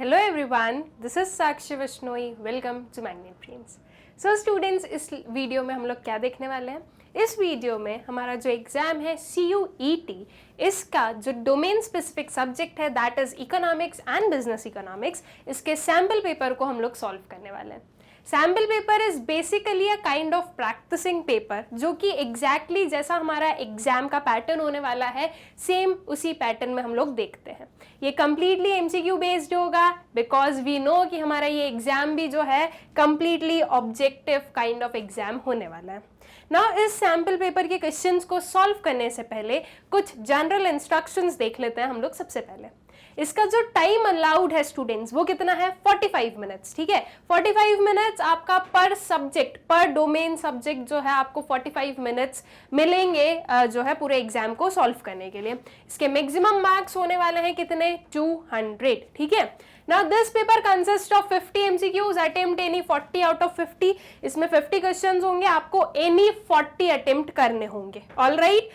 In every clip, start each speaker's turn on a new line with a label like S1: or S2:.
S1: Hello everyone, this is Sakshi Vishnoi. Welcome to Magnet Brains. So students, इस video में हम लोग क्या देखने वाले हैं? इस वीडियो में हमारा जो एग्जाम है CUET, इसका जो डोमेन स्पेसिफिक सब्जेक्ट है that is economics and business economics, इसके सैम्पल पेपर को हम लोग सॉल्व करने वाले हैं. Sample paper is basically a kind of practicing paper जो कि एग्जैक्टली जैसा हमारा एग्जाम का पैटर्न होने वाला है सेम उसी पैटर्न में हम लोग देखते हैं. ये कंप्लीटली एमसीक्यू बेस्ड होगा बिकॉज वी नो कि हमारा ये एग्जाम भी जो है completely objective kind of exam होने वाला है. नाउ इस सैम्पल पेपर के क्वेश्चंस को सॉल्व करने से पहले कुछ जनरल इंस्ट्रक्शंस देख लेते हैं हम लोग. सबसे पहले इसका जो टाइम अलाउड है स्टूडेंट्स वो कितना है 45 मिनट्स. ठीक है, 45 मिनट्स आपका पर सब्जेक्ट, पर डोमेन सब्जेक्ट जो है आपको 45 मिनट्स मिलेंगे जो है पूरे एग्जाम को सॉल्व करने के लिए. इसके मैक्सिमम मार्क्स होने वाले हैं कितने 200. ठीक है. Now this paper consists of 50 MCQs. Attempt any 40 out of 50. इसमें 50 क्वेश्चंस होंगे, आपको any 40 अटेम्प्ट करने होंगे. All right,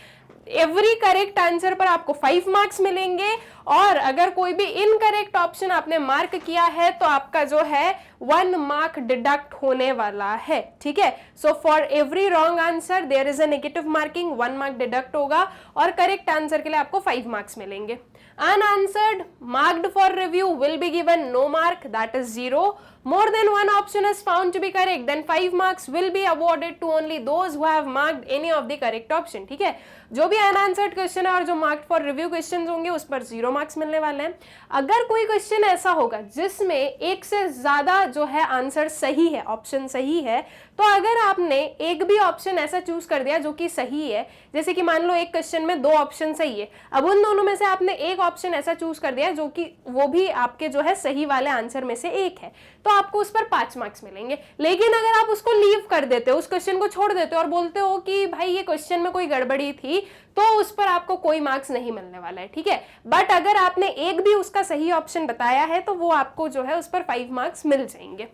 S1: every correct answer पर आपको 5 मार्क्स मिलेंगे और अगर कोई भी इनकरेक्ट ऑप्शन आपने मार्क किया है तो आपका जो है 1 मार्क डिडक्ट होने वाला है. ठीक है, so for every wrong answer there is a negative marking, 1 mark deduct होगा और करेक्ट आंसर के लिए आपको 5 मार्क्स मिलेंगे. Unanswered, marked for review, will be given no mark, that is 0. More than one option is found to be correct, then 5 marks will be awarded to only those who have marked any of the correct option. ठीक है, जो भी unanswered question है और जो marked for review question होंगे उस पर 0 मार्क्स मिलने वाले हैं. अगर कोई क्वेश्चन ऐसा होगा जिसमें एक से ज्यादा जो है आंसर सही है, ऑप्शन सही है, तो अगर आपने एक भी ऑप्शन ऐसा चूज कर दिया जो कि सही है, जैसे कि मान लो एक क्वेश्चन में 2 ऑप्शन सही है, अब उन दोनों में से आपने एक ऑप्शन ऐसा चूज कर दिया जो कि वो भी आपके जो है सही वाले आंसर में से एक है, तो आपको उस पर 5 मार्क्स मिलेंगे. लेकिन अगर आप उसको लीव कर देते हो, उस क्वेश्चन को छोड़ देते हो और बोलते हो कि भाई ये क्वेश्चन में कोई गड़बड़ी थी, तो उस पर आपको कोई मार्क्स नहीं मिलने वाला है. ठीक है, बट अगर आपने एक भी उसका सही ऑप्शन बताया है तो वो आपको जो है उस पर 5 मार्क्स मिल जाएंगे.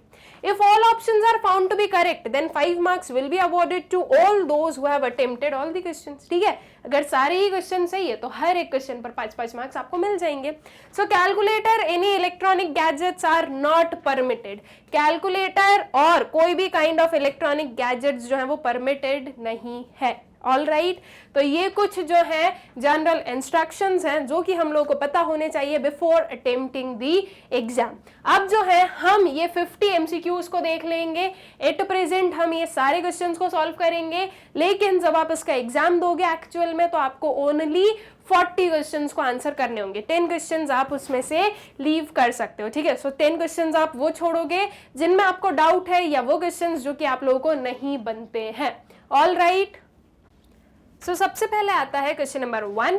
S1: If all options are found to be correct, then 5 marks will be awarded to all those who have attempted all the questions. ठीक है, अगर सारे ही क्वेश्चन सही है तो हर एक क्वेश्चन पर 5-5 मार्क्स आपको मिल जाएंगे. So calculator, any electronic gadgets are not permitted. Calculator और कोई भी काइंड ऑफ इलेक्ट्रॉनिक गैजेट्स जो है वो परमिटेड नहीं है. ऑल राइट, तो ये कुछ जो है जनरल इंस्ट्रक्शंस हैं जो कि हम लोगों को पता होने चाहिए बिफोर अटेम्प्टिंग दी एग्जाम. अब जो है हम ये 50 MCQs को देख लेंगे. एट प्रेजेंट हम ये सारे क्वेश्चंस को सॉल्व करेंगे, लेकिन जब आप इसका एग्जाम दोगे एक्चुअल में तो आपको ओनली 40 क्वेश्चंस को आंसर करने होंगे. 10 क्वेश्चंस आप उसमें से लीव कर सकते हो. ठीक है, सो 10 क्वेश्चंस आप वो छोड़ोगे जिनमें आपको डाउट है या वो क्वेश्चंस जो कि आप लोगों को नहीं बनते हैं. ऑल राइट, सो सबसे पहले आता है question number 1.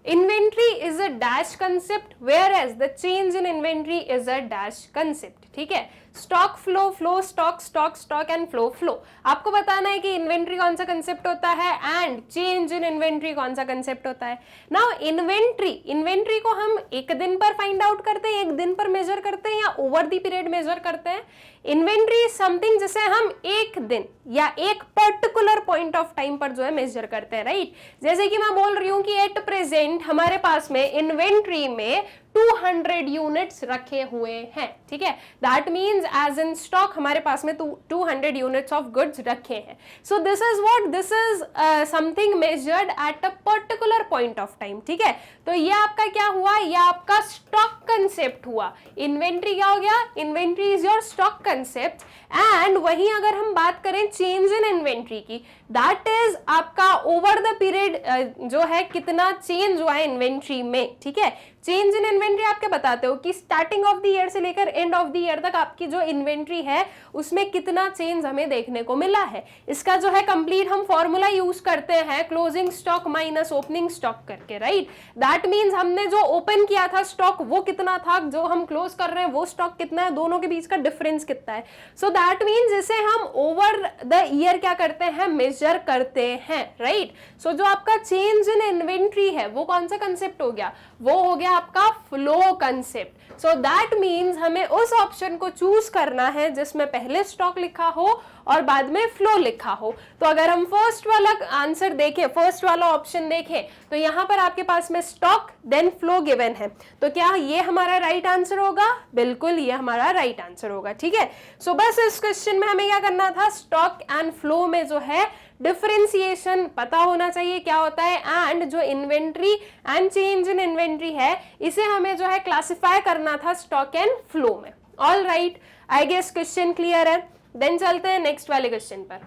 S1: Inventory is a dash concept whereas the change in inventory is a dash concept. ठीक है, stock flow, flow stock, stock stock and flow flow. आपको बताना है कि इन्वेंट्री कौन सा कंसेप्ट होता है एंड चेंज इन इन्वेंट्री कौन सा कंसेप्ट होता है. नाउ इन्वेंट्री को हम एक दिन पर फाइंड आउट करते हैं, एक दिन पर मेजर करते हैं या ओवर द पीरियड मेजर करते हैं. इन्वेंट्री समथिंग जिसे हम एक दिन या एक पर्टिकुलर पॉइंट ऑफ टाइम पर जो है मेजर करते हैं. राइट, जैसे कि मैं बोल रही हूं कि एट प्रेजेंट हमारे पास में इन्वेंट्री में 200 यूनिट्स रखे हुए हैं. ठीक है, that means as in stock हमारे पास में 200 यूनिट्स ऑफ गुड्स रखे हैं. So this is what, this is something measured at a particular point of time. ठीक है, तो ये आपका क्या हुआ, ये आपका स्टॉक कंसेप्ट हुआ. इन्वेंट्री क्या हो गया, inventory is your stock concept. And वहीं अगर हम बात करें चेंज इन इन्वेंट्री की, दैट इज आपका ओवर द पीरियड जो है कितना चेंज हुआ है इन्वेंट्री में. ठीक है, चेंज इन इन्वेंट्री आप क्या बताते हो कि स्टार्टिंग ऑफ द ईयर से लेकर एंड ऑफ द ईयर तक आपकी जो इन्वेंट्री है उसमें कितना चेंज हमें देखने को मिला है. इसका जो है कंप्लीट हम फॉर्मूला यूज करते हैं closing stock minus opening stock करके. राइट, दैट मीन्स हमने जो ओपन किया था स्टॉक वो कितना था, जो हम क्लोज कर रहे हैं वो स्टॉक कितना है, दोनों के बीच का डिफरेंस कितना है. सो दैट मीन्स इसे हम ओवर द ईयर क्या करते हैं, मेजर करते हैं. राइट, सो जो आपका चेंज इन इन्वेंट्री है वो कौन सा कंसेप्ट हो गया, वो हो गया आपका flow concept. So that means हमें उस ऑप्शन को चूज करना है जिसमें पहले स्टॉक लिखा हो और बाद में फ्लो लिखा हो। तो अगर हम फर्स्ट वाला आंसर देखें, फर्स्ट वाला ऑप्शन देखें, तो यहाँ पर आपके पास में स्टॉक देन फ्लो गिवन है। तो क्या ये हमारा राइट आंसर होगा? बिल्कुल ये हमारा राइट आंसर होगा। ठीक है, सो बस इस क्वेश्चन में हमें क्या करना था, स्टॉक एंड फ्लो में जो है डिफरेंशिएशन पता होना चाहिए क्या होता है, एंड जो inventory and change in inventory है इसे हमें जो है क्लासिफाई करना था स्टॉक एंड फ्लो में। All right, I guess question clear है। देन चलते हैं नेक्स्ट वाले क्वेश्चन पर।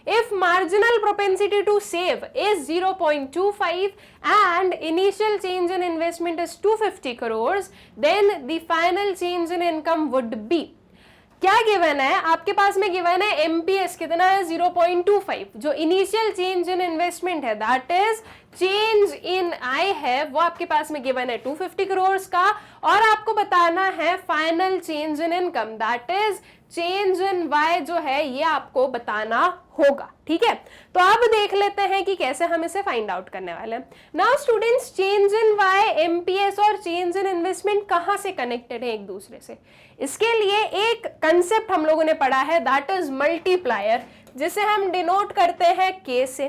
S1: If marginal propensity to save is 0.25 and initial change in investment is 250 crores, then the final change in income would be। क्या given है आपके पास में? गिवन है एमपीएस कितना है? 0.25। जो इनिशियल चेंज इन इन्वेस्टमेंट है दैट इज चेंज इन आई है वो आपके पास में गिवन है 250 करोड़ का, और आपको बताना है final change in income that is change in Y जो है ये आपको बताना होगा। ठीक है, तो अब देख लेते हैं कि कैसे हम इसे फाइंड आउट करने वाले हैं। Now students, change in Y, MPS और चेंज इन इन्वेस्टमेंट कहां से कनेक्टेड है एक दूसरे से? इसके लिए एक कंसेप्ट हम लोगों ने पढ़ा है दैट इज मल्टीप्लायर, जिसे हम डिनोट करते हैं के से,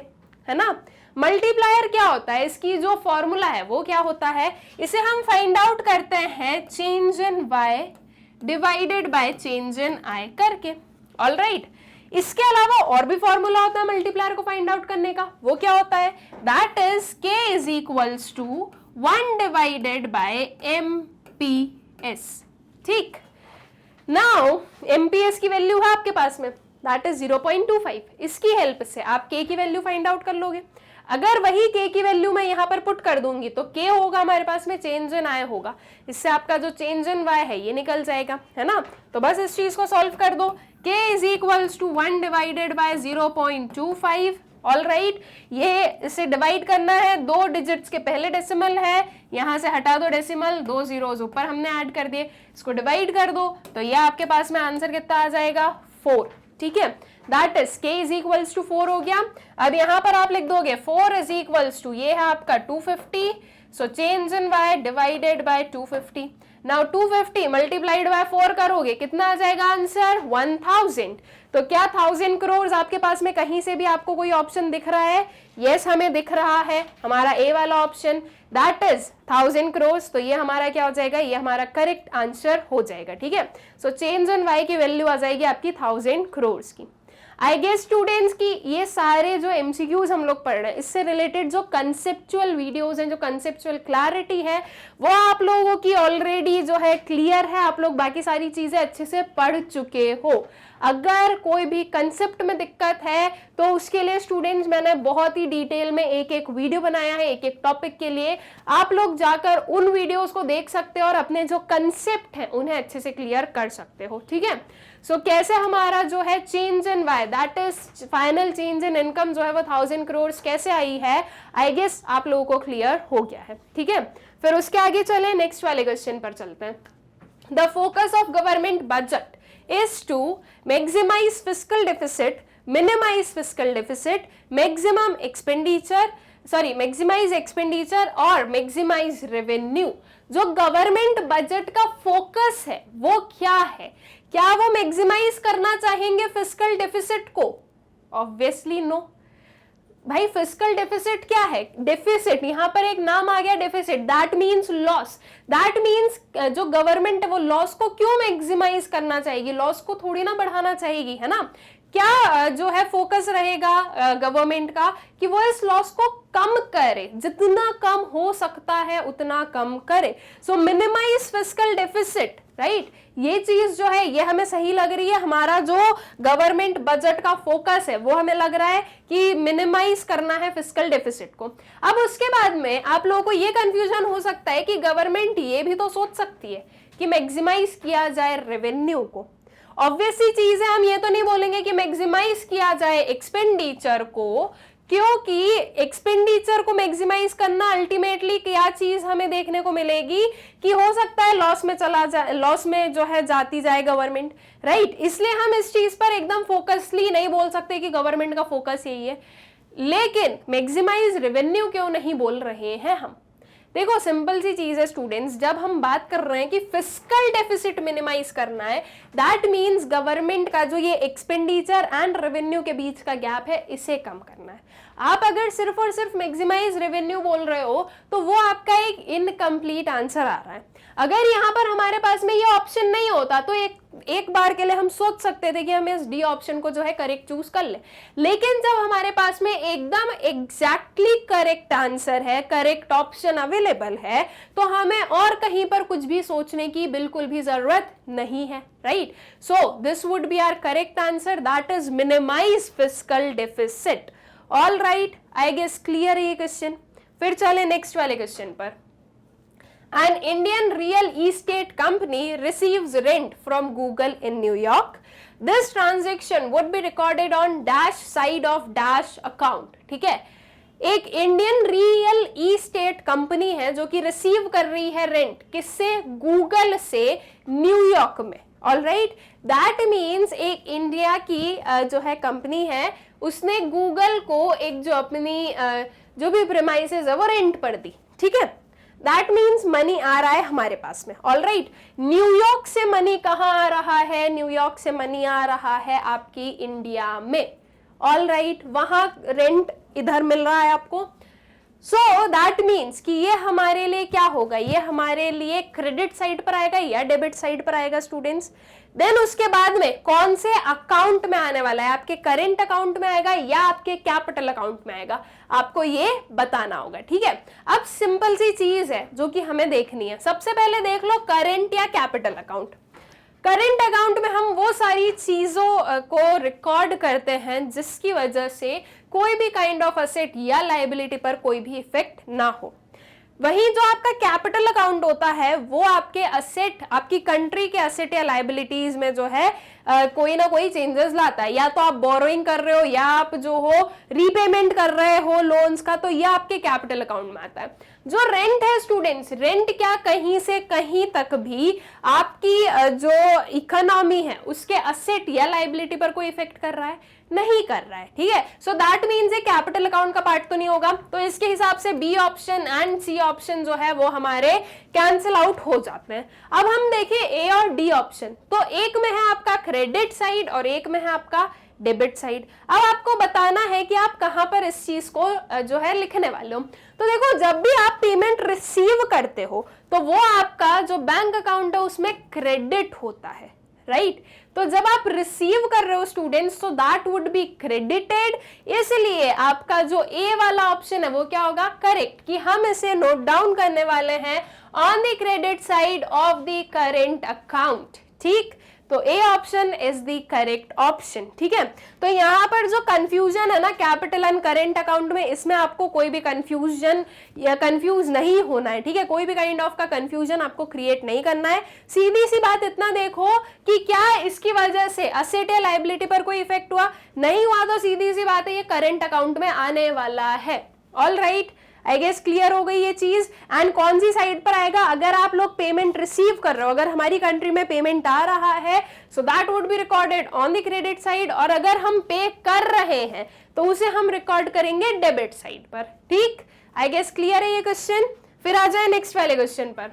S1: है ना। मल्टीप्लायर क्या होता है? इसकी जो फॉर्मूला है वो क्या होता है? इसे हम फाइंड आउट करते हैं change in Y divided by change in i करके। ऑल राइट, इसके अलावा और भी फॉर्मूला होता है मल्टीप्लायर को फाइंड आउट करने का। वो क्या होता है? That is K is equals to 1 divided by MPS. ठीक, नाउ एमपीएस की वैल्यू है आपके पास में दैट इज 0.25। इसकी हेल्प से आप के की वैल्यू फाइंड आउट कर लोगे। अगर वही के की वैल्यू मैं यहां पर पुट कर दूंगी तो के होगा हमारे पास में चेंज इन आई होगा, इससे आपका जो चेंज इन वाई है ये निकल जाएगा, है ना। तो बस इस चीज को सॉल्व कर दो। K is equals to 1 divided by 0.25। All right, ये इसे डिवाइड करना है, 2 डिजिट्स के पहले डेसिमल है, यहां से हटा दो डेसिमल, 2 जीरोस ऊपर हमने ऐड कर दिए, इसको डिवाइड कर दो तो ये आपके पास में आंसर कितना आ जाएगा? 4। ठीक है, that is K is equals to 4 हो गया। अब यहां पर आप लिख दोगे 4 इज इक्वल्स टू ये है आपका 250, so change in Y divided by 250। Now 250 multiplied by 4 करोगे कितना आ जाएगा आंसर? 1000। तो क्या 1000 करोड़ आपके पास में कहीं से भी आपको कोई ऑप्शन दिख रहा है? यस, हमें दिख रहा है हमारा ए वाला ऑप्शन दैट इज 1000 करोड़। तो ये हमारा क्या हो जाएगा? ये हमारा करेक्ट आंसर हो जाएगा। ठीक है, सो चेंज इन वाई की वैल्यू आ जाएगी आपकी 1000 करोड़ की। आई गेस स्टूडेंट्स की ये सारे जो एमसीक्यूज हम लोग पढ़ रहे हैं इससे रिलेटेड जो कंसेप्चुअल वीडियोस हैं, जो कंसेप्चुअल क्लैरिटी है वो आप लोगों की ऑलरेडी जो है क्लियर है। आप लोग बाकी सारी चीजें अच्छे से पढ़ चुके हो। अगर कोई भी कंसेप्ट में दिक्कत है तो उसके लिए स्टूडेंट्स मैंने बहुत ही डिटेल में एक एक वीडियो बनाया है एक एक टॉपिक के लिए। आप लोग जाकर उन वीडियोस को देख सकते हो और अपने जो कंसेप्ट हैं उन्हें अच्छे से क्लियर कर सकते हो। ठीक है, सो कैसे हमारा जो है change in Y that is final change in income जो है वो 1000 करोड़ कैसे आई है, आई गेस आप लोगों को क्लियर हो गया है। ठीक है, फिर उसके आगे चले नेक्स्ट वाले क्वेश्चन पर चलते हैं। The focus of government budget is to maximize fiscal deficit, minimize fiscal deficit, maximize expenditure और maximize revenue। जो गवर्नमेंट बजट का फोकस है वो क्या है? क्या वो मैक्सिमाइज करना चाहेंगे फिस्कल डेफिसिट को? Obviously no. भाई फिस्कल डेफिसिट क्या है? डेफिसिट, यहां पर एक नाम आ गया deficit, that means loss. That means जो गवर्नमेंट है वो लॉस को क्यों मैक्सिमाइज करना चाहेगी? लॉस को थोड़ी ना बढ़ाना चाहेगी, है ना। क्या जो है फोकस रहेगा गवर्नमेंट का कि वो इस लॉस को कम करे, जितना कम हो सकता है उतना कम करे। सो मिनिमाइज फिस्कल डेफिसिट, राइट, ये चीज जो है ये हमें सही लग रही है। हमारा जो गवर्नमेंट बजट का फोकस है वो हमें लग रहा है कि मिनिमाइज करना है फिस्कल डेफिसिट को। अब उसके बाद में आप लोगों को ये कंफ्यूजन हो सकता है कि गवर्नमेंट ये भी तो सोच सकती है कि मैक्सिमाइज किया जाए रेवेन्यू को। ऑब्वियस सी चीज है, हम ये तो नहीं बोलेंगे कि मैक्सिमाइज किया जाए एक्सपेंडिचर को, क्योंकि एक्सपेंडिचर को मैक्सिमाइज करना अल्टीमेटली क्या चीज हमें देखने को मिलेगी कि हो सकता है लॉस में चला जाए, लॉस में जो है जाती जाए गवर्नमेंट, राइट। इसलिए हम इस चीज पर एकदम फोकसली नहीं बोल सकते कि गवर्नमेंट का फोकस यही है। लेकिन मैक्सिमाइज रेवेन्यू क्यों नहीं बोल रहे हैं हम? देखो सिंपल सी चीज है स्टूडेंट्स, जब हम बात कर रहे हैं कि फिस्कल डेफिसिट मिनिमाइज करना है, दैट मीन्स गवर्नमेंट का जो ये एक्सपेंडिचर एंड रेवेन्यू के बीच का गैप है इसे कम करना है। आप अगर सिर्फ और सिर्फ मैक्सिमाइज रेवेन्यू बोल रहे हो तो वो आपका एक इनकम्प्लीट आंसर आ रहा है। अगर यहाँ पर हमारे पास में ये ऑप्शन नहीं होता तो एक बार के लिए हम सोच सकते थे कि हम इस डी ऑप्शन को जो है करेक्ट चूज कर ले, लेकिन जब हमारे पास में एकदम एग्जैक्टली करेक्ट आंसर है, करेक्ट ऑप्शन अवेलेबल है, तो हमें और कहीं पर कुछ भी सोचने की बिल्कुल भी जरूरत नहीं है, right? So this would be our correct answer, that is minimize fiscal deficit. All right, I guess clear है ये क्वेश्चन। फिर चले नेक्स्ट वाले क्वेश्चन पर। An Indian real estate company receives rent from Google in New York. This transaction would be recorded on dash side of dash account. ठीक है, एक Indian real estate company है जो कि रिसीव कर रही है रेंट, किससे? गूगल से न्यूयॉर्क में। ऑल राइट, दैट मीन्स एक इंडिया की जो है कंपनी है, उसने गूगल को एक जो अपनी जो भी प्रेमाइसेस है वो रेंट पर दी। ठीक है, दैट मीन्स मनी आ रहा है हमारे पास में। ऑल राइट, न्यूयॉर्क से मनी कहाँ आ रहा है? न्यूयॉर्क से मनी आ रहा है आपकी इंडिया में। ऑल राइट, वहां रेंट इधर मिल रहा है आपको। सो दैट मीन्स कि ये हमारे लिए क्या होगा? ये हमारे लिए क्रेडिट साइड पर आएगा या डेबिट साइड पर आएगा स्टूडेंट्स? देन उसके बाद में कौन से अकाउंट में आने वाला है? आपके करेंट अकाउंट में आएगा या आपके कैपिटल अकाउंट में आएगा? आपको ये बताना होगा। ठीक है, अब सिंपल सी चीज है जो कि हमें देखनी है। सबसे पहले देख लो करेंट या कैपिटल अकाउंट। करेंट अकाउंट में हम वो सारी चीजों को रिकॉर्ड करते हैं जिसकी वजह से कोई भी काइंड ऑफ असेट या लायबिलिटी पर कोई भी इफेक्ट ना हो। वहीं जो आपका कैपिटल अकाउंट होता है वो आपके असेट, आपकी कंट्री के असेट या लायबिलिटीज में जो है कोई ना कोई चेंजेस लाता है। या तो आप बोरोइंग कर रहे हो या आप जो हो रीपेमेंट कर रहे हो लोन्स का, तो यह आपके कैपिटल अकाउंट में आता है। जो रेंट है स्टूडेंट्स, रेंट क्या कहीं से कहीं तक भी आपकी जो इकोनॉमी है उसके असेट या लायबिलिटी पर कोई इफेक्ट कर रहा है? नहीं कर रहा है। ठीक है, सो दैट मीन्स ये कैपिटल अकाउंट का पार्ट तो नहीं होगा। तो इसके हिसाब से B option and C option जो है वो हमारे कैंसिल आउट हो जाते हैं। अब हम देखें ए और डी ऑप्शन, तो एक में है आपका क्रेडिट साइड और एक में है आपका डेबिट साइड। अब आपको बताना है कि आप कहां पर इस चीज को जो है लिखने वाले हो। तो देखो, जब भी आप पेमेंट रिसीव करते हो तो वो आपका जो बैंक अकाउंट है उसमें क्रेडिट होता है, राइट? तो जब आप रिसीव कर रहे हो स्टूडेंट्स, तो दैट वुड बी क्रेडिटेड। इसलिए आपका जो ए वाला ऑप्शन है वो क्या होगा? करेक्ट, कि हम इसे नोट डाउन करने वाले हैं on the credit side of the current account. ठीक, तो A option is the correct option. ठीक है, तो यहाँ पर जो कंफ्यूजन है ना कैपिटल एंड करेंट अकाउंट में, इसमें आपको कोई भी कंफ्यूजन या कंफ्यूज नहीं होना है। ठीक है, कोई भी काइंड ऑफ का कंफ्यूजन आपको क्रिएट नहीं करना है। सीधी सी बात इतना देखो कि क्या इसकी वजह से असेट या लायबिलिटी पर कोई इफेक्ट हुआ? नहीं हुआ, तो सीधी सी बात है ये करेंट अकाउंट में आने वाला है। All right, I guess clear हो गई ये चीज। एंड कौन सी साइड पर आएगा? अगर आप लोग पेमेंट रिसीव कर रहे हो, अगर हमारी कंट्री में पेमेंट आ रहा है, so that would be recorded on the credit side, और अगर हम पे कर रहे हैं तो उसे हम रिकॉर्ड करेंगे डेबिट साइड पर। ठीक, आई गेस क्लियर है ये क्वेश्चन। फिर आ जाए नेक्स्ट वाले क्वेश्चन पर।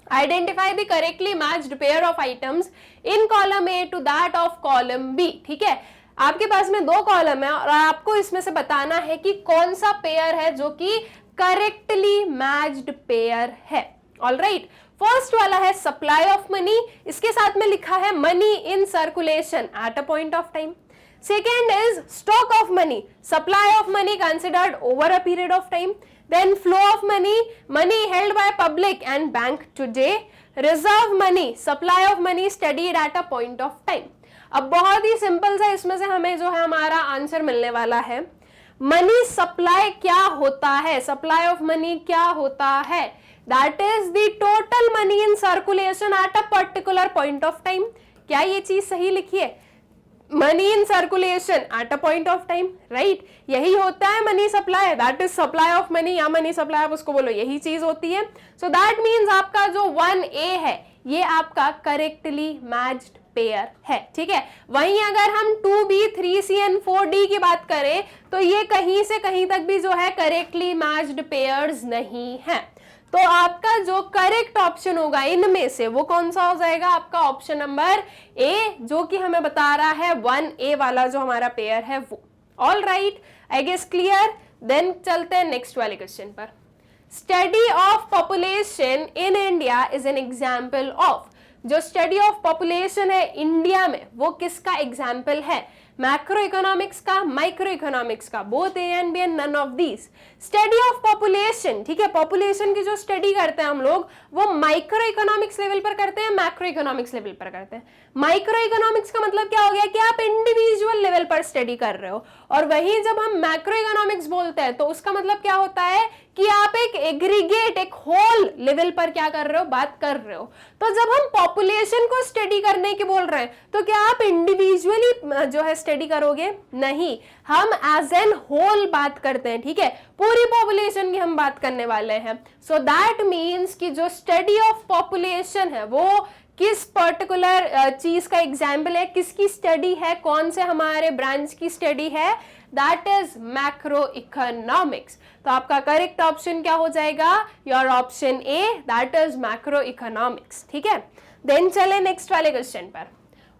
S1: Identify the correctly matched pair of items in column A to that of column B. ठीक है, आपके पास में दो कॉलम है और आपको इसमें से बताना है कि कौन सा पेयर है जो कि करेक्टली मैच्ड पेयर है। ऑल राइट, फर्स्ट वाला है सप्लाई ऑफ मनी, इसके साथ में लिखा है money in circulation at a point of time. Second is stock of money, supply of money considered over a period of time. Then flow of money, money held by public and bank today. Reserve money, supply of money studied at a point of time. अब बहुत ही simple सा इसमें से हमें जो है हमारा आंसर मिलने वाला है। मनी सप्लाई क्या होता है? सप्लाई ऑफ मनी क्या होता है? That is the total money in circulation eight a particular point of time. क्या ये चीज सही लिखी है? Money in circulation at a point of time, right? यही होता है money supply, that is supply of money या मनी सप्लाई, आप उसको बोलो, यही चीज होती है। सो दैट मीन्स आपका जो 1A है ये आपका करेक्टली मैच्ड पेयर है। ठीक है, वहीं अगर हम 2B, 3C एंड 4D की बात करें तो ये कहीं से कहीं तक भी जो है करेक्टली मैच्ड पेयर्स नहीं है। तो आपका जो करेक्ट ऑप्शन होगा इनमें से वो कौन सा हो जाएगा, आपका ऑप्शन नंबर ए, जो कि हमें बता रहा है 1A वाला जो हमारा पेयर है वो। All right, I guess clear. Then चलते हैं नेक्स्ट वाले क्वेश्चन पर। Study of population in India is an example of, जो स्टडी ऑफ पॉपुलेशन है इंडिया में वो किसका एग्जाम्पल है, मैक्रो इकोनॉमिक्स का, माइक्रो इकोनॉमिक्स का, both A and B and none of these. Study of population, ठीक है, पॉपुलेशन की जो स्टडी करते हैं हम लोग वो माइक्रो इकोनॉमिक्स लेवल पर करते हैं, मैक्रो इकोनॉमिक्स लेवल पर करते हैं। माइक्रो इकोनॉमिक्स का मतलब क्या हो गया कि आप इंडिविजुअल लेवल पर स्टडी कर रहे हो, और वहीं जब हम मैक्रो इकोनॉमिक्स बोलते हैं तो उसका मतलब क्या होता है कि आप एक एग्रीगेट, एक होल लेवल पर क्या कर रहे हो, बात कर रहे हो। तो जब हम पॉपुलेशन को स्टडी करने की बोल रहे हैं तो क्या आप इंडिविजुअली जो है स्टडी करोगे, नहीं, हम एज एन होल बात करते हैं, ठीक है, पूरी पॉपुलेशन की हम बात करने वाले हैं। सो दैट मीन्स कि जो स्टडी ऑफ पॉपुलेशन है वो किस पर्टिकुलर चीज का एग्जाम्पल है, किसकी स्टडी है, कौन से हमारे ब्रांच की स्टडी है, दैट इज मैक्रो इकोनॉमिक्स। तो आपका करेक्ट ऑप्शन क्या हो जाएगा, your option A, that is मैक्रो इकोनॉमिक्स, ठीक है। देन चले नेक्स्ट वाले क्वेश्चन पर।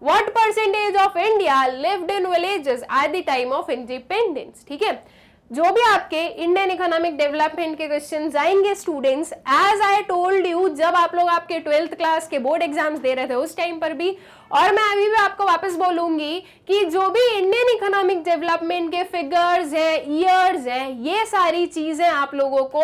S1: What percentage of India lived in villages at the time of independence, ठीक है, जो भी आपके इंडियन इकोनॉमिक डेवलपमेंट के क्वेश्चन आएंगे students, as I told you, जब आप लोग आपके 12th क्लास के बोर्ड एग्जाम्स दे रहे थे उस टाइम पर भी, और मैं अभी भी आपको वापस बोलूंगी कि जो भी इंडियन इकोनॉमिक डेवलपमेंट के फिगर्स हैं, ईयर्स हैं, ये सारी चीजें आप लोगों को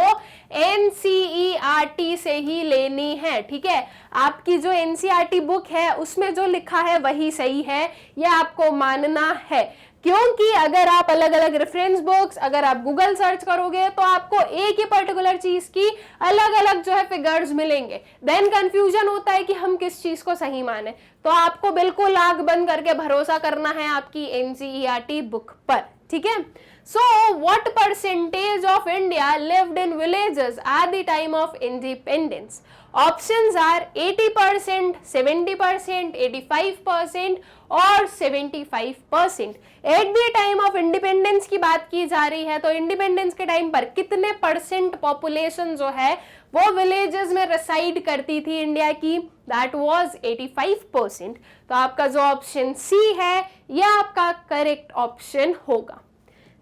S1: NCERT से ही लेनी है, ठीक है। आपकी जो NCERT बुक है उसमें जो लिखा है वही सही है, ये आपको मानना है, क्योंकि अगर आप अलग अलग रेफरेंस बुक्स, अगर आप गूगल सर्च करोगे तो आपको एक ही पर्टिकुलर चीज की अलग अलग जो है फिगर्स मिलेंगे, देन कंफ्यूजन होता है कि हम किस चीज को सही माने। तो आपको बिल्कुल आंख बंद करके भरोसा करना है आपकी NCERT बुक पर, ठीक है। So, what percentage of India lived in villages at the time of independence? Options are 80%, 70%, 85% और 75%। At the time of independence की बात की जा रही है तो इंडिपेंडेंस के टाइम पर कितने परसेंट पॉपुलेशन जो है वो विलेजेस में रेसाइड करती थी इंडिया की, दैट वाज 85%। तो आपका जो ऑप्शन सी है यह आपका करेक्ट ऑप्शन होगा।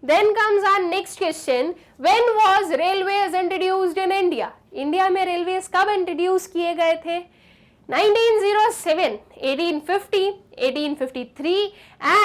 S1: Then comes our next question. When was railways introduced in India? India में रेलवेज कब इंट्रोड्यूस किए गए थे? 1907, 1850, 1853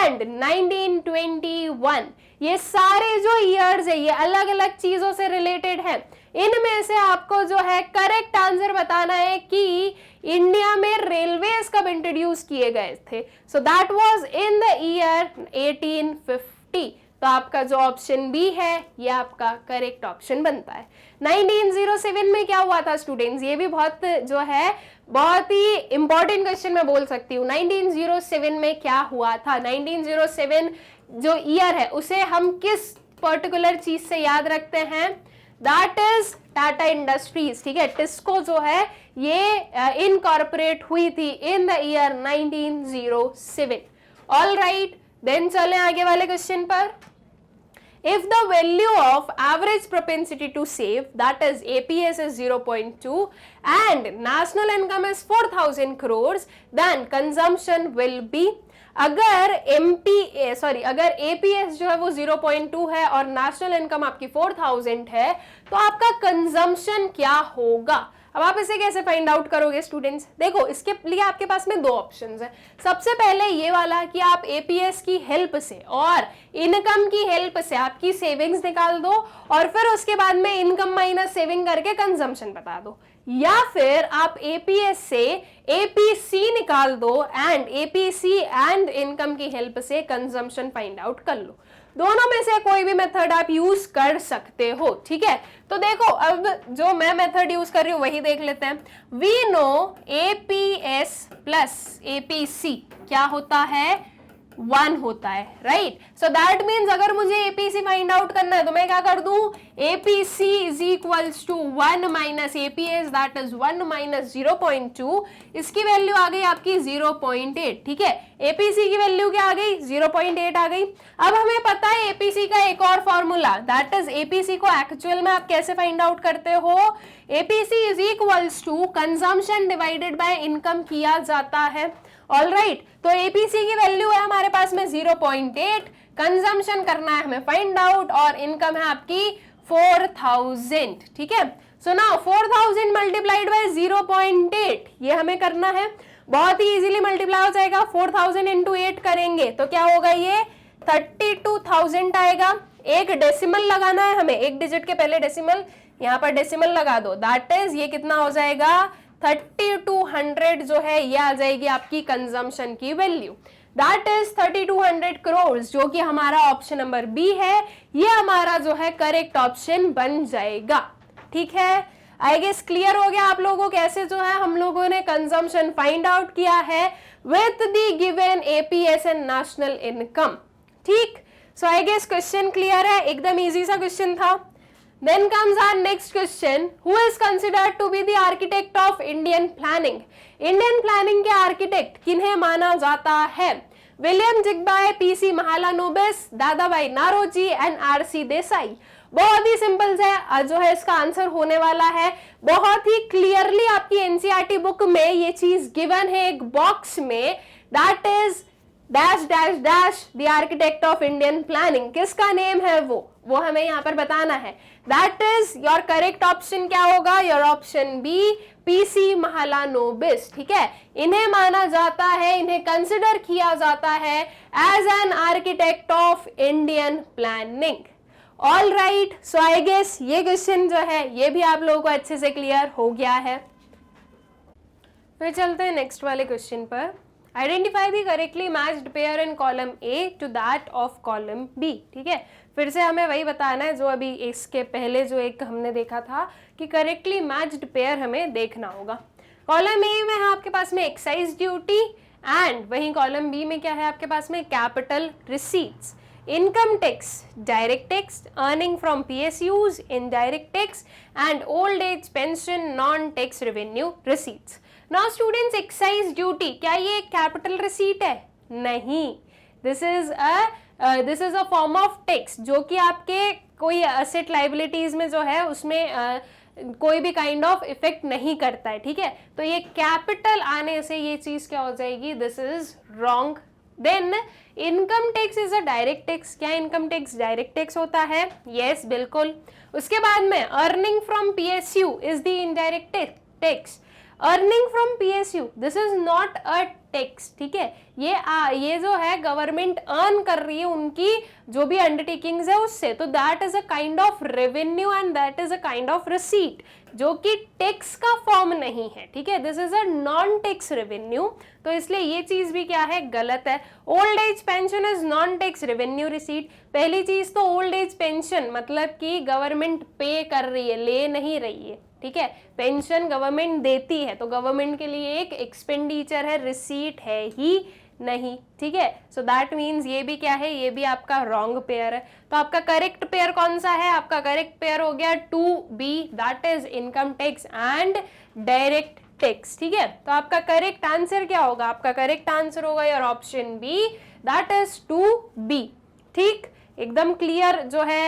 S1: एंड 1921। ये सारे जो ईयर्स है ये अलग अलग चीजों से रिलेटेड है। इनमें से आपको जो है करेक्ट आंसर बताना है कि इंडिया में रेलवेज कब इंट्रोड्यूस किए गए थे। So that was in the year 1850। तो आपका जो ऑप्शन बी है ये आपका करेक्ट ऑप्शन बनता है। 1907 में क्या हुआ था स्टूडेंट्स, ये भी बहुत जो है बहुत ही इंपॉर्टेंट क्वेश्चन मैं बोल सकती हूँ। 1907 में क्या हुआ था, 1907 जो ईयर है उसे हम किस पर्टिकुलर चीज से याद रखते हैं, दैट इज टाटा इंडस्ट्रीज, ठीक है। टिस्को जो है ये इनकॉर्पोरेट हुई थी in the year 1907। All right, then चलें आगे वाले क्वेश्चन पर। If the value of average propensity to save, that is APS is 0.2 and national income is 4,000 crores, then consumption will be, अगर अगर APS जो है वो 0.2 है और नेशनल इनकम आपकी 4,000 है तो आपका कंजम्पशन क्या होगा। अब आप इसे कैसे फाइंड आउट करोगे स्टूडेंट्स, देखो इसके लिए आपके पास में दो ऑप्शंस हैं। सबसे पहले ये वाला कि आप एपीएस की हेल्प से और इनकम की हेल्प से आपकी सेविंग्स निकाल दो और फिर उसके बाद में इनकम माइनस सेविंग करके कंजम्पशन बता दो, या फिर आप एपीएस से एपीसी निकाल दो एंड एपीसी एंड इनकम की हेल्प से कंजम्पशन फाइंड आउट कर लो। दोनों में से कोई भी मेथड आप यूज कर सकते हो, ठीक है। तो देखो अब जो मैं मेथड यूज कर रही हूं वही देख लेते हैं। We know APS plus APC क्या होता है, 1 होता है, राइट। सो दैट मीन्स अगर मुझे एपीसी फाइंड आउट करना है तो मैं क्या कर दूं, APC is equals to 1 minus APS, that is 1 minus 0.2, इसकी वैल्यू आ गई आपकी 0.8, ठीक है। एपीसी की वैल्यू क्या आ गई, 0.8 आ गई। अब हमें पता है एपीसी का एक और फॉर्मूला, दैट इज एपीसी को एक्चुअल में आप कैसे फाइंड आउट करते हो, APC is equals to consumption divided by income किया जाता है। ऑलराइट, तो एपीसी की वैल्यू है हमारे पास में 0.8, कंजम्पशन करना है हमें फाइंड आउट, और इनकम है आपकी 4000, ठीक है। सो नाउ 4000 मल्टीप्लाइड बाय 0.8 ये हमें करना है, बहुत ही इजीली मल्टीप्लाई हो जाएगा। 4000 इंटू 8 करेंगे तो क्या होगा, ये 32,000 आएगा। एक डेसिमल लगाना है हमें, एक डिजिट के पहले डेसिमल, यहाँ पर डेसिमल लगा दो, दैट इज ये कितना हो जाएगा 3200 जो है ये आ जाएगी आपकी कंजम्पशन की वैल्यू, दैट इज 3200 करोड़, जो कि हमारा ऑप्शन नंबर बी है, ये हमारा जो है करेक्ट ऑप्शन बन जाएगा, ठीक है। आई गेस क्लियर हो गया आप लोगों को कैसे जो है हम लोगों ने कंजम्पशन फाइंड आउट किया है with the given APS and national income, ठीक। सो आई गेस क्वेश्चन क्लियर है, एकदम इजी सा क्वेश्चन था। Then comes our next question, who is considered to be the architect of Indian planning? Indian planning के architect किन्हें माना जाता है, William Digby, PC Mahalanobis, Dadabhai Naoroji and RC Desai. बहुत ही सिंपल है जो है इसका आंसर होने वाला है, बहुत ही क्लियरली आपकी एनसीईआरटी बुक में ये चीज गिवन है एक बॉक्स में, that is dash dash dash the architect of Indian planning. किसका नेम है वो हमें यहाँ पर बताना है, that is your correct option क्या होगा, your option B, P C Mahalanobis, ठीक है। इन्हें माना जाता है, इन्हें कंसिडर किया जाता है as an architect of Indian planning. All right, so I guess ये क्वेश्चन जो है ये भी आप लोगों को अच्छे से क्लियर हो गया है। फिर चलते हैं नेक्स्ट वाले क्वेश्चन पर। Identify the correctly matched pair in column A to that of column B, ठीक है। फिर से हमें वही बताना है जो अभी इसके पहले जो एक हमने देखा था कि करेक्टली मैच्ड पेयर हमें देखना होगा। कॉलम ए में है आपके पास में एक्साइज ड्यूटी, एंड वहीं कॉलम बी में क्या है आपके पास में capital receipts, income tax, direct tax, earning from PSUs, indirect tax and old age pension, non tax revenue receipts. Now students, excise duty क्या ये कैपिटल रिसीट है? नहीं, this is a form of tax जो कि आपके कोई asset liabilities में जो है उसमें कोई भी काइंड ऑफ इफेक्ट नहीं करता है, ठीक है। तो ये कैपिटल आने से ये चीज क्या हो जाएगी, this is wrong. Then income tax is a direct tax, क्या इनकम टैक्स डायरेक्ट टैक्स होता है? यस, बिल्कुल। उसके बाद में earning from PSU is the indirect tax, earning from PSU this is not a tax, ठीक है। ये जो है गवर्नमेंट अर्न कर रही है उनकी जो भी अंडरटेकिंग्स है उससे, तो that is a kind of revenue and that is a kind of receipt जो कि टैक्स का फॉर्म नहीं है, ठीक है। This is a non tax revenue, तो इसलिए ये चीज भी क्या है, गलत है। Old age pension is non tax revenue receipt, पहली चीज तो ओल्ड एज पेंशन मतलब कि गवर्नमेंट पे कर रही है, ले नहीं रही है, ठीक है। पेंशन गवर्नमेंट देती है तो गवर्नमेंट के लिए एक एक्सपेंडिचर है, रिसीट है ही नहीं, ठीक है। सो दैट मीन्स ये भी क्या है, ये भी आपका रॉन्ग पेयर है। तो आपका करेक्ट पेयर कौन सा है? आपका करेक्ट पेयर हो गया 2B, that is income tax and direct tax, ठीक है। तो आपका करेक्ट आंसर क्या होगा? आपका करेक्ट आंसर होगा your option B, that is 2B, ठीक। एकदम क्लियर जो है,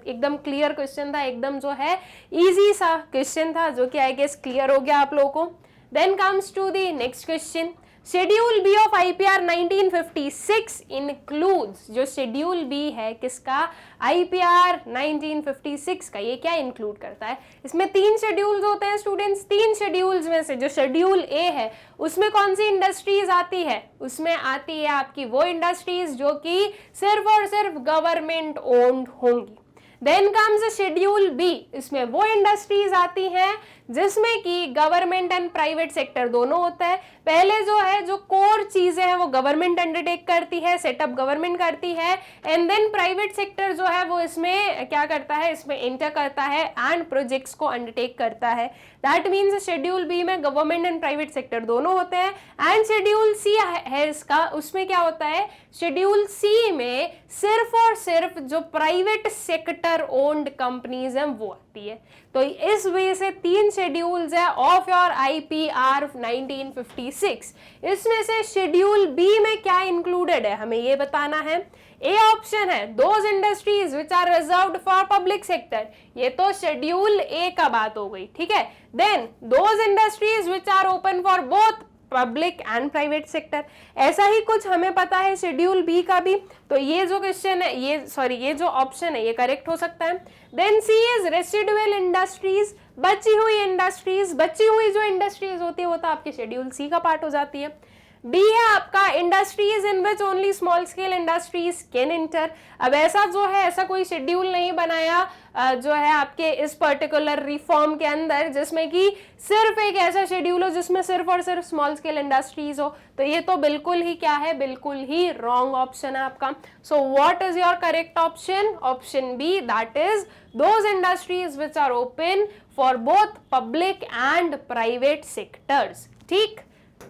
S1: एकदम क्लियर क्वेश्चन था, एकदम जो है इजी सा क्वेश्चन था जो कि आई गेस क्लियर हो गया आप लोगों को। Then comes to the next question, schedule B of IPR 1956 includes, जो शेड्यूल बी है किसका? आईपीआर 1956 का। ये क्या इंक्लूड करता है? इसमें 3 शेड्यूल्स होते हैं स्टूडेंट्स, 3 शेड्यूल्स में से जो शेड्यूल ए है उसमें कौन सी इंडस्ट्रीज आती है? उसमें आती है आपकी वो इंडस्ट्रीज जो कि सिर्फ और सिर्फ गवर्नमेंट ओन्ड होंगी। देन कम्स शेड्यूल बी, इसमें वो इंडस्ट्रीज आती हैं जिसमें कि गवर्नमेंट एंड प्राइवेट सेक्टर दोनों होता है। पहले जो है जो कोर चीजें हैं वो वो गवर्नमेंट अंडरटेक करती है, सेटअप गवर्नमेंट करती है, एंड देन प्राइवेट सेक्टर जो है वो इसमें क्या करता है, इसमें एंटर करता है एंड प्रोजेक्ट्स को अंडरटेक करता है। दैट मीन्स शेड्यूल बी में गवर्नमेंट एंड प्राइवेट सेक्टर दोनों होते हैं, एंड शेड्यूल सी है इसका, उसमें क्या होता है, शेड्यूल सी में सिर्फ और सिर्फ जो प्राइवेट सेक्टर ओन्ड कंपनीज हैं वो आती है। तो इस वजह से 3 शेड्यूल्स है ऑफ योर IPR 1956। इसमें से शेड्यूल बी में क्या इंक्लूडेड है हमें ये बताना है। ए ऑप्शन है those industries which are reserved for public sector, ये तो शेड्यूल ए का बात हो गई, ठीक है। Then those industries which are open for both public and private sector, ऐसा ही कुछ हमें पता है शेड्यूल बी का भी। तो ये जो क्वेश्चन है, ये जो ऑप्शन है ये करेक्ट हो सकता है। Then C is residual industries, बची हुई इंडस्ट्रीज, बची हुई जो इंडस्ट्रीज होती है वो तो आपके शेड्यूल सी का पार्ट हो जाती है। डी है आपका industries in which only small scale industries can enter. अब ऐसा जो है, ऐसा कोई शेड्यूल नहीं बनाया जो है आपके इस पर्टिकुलर रिफॉर्म के अंदर जिसमें कि सिर्फ एक ऐसा शेड्यूल हो जिसमें सिर्फ और सिर्फ स्मॉल स्केल इंडस्ट्रीज हो। तो ये तो बिल्कुल ही क्या है, बिल्कुल ही रॉन्ग ऑप्शन है आपका। So what is your correct option? Option B, that is those industries which are open for both public and private sectors. ठीक,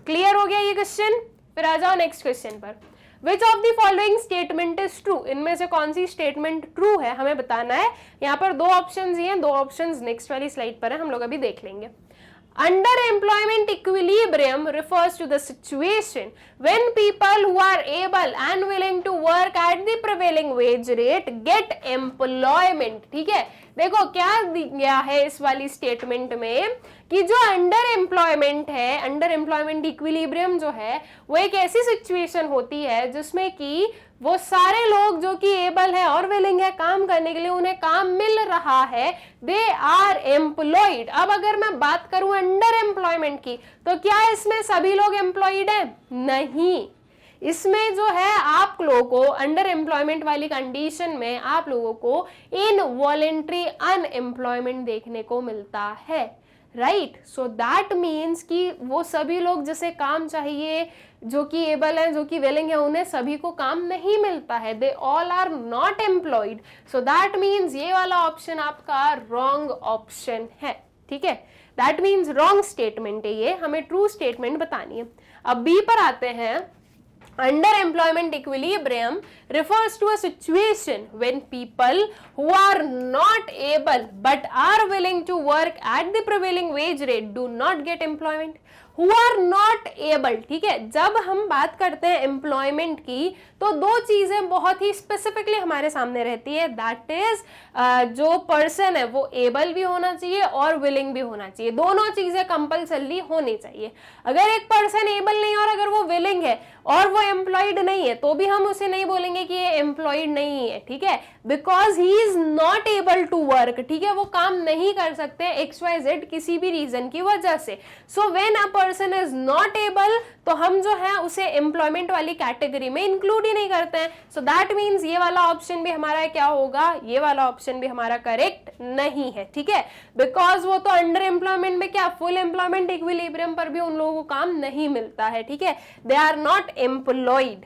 S1: क्लियर हो गया ये क्वेश्चन। फिर आ जाओ नेक्स्ट क्वेश्चन पर। Which of the following statement is true, इनमें से कौन सी स्टेटमेंट ट्रू है हमें बताना है। यहाँ पर 2 ऑप्शंस ही हैं, 2 ऑप्शंस नेक्स्ट वाली स्लाइड पर है, हम लोग अभी देख लेंगे। Underemployment equilibrium refers to the situation when people who are able and willing to work at the prevailing wage rate get employment। ठीक है, देखो क्या दिया है इस वाली स्टेटमेंट में कि जो अंडर एम्प्लॉयमेंट है, अंडर एम्प्लॉयमेंट इक्विलिब्रियम जो है वो एक ऐसी सिचुएशन होती है जिसमें कि वो सारे लोग जो कि एबल है और विलिंग है काम करने के लिए, उन्हें काम मिल रहा है, दे आर एम्प्लॉयड। अब अगर मैं बात करूं अंडर एम्प्लॉयमेंट की, तो क्या इसमें सभी लोग एम्प्लॉयड हैं? नहीं, इसमें जो है आप लोगों को अंडर एम्प्लॉयमेंट वाली कंडीशन में आप लोगों को इनवॉलेंट्री अनएम्प्लॉयमेंट देखने को मिलता है, राइट। सो दैट मीन्स कि वो सभी लोग जिसे काम चाहिए, जो कि एबल है, जो कि विलिंग है, उन्हें सभी को काम नहीं मिलता है, they all are not employed. So that means ये वाला ऑप्शन आपका रॉन्ग ऑप्शन है, ठीक है। दैट मीन्स रॉन्ग स्टेटमेंट है ये, हमें ट्रू स्टेटमेंट बतानी है। अब बी पर आते हैं। Underemployment equilibrium refers to a situation when people who are not able but are willing to work at the prevailing wage rate do not get employment. Who are not able, ठीक है। जब हम बात करते हैं एम्प्लॉयमेंट की तो 2 चीजें बहुत ही स्पेसिफिकली हमारे सामने रहती है, दैट इज जो पर्सन है वो एबल भी होना चाहिए और विलिंग भी होना चाहिए, दोनों चीजें कंपल्सरी होनी चाहिए। अगर एक पर्सन एबल नहीं और अगर वो विलिंग है और वो एम्प्लॉयड नहीं है तो भी हम उसे नहीं बोलेंगे कि ये एम्प्लॉयड नहीं है, ठीक है, because he is not able to work, ठीक है, वो काम नहीं कर सकते XYZ किसी भी रीजन की वजह से। So when a person is not able तो हम जो है उसे एम्प्लॉयमेंट वाली कैटेगरी में इंक्लूड ही नहीं करते हैं। सो दैट मीन्स ये वाला ऑप्शन भी हमारा क्या होगा, ये वाला ऑप्शन भी हमारा करेक्ट नहीं है, ठीक है, बिकॉज वो तो अंडर एम्प्लॉयमेंट में क्या फुल एम्प्लॉयमेंट इक्विलिब्रियम पर भी उन लोगों को काम नहीं मिलता है, ठीक है, they are not employed.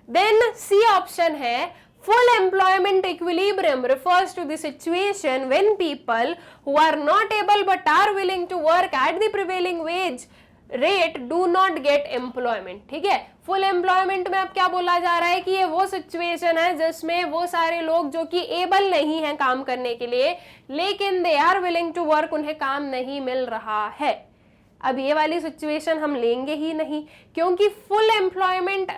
S1: Then C option है full employment equilibrium refers to the situation when people who are not able but are willing to work at the prevailing wage rate do not get employment, ठीक है। Full employment में अब क्या बोला जा रहा है कि ये वो सिचुएशन है जिसमें वो सारे लोग जो कि एबल नहीं हैं काम करने के लिए लेकिन they are willing to work, उन्हें काम नहीं मिल रहा है। अब ये वाली सिचुएशन हम लेंगे ही नहीं क्योंकि फुल एम्प्लॉयमेंट,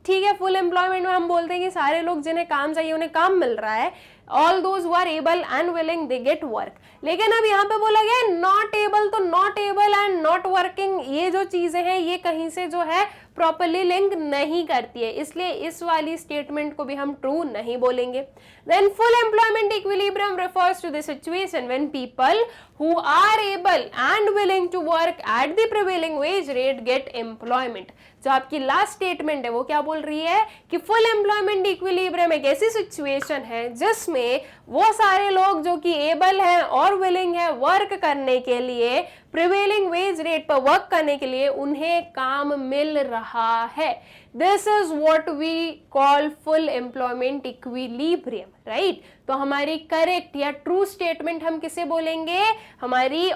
S1: ठीक है, फुल एम्प्लॉयमेंट में हम बोलते हैं कि सारे लोग जिन्हें काम चाहिए उन्हें काम मिल रहा है, all those who are able and willing they get work. लेकिन अब यहाँ पे बोला गया नॉट एबल, तो not able and not working ये जो चीजें हैं ये कहीं से जो है प्रॉपरली लिंक नहीं करती है, इसलिए इस वाली स्टेटमेंट को भी हम ट्रू नहीं बोलेंगे। Then full employment equilibrium refers to the situation when people who are able and willing to work at the prevailing wage rate get employment. जो आपकी लास्ट स्टेटमेंट है वो क्या बोल रही है कि फुल एम्प्लॉयमेंट इक्विलिब्रियम एक ऐसी सिचुएशन है जिसमें वो सारे लोग जो कि एबल हैं और विलिंग है वर्क करने के लिए, प्रिवेलिंग वेज रेट पर वर्क करने के लिए उन्हें काम मिल रहा है। This is what we call full employment equilibrium, right. तो हमारी करेक्ट या ट्रू स्टेटमेंट हम किसे बोलेंगे, हमारे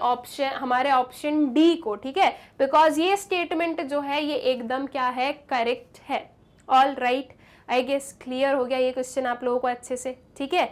S1: ऑप्शन डी को, ठीक है, बिकॉज ये स्टेटमेंट जो है ये एकदम क्या है, करेक्ट है। All right, I guess clear हो गया ये क्वेश्चन आप लोगों को अच्छे से, ठीक है।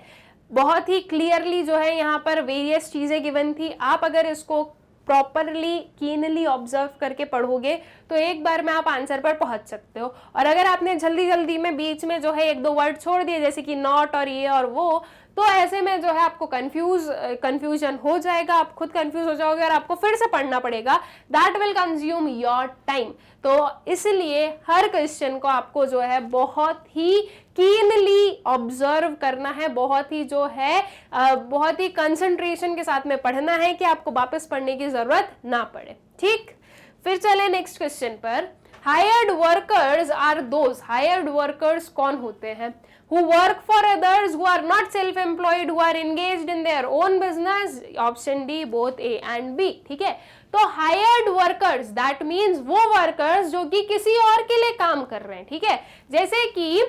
S1: बहुत ही क्लियरली जो है यहाँ पर वेरियस चीजें गिवन थी। आप अगर इसको प्रॉपरली कीनली ऑब्जर्व करके पढ़ोगे तो एक बार में आप आंसर पर पहुंच सकते हो। और अगर आपने जल्दी जल्दी में बीच में जो है एक दो वर्ड छोड़ दिए जैसे कि नॉट और ये और वो, तो ऐसे में जो है आपको कंफ्यूजन हो जाएगा, आप खुद कंफ्यूज हो जाओगे और आपको फिर से पढ़ना पड़ेगा। That will consume your time. तो इसलिए हर क्वेश्चन को आपको जो है बहुत ही कीनली ऑब्जर्व करना है, बहुत ही जो है बहुत ही कंसंट्रेशन के साथ में पढ़ना है कि आपको वापस पढ़ने की जरूरत ना पड़े, ठीक। फिर चले नेक्स्ट क्वेश्चन पर। Hired workers are those, hired workers कौन होते हैं, who work for others, who are not self-employed, who are engaged in their own business, option D both A and B, ठीक है। तो hired workers that means वो workers जो कि किसी और के लिए काम कर रहे हैं, ठीक है। जैसे कि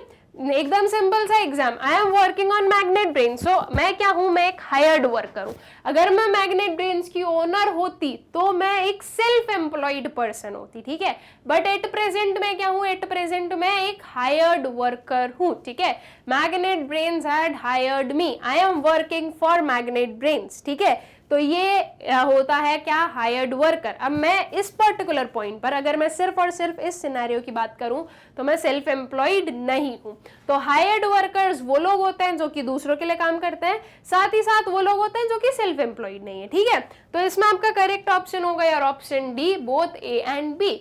S1: एकदम सिंपल सा exam, I am working on magnet brain, so मैं क्या हूं, मैं एक हायर्ड वर्कर हूं। अगर मैं मैग्नेट ब्रेन्स की ओनर होती तो मैं एक सेल्फ एम्प्लॉयड पर्सन होती, ठीक है। बट एट प्रेजेंट मैं क्या हूं, एट प्रेजेंट मैं एक हायर्ड वर्कर हूं, ठीक है। Magnet brains had hired me, I am working for magnet brains, ठीक है। तो ये होता है क्या, हायर्ड वर्कर। अब मैं इस पर्टिकुलर पॉइंट पर अगर मैं सिर्फ और सिर्फ इस सिनेरियो की बात करूं तो मैं सेल्फ एम्प्लॉयड नहीं हूं। तो हायर्ड वर्कर्स वो लोग होते हैं जो कि दूसरों के लिए काम करते हैं, साथ ही साथ वो लोग होते हैं जो कि सेल्फ एम्प्लॉयड नहीं है, ठीक है। तो इसमें आपका करेक्ट ऑप्शन होगा यार option D both A and B.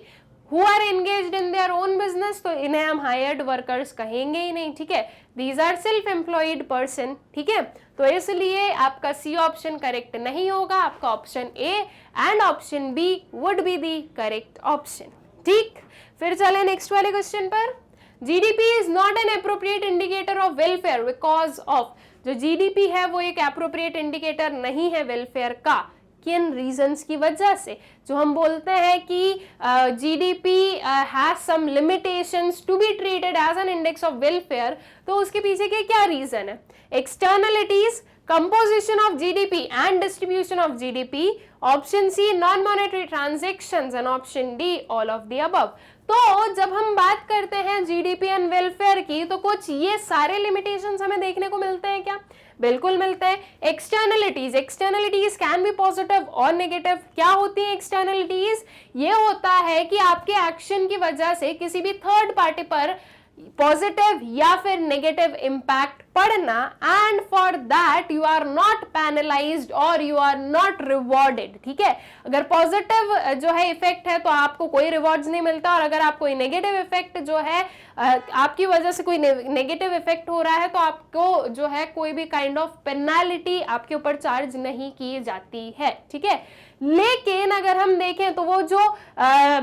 S1: Who are engaged in their own business, तो इन्हें हम हायर्ड वर्कर्स कहेंगे ही नहीं, ठीक है। These are self-employed person, ठीक है। तो इसलिए आपका सी ऑप्शन करेक्ट नहीं होगा, आपका option A and option B would be the correct option, ठीक। फिर चले नेक्स्ट वाले क्वेश्चन पर। GDP is not an appropriate indicator of welfare because of, जो जीडीपी है वो एक अप्रोप्रिएट इंडिकेटर नहीं है वेलफेयर का, किन रीजंस की वजह से। जो हम बोलते हैं कि GDP has some limitations to be treated as an index of welfare, तो उसके पीछे के क्या रीजन है, externalities, composition of GDP and distribution of GDP, option C non-monetary transactions and option D all of the above। तो जब हम बात करते हैं जीडीपी एंड वेलफेयर की तो कुछ ये सारे लिमिटेशंस हमें देखने को मिलते हैं क्या, बिल्कुल मिलते हैं। एक्सटर्नलिटीज कैन बी पॉजिटिव और नेगेटिव। क्या होती है एक्सटर्नलिटीज, ये होता है कि आपके एक्शन की वजह से किसी भी थर्ड पार्टी पर पॉजिटिव या फिर नेगेटिव इम्पैक्ट पड़ना, and for that you are not penalised और यू आर नॉट रिवॉर्डेड, ठीक है। अगर पॉजिटिव जो है इफेक्ट है तो आपको कोई रिवॉर्ड्स नहीं मिलता, और अगर आपको नेगेटिव इफेक्ट जो है आपकी वजह से कोई नेगेटिव इफेक्ट हो रहा है तो आपको जो है कोई भी काइंड ऑफ पेनाल्टी आपके ऊपर चार्ज नहीं की जाती है, ठीक है। लेकिन अगर हम देखें तो वो जो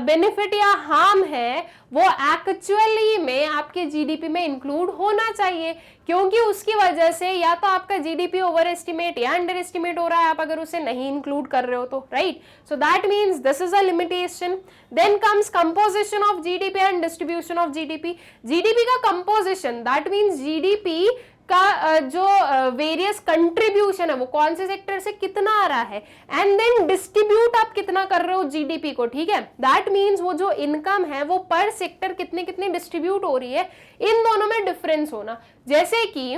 S1: बेनिफिट या हार्म है वो एक्चुअली में आपके जीडीपी में इंक्लूड होना चाहिए, क्योंकि उसकी वजह से या तो आपका जीडीपी ओवर एस्टिमेट या अंडर एस्टिमेट हो रहा है आप अगर उसे नहीं इंक्लूड कर रहे हो तो, right. So that means this is a limitation. Then comes composition of GDP and distribution of GDP. GDP का कंपोजिशन, दैट मीन्स जीडीपी का जो वेरियस कंट्रीब्यूशन है वो कौन से सेक्टर से कितना आ रहा है, एंड देन डिस्ट्रीब्यूट आप कितना कर रहे हो जीडीपी को, ठीक है। दैट मीन्स वो जो इनकम है वो पर सेक्टर कितने कितनी डिस्ट्रीब्यूट हो रही है, इन दोनों में डिफरेंस होना। जैसे कि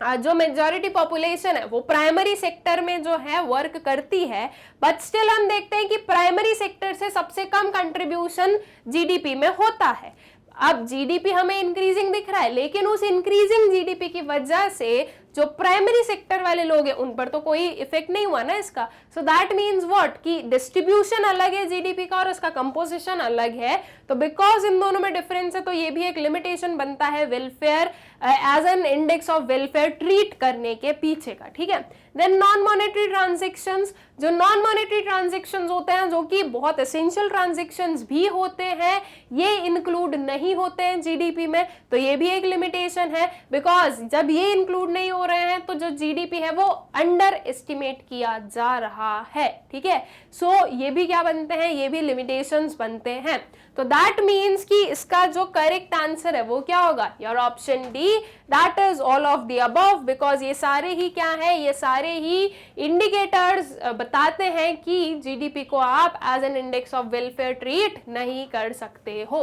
S1: जो मेजॉरिटी पॉपुलेशन है वो प्राइमरी सेक्टर में जो है वर्क करती है, बट स्टिल हम देखते हैं कि प्राइमरी सेक्टर से सबसे कम कंट्रीब्यूशन जीडीपी में होता है। अब जीडीपी हमें इंक्रीजिंग दिख रहा है, लेकिन उस इंक्रीजिंग जीडीपी की वजह से जो प्राइमरी सेक्टर वाले लोग हैं उन पर तो कोई इफेक्ट नहीं हुआ ना इसका। सो दैट मीन्स व्हाट कि डिस्ट्रीब्यूशन अलग है जीडीपी का और उसका कंपोजिशन अलग है, तो बिकॉज इन दोनों में डिफरेंस है तो ये भी एक लिमिटेशन बनता है welfare as an index of welfare treat करने के पीछे का, ठीक है। देन नॉन मॉनेटरी ट्रांजेक्शंस, जो नॉन मॉनेटरी ट्रांजेक्शंस होते हैं जो कि बहुत एसेंशियल ट्रांजेक्शंस भी होते हैं, ये इंक्लूड नहीं होते हैं जीडीपी में, तो ये भी एक लिमिटेशन है बिकॉज जब ये इंक्लूड नहीं हो रहे हैं तो जो जीडीपी है वो अंडर एस्टिमेट किया जा रहा है, ठीक है। सो ये भी क्या बनते हैं, ये भी लिमिटेशंस बनते हैं। तो दैट मीन्स कि इसका जो करेक्ट आंसर है वो क्या होगा, your option D, that is all of the above, because ये सारे ही क्या है, ये सारे ही इंडिकेटर्स बताते हैं कि जीडीपी को आप as an index of welfare treat नहीं कर सकते हो।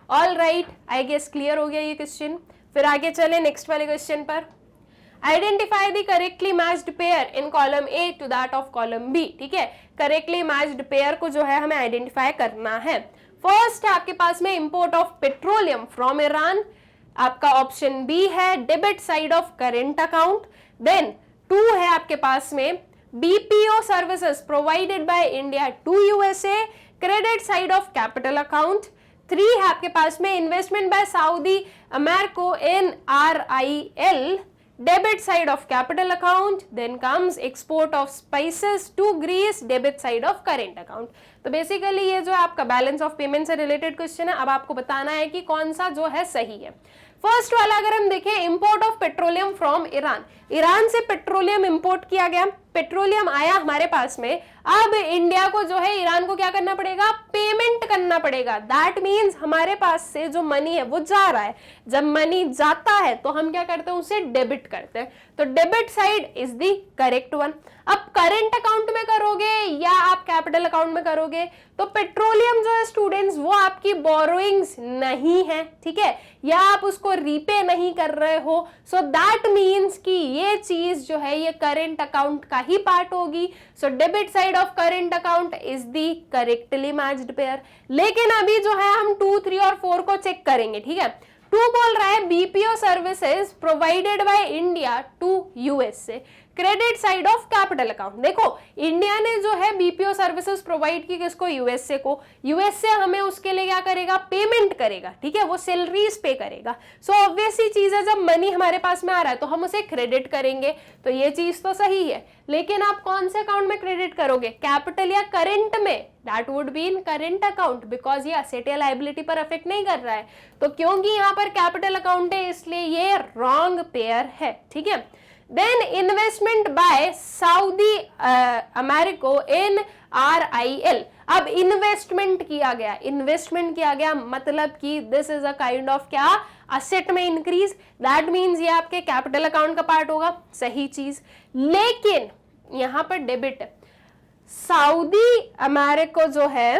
S1: All right, I guess clear हो गया ये क्वेश्चन। फिर आगे चले नेक्स्ट वाले क्वेश्चन पर। Identify the correctly matched pair in column A to that of column B, ठीक है। करेक्टली मैच्ड पेयर को जो है हमें आइडेंटिफाई करना है। फर्स्ट है आपके पास में import of petroleum from Iran, आपका ऑप्शन बी है debit side of current account. Then 2 है आपके पास में BPO services provided by India to USA, credit side of capital account. 3 है आपके पास में इन्वेस्टमेंट बाय सऊदी अमेरिको in RIL, debit side of capital account. Then comes export of spices to Greece, debit side of current account. तो basically ये जो आपका balance of payment से रिलेटेड क्वेश्चन है, अब आपको बताना है कि कौन सा जो है सही है। फर्स्ट वाला अगर हम देखें, import of petroleum from Iran, Iran से पेट्रोलियम इंपोर्ट किया गया, पेट्रोलियम आया हमारे पास में, अब इंडिया को जो है ईरान को क्या करना पड़ेगा, पेमेंट करना पड़ेगा। दैट मीन्स हमारे पास से जो मनी है वो जा रहा है, जब मनी जाता है तो हम क्या करते हैं, उसे डेबिट करते हैं, तो debit side is the correct one. अब करेंट अकाउंट में करोगे या आप कैपिटल अकाउंट में करोगे, तो पेट्रोलियम जो है स्टूडेंट्स वो आपकी बोरोइंग्स नहीं है, ठीक है, या आप उसको रीपे नहीं कर रहे हो। सो दैट मीन्स कि ये चीज जो है ये करेंट अकाउंट का ही पार्ट होगी। So debit side of current account is the correctly matched pair. लेकिन अभी जो है हम 2, 3 और 4 को चेक करेंगे, ठीक है। 2 बोल रहा है BPO services provided by India to USA, credit side of capital account. देखो इंडिया ने जो है बीपीओ सर्विसेज प्रोवाइड की किसको, यूएसए को, यूएसए हमें उसके लिए क्या करेगा, पेमेंट करेगा, ठीक है, वो सैलरीज पे करेगा। सो ऑब्वियस ही चीज है, जब मनी हमारे पास में आ रहा है तो हम उसे क्रेडिट करेंगे, तो ये चीज तो सही है। लेकिन आप कौन से अकाउंट में क्रेडिट करोगे, कैपिटल या करेंट में, that would be in current account, because ये असेट या लायबिलिटी पर अफेक्ट नहीं कर रहा है। तो क्योंकि यहाँ पर कैपिटल अकाउंट है इसलिए ये रॉन्ग पेयर है, ठीक है। देन इन्वेस्टमेंट बाय सऊदी अमेरिको इन RIL, अब इन्वेस्टमेंट किया गया, इन्वेस्टमेंट किया गया मतलब कि this is a kind of क्या, असेट में इंक्रीज, दैट मीन्स ये आपके कैपिटल अकाउंट का पार्ट होगा, सही चीज। लेकिन यहां पर डेबिट है, सऊदी अमेरिको जो है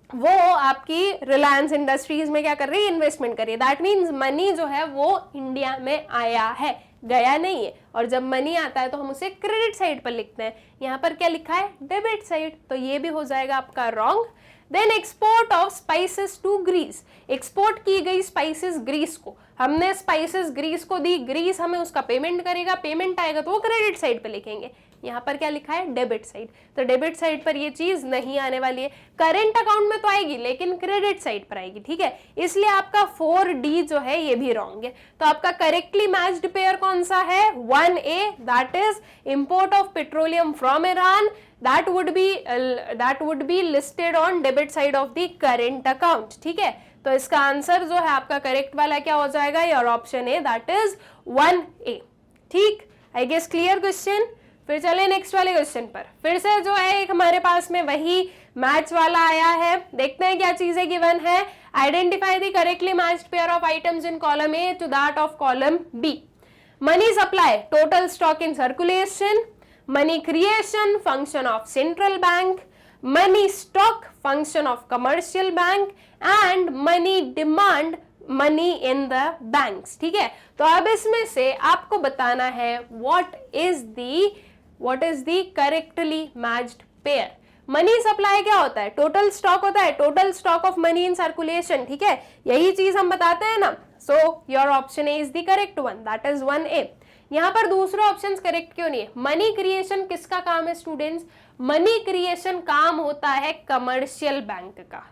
S1: वो आपकी रिलायंस इंडस्ट्रीज में क्या कर रही है, इन्वेस्टमेंट कर रही है, दैट मीन्स मनी जो है वो इंडिया में आया है, गया नहीं है। और जब मनी आता है तो हम उसे क्रेडिट साइड पर लिखते हैं, यहाँ पर क्या लिखा है, डेबिट साइड, तो ये भी हो जाएगा आपका wrong. Then export of spices to Greece, export की गई स्पाइसेस ग्रीस को, हमने स्पाइसेस ग्रीस को दी, ग्रीस हमें उसका पेमेंट करेगा, पेमेंट आएगा तो वो क्रेडिट साइड पे लिखेंगे, यहाँ पर क्या लिखा है, डेबिट साइड, तो डेबिट साइड पर ये चीज नहीं आने वाली है। करेंट अकाउंट में तो आएगी लेकिन क्रेडिट साइड पर आएगी, ठीक है, इसलिए आपका 4D जो है ये भी रॉन्ग है। तो आपका करेक्टली मैच्ड पेयर कौन सा है, 1A, that is import of petroleum from Iran, that would be listed on debit side of the current account, ठीक है। तो इसका आंसर जो है आपका करेक्ट वाला क्या हो जाएगा, your option A, that is 1A, ठीक। I guess clear question. फिर चले नेक्स्ट वाले क्वेश्चन पर, फिर से जो है एक हमारे पास में वही मैच वाला आया है, देखते हैं क्या चीजें गिवन है। Identify the correctly matched pair of items in column A to that of column B. Money supply, total stock in circulation, money creation, function of central bank, money stock, function of commercial bank, and money demand, money in the banks, ठीक है। तो अब इसमें से आपको बताना है what is the correctly matched pair। Money supply क्या होता है, टोटल स्टॉक होता है, total stock of money in circulation, ठीक है, यही चीज हम बताते हैं ना। So your option A is the correct one, that is 1A। यहाँ पर दूसरा ऑप्शन करेक्ट क्यों नहीं है? मनी क्रिएशन किसका काम है स्टूडेंट्स? मनी क्रिएशन काम होता है कमर्शियल बैंक का।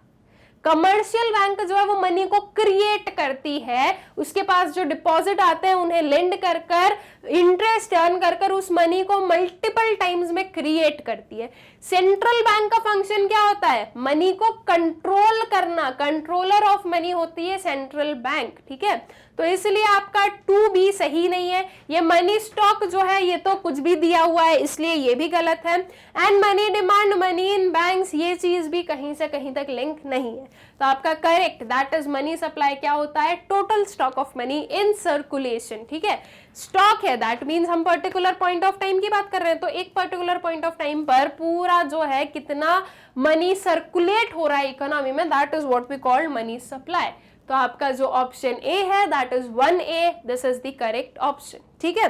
S1: कमर्शियल बैंक जो है वो मनी को क्रिएट करती है, उसके पास जो डिपॉजिट आते हैं उन्हें लेंड कर कर इंटरेस्ट अर्न कर कर उस मनी को मल्टीपल टाइम्स में क्रिएट करती है। सेंट्रल बैंक का फंक्शन क्या होता है? मनी को कंट्रोल करना, कंट्रोलर ऑफ मनी होती है सेंट्रल बैंक, ठीक है। तो इसलिए आपका 2B सही नहीं है। ये मनी स्टॉक जो है ये तो कुछ भी दिया हुआ है, इसलिए ये भी गलत है। And money demand, money in banks, ये चीज भी कहीं से कहीं तक लिंक नहीं है। तो आपका correct that is money supply क्या होता है? Total stock of money in circulation, ठीक है। स्टॉक है दैट मीन्स हम पर्टिकुलर पॉइंट ऑफ टाइम की बात कर रहे हैं, तो एक पर्टिकुलर पॉइंट ऑफ टाइम पर पूरा जो है कितना मनी सर्कुलेट हो रहा है इकोनॉमी में, that is what we call money supply. तो आपका जो ऑप्शन ए है that is 1A, this is the correct option, ठीक है।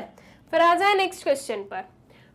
S1: फिर आ जाए नेक्स्ट क्वेश्चन पर।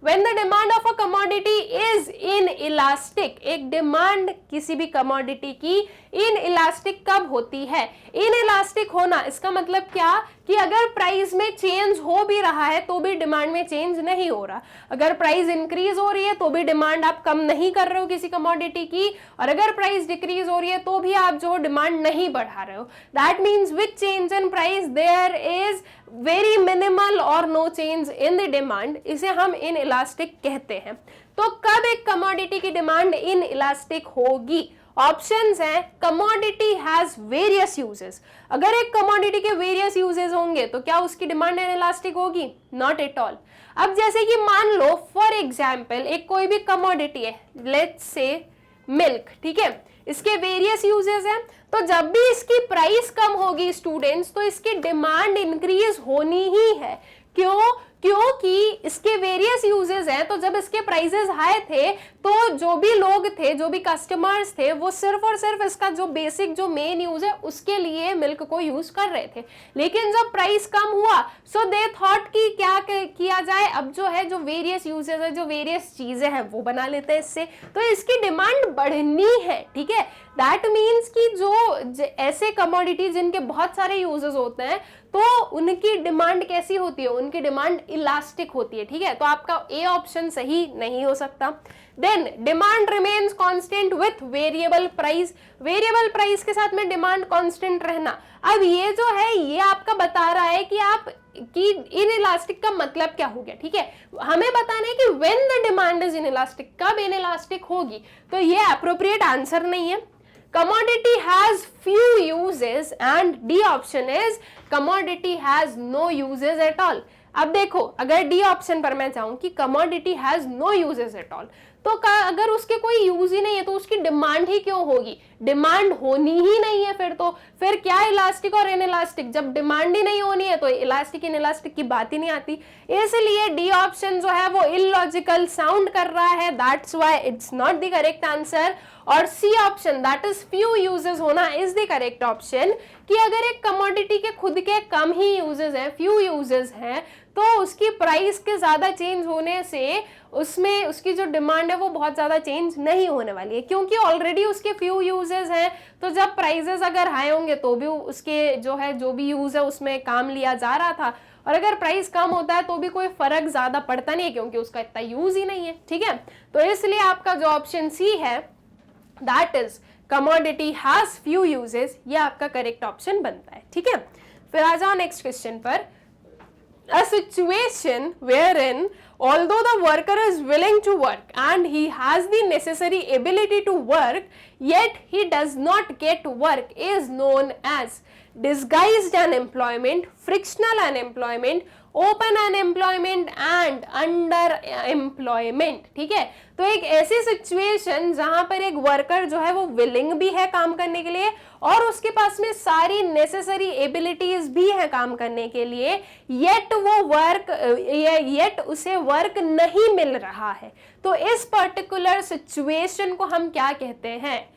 S1: When the demand of a commodity is inelastic, एक डिमांड किसी भी कमोडिटी की inelastic कब होती है? inelastic होना इसका मतलब क्या कि अगर प्राइस में चेंज हो भी रहा है तो भी डिमांड में चेंज नहीं हो रहा। अगर प्राइस इंक्रीज हो रही है तो भी डिमांड आप कम नहीं कर रहे हो किसी कमोडिटी की, और अगर प्राइस डिक्रीज हो रही है तो भी आप जो डिमांड नहीं बढ़ा रहे हो। That means with change in price there is very minimal और no change in the demand, इसे हम इनइलास्टिक कहते हैं। तो कब एक कमोडिटी की डिमांड इनइलास्टिक होगी? ऑप्शंस हैं, कमोडिटी हैज वेरियस यूजेस। अगर एक कमोडिटी के वेरियस यूजेस होंगे तो क्या उसकी डिमांड इनइलास्टिक होगी? Not at all. अब जैसे कि मान लो फॉर एग्जांपल एक कोई भी कमोडिटी है, लेट्स से मिल्क, ठीक है, इसके वेरियस यूजेस हैं, तो जब भी इसकी प्राइस कम होगी स्टूडेंट्स तो इसकी डिमांड इंक्रीज होनी ही है। क्यों? क्योंकि इसके वेरियस यूजेस हैं, तो जब इसके प्राइसेस हाई थे तो जो भी लोग थे, जो भी कस्टमर्स थे, वो सिर्फ और सिर्फ इसका जो बेसिक जो मेन यूज है उसके लिए मिल्क को यूज कर रहे थे। लेकिन जब प्राइस कम हुआ सो दे थॉट कि क्या किया जाए, अब जो है जो वेरियस यूजेस है, जो वेरियस चीजें हैं वो बना लेते हैं इससे, तो इसकी डिमांड बढ़नी है, ठीक है। दैट मीन्स कि जो ऐसे कमोडिटी जिनके बहुत सारे यूजेस होते हैं तो उनकी डिमांड कैसी होती है? उनकी डिमांड इलास्टिक होती है, ठीक है। तो आपका ए ऑप्शन सही नहीं हो सकता। Then demand remains constant with variable price, variable price के साथ में डिमांड कांस्टेंट रहना। अब ये जो है ये आपका बता रहा है कि आप कि इनइलास्टिक का मतलब क्या हो गया, ठीक है। हमें बताना है कि when the demand is inelastic, कब इनइलास्टिक होगी, तो ये एप्रोप्रिएट आंसर नहीं है। Commodity has few uses and D option is commodity has no uses at all. अब देखो अगर डी ऑप्शन पर मैं चाहूं कि commodity has no uses at all, तो अगर उसके कोई यूज ही नहीं है तो उसकी डिमांड ही क्यों होगी? डिमांड होनी ही नहीं है फिर क्या इलास्टिक और इनइलास्टिक? जब डिमांड ही नहीं होनी है तो इलास्टिक इनइलास्टिक की बात ही नहीं आती। इसलिए डी ऑप्शन जो है वो इलॉजिकल साउंड कर रहा है, that's why it's not the correct answer. और C option that is few uses होना इज द करेक्ट ऑप्शन, कि अगर एक कमोडिटी के खुद के कम ही यूजेस हैं, फ्यू यूजेस हैं, तो उसकी प्राइस के ज्यादा चेंज होने से उसमें उसकी जो डिमांड है वो बहुत ज्यादा चेंज नहीं होने वाली है, क्योंकि ऑलरेडी उसके फ्यू यूजेस हैं। तो जब प्राइसेस अगर हाई होंगे तो भी उसके जो है जो भी यूज है उसमें काम लिया जा रहा था, और अगर प्राइस कम होता है तो भी कोई फर्क ज्यादा पड़ता नहीं है क्योंकि उसका इतना यूज ही नहीं है, ठीक है। तो इसलिए आपका जो ऑप्शन सी है that is commodity has few uses, ये आपका करेक्ट ऑप्शन बनता है, ठीक है। फिर आ जाओ नेक्स्ट क्वेश्चन पर। A situation wherein although the worker is willing to work and he has the necessary ability to work, yet he does not get work is known as disguised unemployment, frictional unemployment, open unemployment and under employment, ठीक है। तो एक ऐसी situation जहां पर एक worker जो है वो विलिंग भी है काम करने के लिए और उसके पास में सारी नेसेसरी एबिलिटीज भी है काम करने के लिए, येट उसे वर्क नहीं मिल रहा है। तो इस पर्टिकुलर सिचुएशन को हम क्या कहते हैं?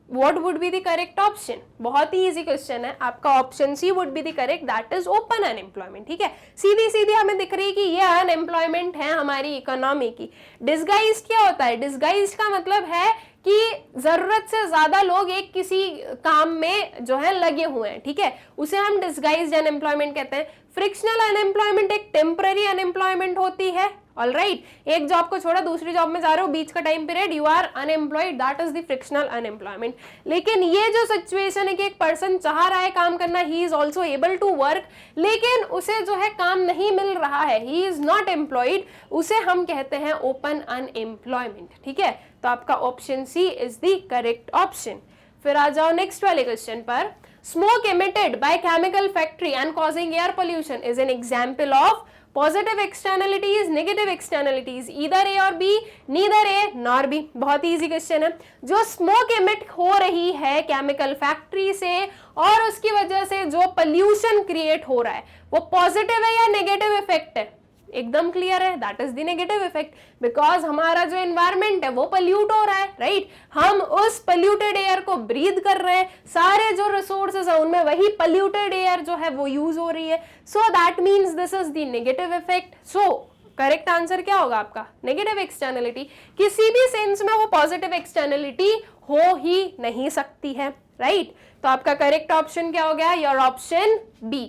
S1: What would be the correct option? बहुत ही इजी क्वेश्चन है, आपका option C would be the correct, that is open unemployment, ठीक है। सीधी सीधी हमें दिख रही है कि ये अनएम्प्लॉयमेंट है हमारी इकोनॉमी की। डिस्गाइज्ड क्या होता है? डिस्गाइज्ड का मतलब है कि जरूरत से ज्यादा लोग एक किसी काम में जो है लगे हुए हैं, ठीक है, उसे हम डिस्गाइज्ड अनएम्प्लॉयमेंट कहते हैं। फ्रिक्शनल अनएम्प्लॉयमेंट एक टेम्पररी अनएम्प्लॉयमेंट होती है, ऑलराइट, एक जॉब को छोड़ा दूसरी जॉब में जा रहे हो, बीच का time period you are unemployed, that is the frictional unemployment. लेकिन ये जो सिचुएशन है कि एक पर्सन चाह रहा है काम करना, he is also able to work, लेकिन उसे जो है काम नहीं मिल रहा है, ही इज नॉट एम्प्लॉयड, उसे हम कहते हैं ओपन अनएम्प्लॉयमेंट, ठीक है। तो आपका option C is the correct option. फिर आ जाओ नेक्स्ट वाले क्वेश्चन पर। Smoke emitted by chemical factory and causing air pollution is an example of positive externalities, negative externalities, either A और B, neither A nor B। बहुत easy question है। जो smoke emit हो रही है केमिकल फैक्ट्री से और उसकी वजह से जो पोल्यूशन क्रिएट हो रहा है, वो पॉजिटिव है या नेगेटिव इफेक्ट है? एकदम क्लियर है, that is the negative effect, because हमारा जो एनवायरमेंट है वो पोल्यूट हो रहा है, राइट, हम उस पोल्यूटेड एयर को ब्रीथ कर रहे हैं, सारे जो रिसोर्सेज है उनमें वही पोल्यूटेड एयर जो है वो यूज हो रही है, so that means this is the negative effect. So correct answer क्या होगा आपका? Negative externality. किसी भी सेंस में वो पॉजिटिव एक्सटर्नलिटी हो ही नहीं सकती है, राइट। तो आपका करेक्ट ऑप्शन क्या हो गया? Your option B.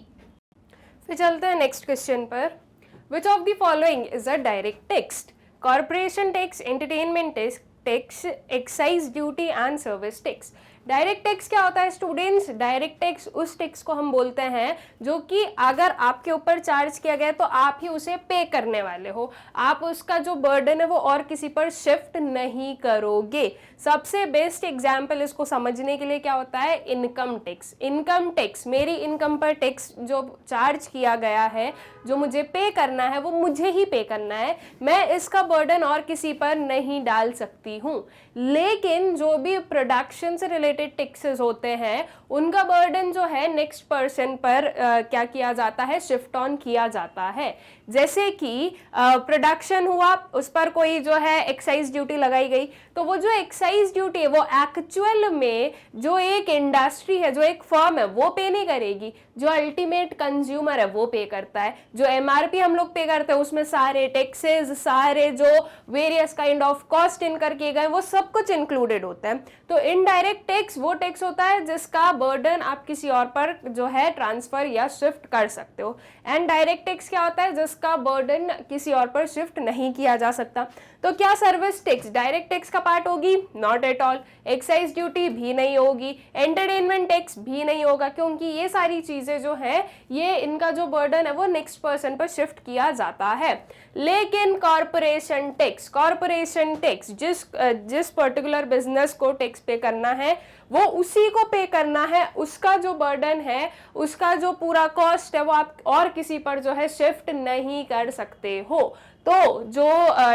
S1: फिर चलते हैं नेक्स्ट क्वेश्चन पर। Which of the following is a direct tax? Corporation tax, entertainment tax, excise duty and service tax। Direct tax क्या होता है स्टूडेंट्स? डायरेक्ट टैक्स उस टैक्स को हम बोलते हैं जो कि अगर आपके ऊपर चार्ज किया गया तो आप ही उसे पे करने वाले हो, आप उसका जो बर्डन है वो और किसी पर शिफ्ट नहीं करोगे। सबसे बेस्ट एग्जाम्पल इसको समझने के लिए क्या होता है? Income tax. इनकम टैक्स, मेरी इनकम पर टैक्स जो चार्ज किया गया है, जो मुझे पे करना है वो मुझे ही पे करना है, मैं इसका बर्डन और किसी पर नहीं डाल सकती हूँ। लेकिन जो भी प्रोडक्शन से रिलेटेड टैक्सेस होते हैं उनका बर्डन जो है नेक्स्ट पर्सन पर क्या किया जाता है? शिफ्ट ऑन किया जाता है। जैसे कि प्रोडक्शन हुआ, उस पर कोई जो है एक्साइज ड्यूटी लगाई गई, तो वो जो एक्साइज ड्यूटी है वो एक्चुअल में जो एक इंडस्ट्री है, जो एक फर्म है, वो पे नहीं करेगी, जो अल्टीमेट कंज्यूमर है वो पे करता है। जो एमआरपी हम लोग पे करते हैं उसमें सारे टैक्सेस, सारे जो various kind of cost incur किए गए वो सब कुछ इंक्लूडेड होता है। तो इनडायरेक्ट टैक्स वो टैक्स होता है जिसका बर्डन आप किसी और पर जो है ट्रांसफर या शिफ्ट कर सकते हो। एंड डायरेक्ट टैक्स क्या होता है? जिसका बर्डन किसी और पर शिफ्ट नहीं किया जा सकता। तो क्या सर्विस टैक्स डायरेक्ट टैक्स का पार्ट होगी? Not at all. Excise duty भी नहीं होगी, एंटरटेनमेंट टैक्स भी नहीं होगा, क्योंकि ये सारी चीजें जो है ये इनका जो बर्डन है वो नेक्स्ट पर्सन पर शिफ्ट किया जाता है। लेकिन कॉर्पोरेशन टैक्स, कॉर्पोरेशन टैक्स जिस पर्टिकुलर बिजनेस को टैक्स पे करना है वो उसी को पे करना है, उसका जो बर्डन है, उसका जो पूरा कॉस्ट है वो आप और किसी पर जो है शिफ्ट नहीं कर सकते हो। तो जो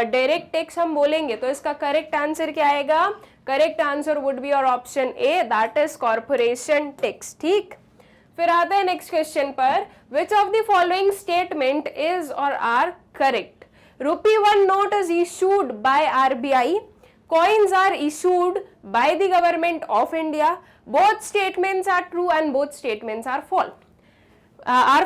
S1: डायरेक्ट टैक्स हम बोलेंगे तो इसका करेक्ट आंसर क्या आएगा? Correct answer would be your option A, that is corporation tax. ठीक, फिर आता है नेक्स्ट क्वेश्चन पर। Which of the following statement is और are correct? ₹1 note is issued by RBI, coins are issued by the government of India, both statements are true and both statements are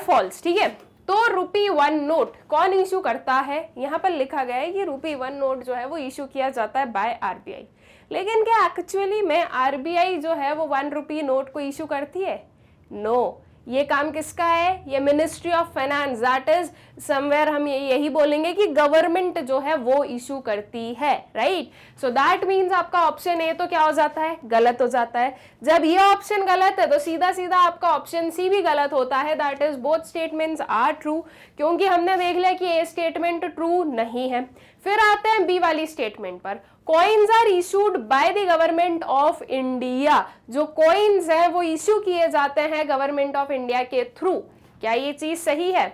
S1: false। ठीक है, तो ₹1 note कौन issue करता है? यहाँ पर लिखा गया है कि ₹1 नोट जो है वो इशू किया जाता है बाय RBI, लेकिन क्या एक्चुअली में RBI जो है वो ₹1 नोट को इशू करती है? नो, ये काम किसका है? ये ministry of finance, that is somewhere हम यही बोलेंगे कि गवर्नमेंट जो है वो इशू करती है, राइट। सो दैट मीन्स आपका ऑप्शन ए तो क्या हो जाता है? गलत हो जाता है। जब ये ऑप्शन गलत है तो सीधा सीधा आपका ऑप्शन सी भी गलत होता है, that is both statements are true, क्योंकि हमने देख लिया कि ए स्टेटमेंट ट्रू नहीं है। फिर आते हैं बी वाली स्टेटमेंट पर। Coins are issued by the government of India, जो कॉइन्स है वो इशू किए जाते हैं गवर्नमेंट ऑफ इंडिया के थ्रू। क्या ये चीज सही है?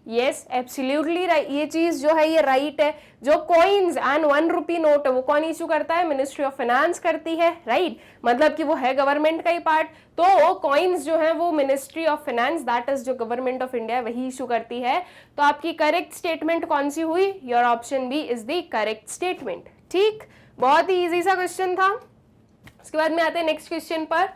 S1: यस, एब्सोल्युटली राइट, ये चीज जो है ये राइट है। जो कॉइन्स एंड ₹1 नोट है वो कौन इशू करता है? मिनिस्ट्री ऑफ फाइनेंस करती है, राइट, मतलब कि वो है गवर्नमेंट का ही पार्ट। तो कॉइन्स जो है वो ministry of finance, that is जो गवर्नमेंट ऑफ इंडिया, वही इशू करती है। तो आपकी करेक्ट स्टेटमेंट कौन सी हुई? Your option B is the correct statement. ठीक, बहुत ही इजी सा क्वेश्चन था। उसके बाद में आते हैं नेक्स्ट क्वेश्चन पर।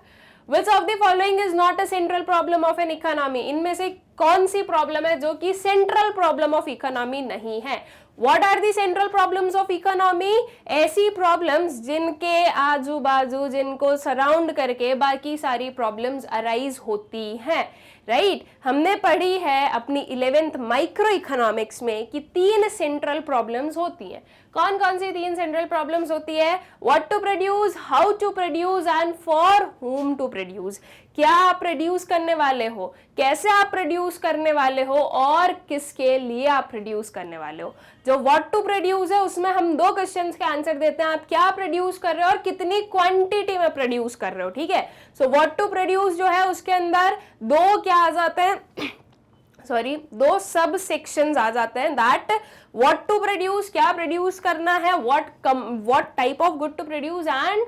S1: Which of the following is not a central problem of an economy? इनमें से कौन सी प्रॉब्लम है जो कि सेंट्रल प्रॉब्लम ऑफ इकोनॉमी नहीं है? What are the central problems of economy? ऐसी प्रॉब्लम्स जिनके आजू बाजू, जिनको सराउंड करके बाकी सारी प्रॉब्लम्स अराइज होती हैं, राइट? हमने पढ़ी है अपनी 11th माइक्रो इकोनॉमिक्स में कि 3 सेंट्रल प्रॉब्लम्स होती हैं। कौन कौन सी 3 सेंट्रल प्रॉब्लम्स होती है? What to produce, how to produce and for whom to produce. क्या आप प्रोड्यूस करने वाले हो, कैसे आप प्रोड्यूस करने वाले हो, और किसके लिए आप प्रोड्यूस करने वाले हो। जो व्हाट टू प्रोड्यूस है उसमें हम 2 क्वेश्चंस के आंसर देते हैं, आप क्या प्रोड्यूस कर रहे हो और कितनी क्वांटिटी में प्रोड्यूस कर रहे हो, ठीक है। सो व्हाट टू प्रोड्यूस जो है उसके अंदर 2 क्या आ जाते हैं, सॉरी 2 सब सेक्शंस आ जाते हैं, दैट व्हाट टू प्रोड्यूस, क्या प्रोड्यूस करना है, what type of good to produce, and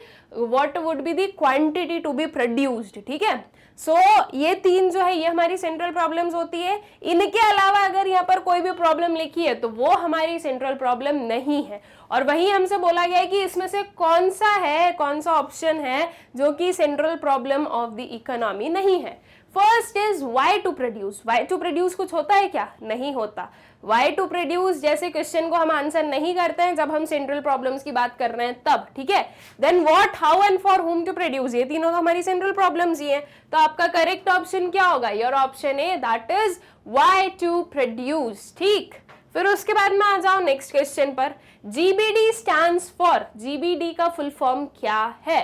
S1: what would be the quantity to be produced, ठीक है। सो ये 3 जो है ये हमारी सेंट्रल प्रॉब्लम्स होती है। इनके अलावा अगर यहाँ पर कोई भी प्रॉब्लम लिखी है तो वो हमारी सेंट्रल प्रॉब्लम नहीं है, और वही हमसे बोला गया है कि इसमें से कौन सा ऑप्शन है जो कि central problem of the economy नहीं है। First is why to produce. Why to produce कुछ होता है क्या? नहीं होता। वाई टू प्रोड्यूस जैसे क्वेश्चन को हम आंसर नहीं करते हैं जब हम सेंट्रल प्रॉब्लम्स की बात कर रहे हैं तब, ठीक है। Then what, how and for whom to produce, ये तीनों तो हमारी सेंट्रल प्रॉब्लम्स ही हैं। तो आपका करेक्ट ऑप्शन क्या होगा? Your option A, that is why to produce, ठीक। फिर उसके बाद में आ जाओ नेक्स्ट क्वेश्चन पर। जीबीडी स्टैंड्स फॉर, जीबीडी का फुल फॉर्म क्या है?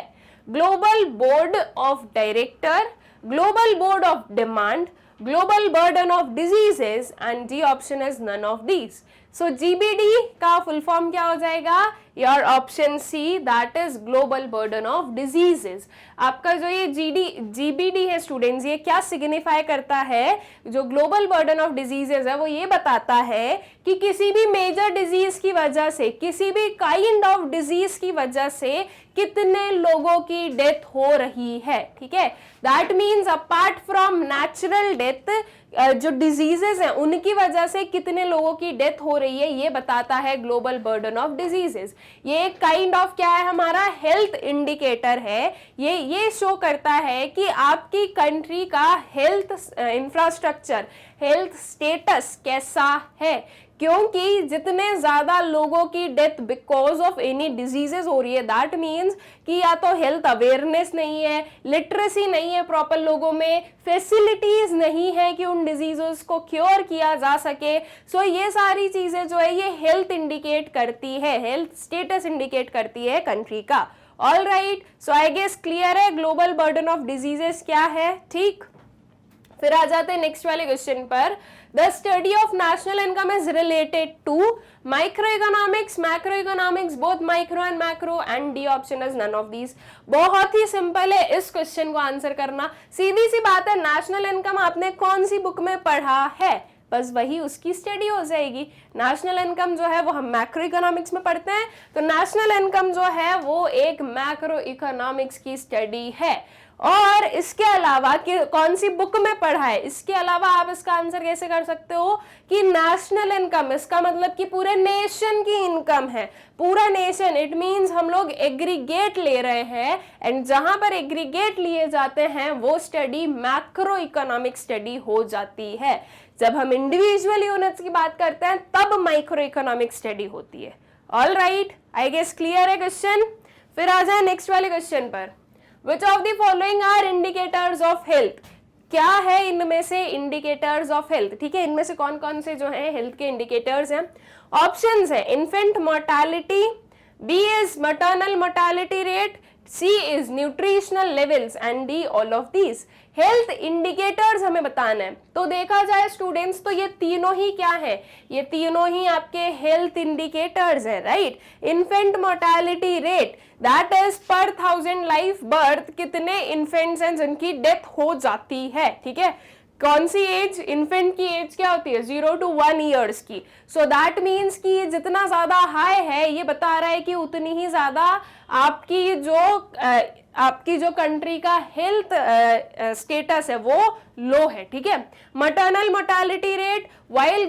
S1: Global board of director, global board of demand, global burden of diseases, and D option is none of these. So GBD का full form क्या हो जाएगा? Your option C, that is global burden of diseases. आपका जो ये GBD है students, ये क्या सिग्निफाई करता है? जो ग्लोबल बर्डन ऑफ डिजीजेज है वो ये बताता है कि किसी भी मेजर डिजीज की वजह से, किसी भी काइंड ऑफ डिजीज की वजह से कितने लोगों की डेथ हो रही है, ठीक है। That means apart from natural death, जो डिजीजेस हैं उनकी वजह से कितने लोगों की डेथ हो रही है, ये बताता है ग्लोबल बर्डन ऑफ डिजीजेस। ये एक काइंड ऑफ क्या है? हमारा हेल्थ इंडिकेटर है। ये शो करता है कि आपकी कंट्री का हेल्थ इंफ्रास्ट्रक्चर, हेल्थ स्टेटस कैसा है, क्योंकि जितने ज्यादा लोगों की death because of any diseases हो रही है, दैट मीन्स कि या तो हेल्थ अवेयरनेस नहीं है, लिटरेसी नहीं है प्रॉपर लोगों में, फैसिलिटीज नहीं है कि उन डिजीजेस को क्योर किया जा सके। सो ये सारी चीजें जो है ये हेल्थ इंडिकेट करती है, हेल्थ स्टेटस इंडिकेट करती है कंट्री का। All right, so I guess clear है ग्लोबल बर्डन ऑफ डिजीजेस क्या है, ठीक। फिर आ जाते हैं नेक्स्ट वाले क्वेश्चन पर। The study of national income is related to micro economics, macro economics, both micro and macro, and D option is none of these. बहुत ही सिंपल है इस क्वेश्चन को आंसर करना, सीधी सी बात है। नेशनल इनकम आपने कौन सी बुक में पढ़ा है, बस वही उसकी स्टडी हो जाएगी। नेशनल इनकम जो है वो हम मैक्रो इकोनॉमिक्स में पढ़ते हैं, तो नेशनल इनकम जो है वो एक मैक्रो इकोनॉमिक्स की स्टडी है। और इसके अलावा कि कौन सी बुक में पढ़ा है, इसके अलावा आप इसका आंसर कैसे कर सकते हो कि नेशनल इनकम, इसका मतलब कि पूरे नेशन की इनकम है, पूरा नेशन। इट मींस हम लोग एग्रीगेट ले रहे हैं, एंड जहां पर एग्रीगेट लिए जाते हैं वो स्टडी मैक्रो इकोनॉमिक स्टडी हो जाती है। जब हम इंडिविजुअल यूनिट्स की बात करते हैं तब माइक्रो इकोनॉमिक स्टडी होती है। All right, I guess clear है क्वेश्चन। फिर आ जाए नेक्स्ट वाले क्वेश्चन पर। Which of the following are indicators of health? क्या है इनमें से इंडिकेटर्स ऑफ हेल्थ, ठीक है। इनमें से कौन कौन से जो है हेल्थ के इंडिकेटर्स हैं? ऑप्शंस है infant mortality, B is maternal mortality rate, C is nutritional levels, and D all of these. Health indicators हमें बताना है। तो देखा जाए स्टूडेंट्स तो ये तीनों ही क्या है? ये तीनों ही आपके हेल्थ इंडिकेटर्स है, right. Infant mortality rate, that is पर 1000 लाइफ बर्थ कितने इन्फेंट्स हैं जिनकी डेथ हो जाती है, ठीक है। कौन सी एज? इन्फेंट की एज क्या होती है? 0 to 1 ईयर्स की। सो दैट मीन्स कि जितना ज्यादा हाई है ये बता रहा है कि उतनी ही ज्यादा आपकी जो कंट्री का हेल्थ स्टेटस है वो लो है, ठीक है। Maternal mortality rate, while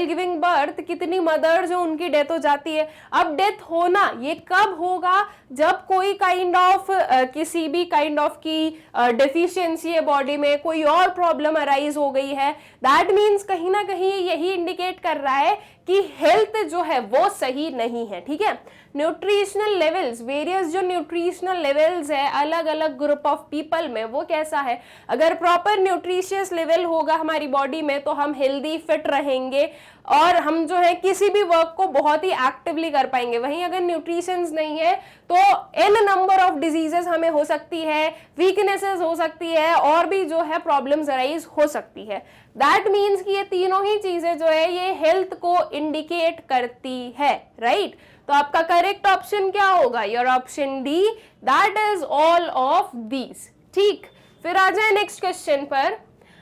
S1: giving birth कितनी मदर जो उनकी डेथ हो जाती है। अब डेथ होना ये कब होगा? जब कोई काइंड ऑफ किसी भी काइंड ऑफ की डेफिशिएंसी है बॉडी में, कोई और प्रॉब्लम अराइज हो गई है। दैट मीन्स कहीं ना कहीं यही इंडिकेट कर रहा है कि हेल्थ जो है वो सही नहीं है, ठीक है। न्यूट्रिशनल लेवल्स, वेरियस जो न्यूट्रिशनल लेवल्स है अलग अलग ग्रुप ऑफ पीपल में, वो कैसा है, अगर प्रॉपर न्यूट्रिशियस लेवल होगा हमारी बॉडी में तो हम हेल्दी फिट रहेंगे और हम जो है किसी भी वर्क को बहुत ही एक्टिवली कर पाएंगे। वहीं अगर न्यूट्रिशंस नहीं है तो एन नंबर ऑफ डिजीजेस हमें हो सकती है, वीकनेसेस हो सकती है और भी जो है प्रॉब्लम्स अराइज हो सकती है। दैट मीन्स कि ये तीनों ही चीजें जो है ये हेल्थ को इंडिकेट करती है, राइट। तो आपका करेक्ट ऑप्शन क्या होगा, your option D, that is all of these, ठीक। फिर आ जाए नेक्स्ट क्वेश्चन पर।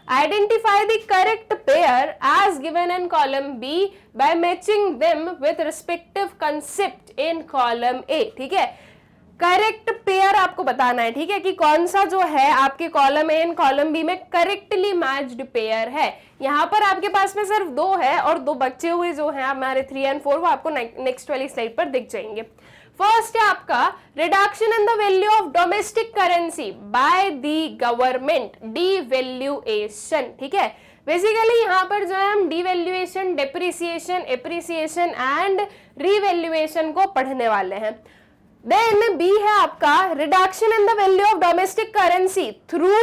S1: Identify the correct pair as given in column B by matching them with respective concept in column A, ठीक है। करेक्ट पेयर आपको बताना है, ठीक है, कि कौन सा जो है आपके column A and column B में करेक्टली मैच्ड पेयर है। यहाँ पर आपके पास में सिर्फ 2 है और 2 बचे हुए जो है हमारे 3 और 4 वो आपको नेक्स्ट वाली स्लाइड पर दिख जाएंगे। फर्स्ट है आपका reduction in the value of domestic currency bye the government, devaluation, ठीक है। बेसिकली यहाँ पर जो है हम devaluation, depreciation, appreciation and revaluation को पढ़ने वाले हैं। देन बी है आपका reduction in the value of domestic currency through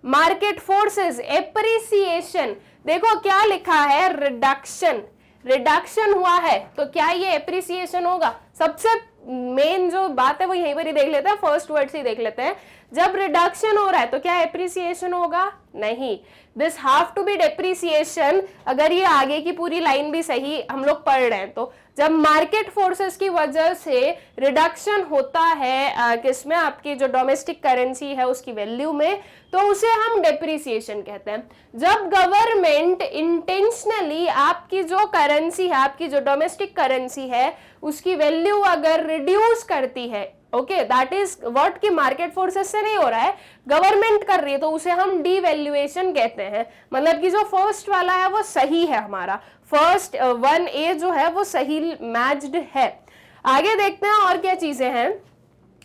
S1: market forces, appreciation. देखो क्या लिखा है, रिडक्शन, रिडक्शन हुआ है तो क्या ये एप्रिसिएशन होगा। सबसे मेन जो बात है वो यहीं पर ही देख लेते हैं, फर्स्ट वर्ड से ही देख लेते हैं। जब रिडक्शन हो रहा है तो क्या एप्रिसिएशन होगा, नहीं, this have to be depreciation. अगर ये आगे की पूरी लाइन भी सही हम लोग पढ़ रहे हैं तो जब मार्केट फोर्सेस की वजह से रिडक्शन होता है किसमें, आपकी जो डोमेस्टिक करेंसी है उसकी वैल्यू में, तो उसे हम डेप्रिसिएशन कहते हैं। जब गवर्नमेंट इंटेंशनली आपकी जो करेंसी है, आपकी जो डोमेस्टिक करेंसी है उसकी वैल्यू अगर रिड्यूस करती है, ओके, दैट इज व्हाट, कि मार्केट फोर्सेस से नहीं हो रहा है, गवर्नमेंट कर रही है, तो उसे हम डीवैल्यूएशन कहते हैं। मतलब कि जो फर्स्ट वाला है वो सही है, हमारा फर्स्ट 1A जो है वो सही मैच्ड है। आगे देखते हैं और क्या चीजें हैं।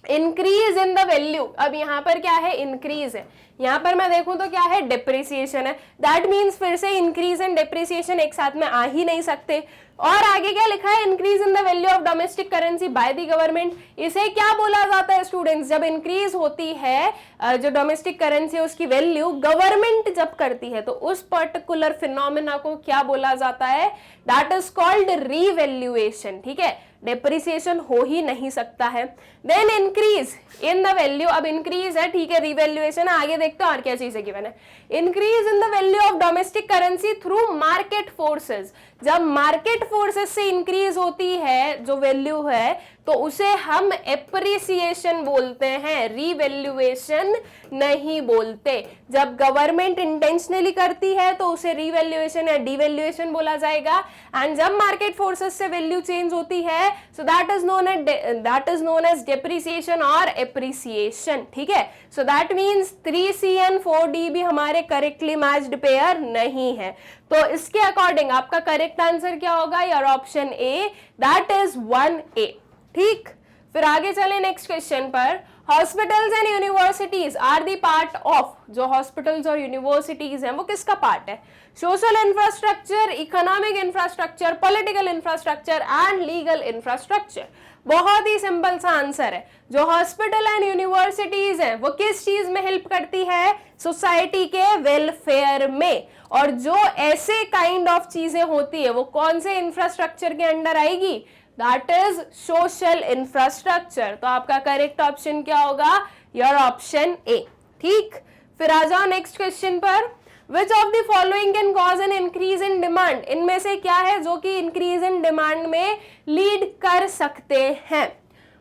S1: इंक्रीज इन द वैल्यू, अब यहाँ पर क्या है, इंक्रीज है, यहाँ पर मैं देखूं तो क्या है, डेप्रिसिएशन है। दैट मीन्स फिर से इंक्रीज एंड डेप्रिसिएशन एक साथ में आ ही नहीं सकते। और आगे क्या लिखा है, increase in the value of domestic currency bye the government. इसे क्या बोला जाता है स्टूडेंट्स, जब इंक्रीज होती है जो डोमेस्टिक करेंसी है उसकी वैल्यू गवर्नमेंट जब करती है तो उस पर्टिकुलर फिनोमेना को क्या बोला जाता है, दैट इज कॉल्ड रीवैल्यूएशन, ठीक है। डेप्रिसिएशन हो ही नहीं सकता है। Then increase in the value, अब इंक्रीज है, ठीक है, रिवैल्यूएशन आगे देखते हैं और क्या चीजें गिवन है। Increase in the value of domestic currency through market forces, जब मार्केट फोर्सेस से इंक्रीज होती है जो वैल्यू है तो उसे हम एप्रिसिएशन बोलते हैं, रिवैल्यूएशन नहीं बोलते। जब गवर्नमेंट इंटेंशनली करती है तो उसे रिवैल्यूएशन या डिवैल्यूएशन बोला जाएगा। एंड जब मार्केट फोर्सेस से वैल्यू चेंज होती है so that is known as depreciation और एप्रिसिएशन, ठीक है। So that means 3C and 4D भी हमारे करेक्टली मैच्ड पेयर नहीं है। तो इसके अकॉर्डिंग आपका करेक्ट आंसर क्या होगा, your option A, that is 1A, ठीक। फिर आगे चले नेक्स्ट क्वेश्चन पर। Hospitals and universities are the part of, जो हॉस्पिटल्स और यूनिवर्सिटीज हैं वो किसका पार्ट है, social infrastructure, economic infrastructure, political infrastructure and legal infrastructure. बहुत ही सिंपल सा आंसर है। जो हॉस्पिटल एंड यूनिवर्सिटीज हैं वो किस चीज में हेल्प करती है, सोसाइटी के वेलफेयर में। और जो ऐसे काइंड ऑफ चीजें होती है वो कौन से इंफ्रास्ट्रक्चर के अंडर आएगी, दैट इज सोशल इंफ्रास्ट्रक्चर। तो आपका करेक्ट ऑप्शन क्या होगा, योर ऑप्शन ए, ठीक। फिर आ जाओ नेक्स्ट क्वेश्चन पर। Which of the following can cause an increase in demand, इनमें से क्या है जो कि इंक्रीज इन डिमांड में लीड कर सकते हैं।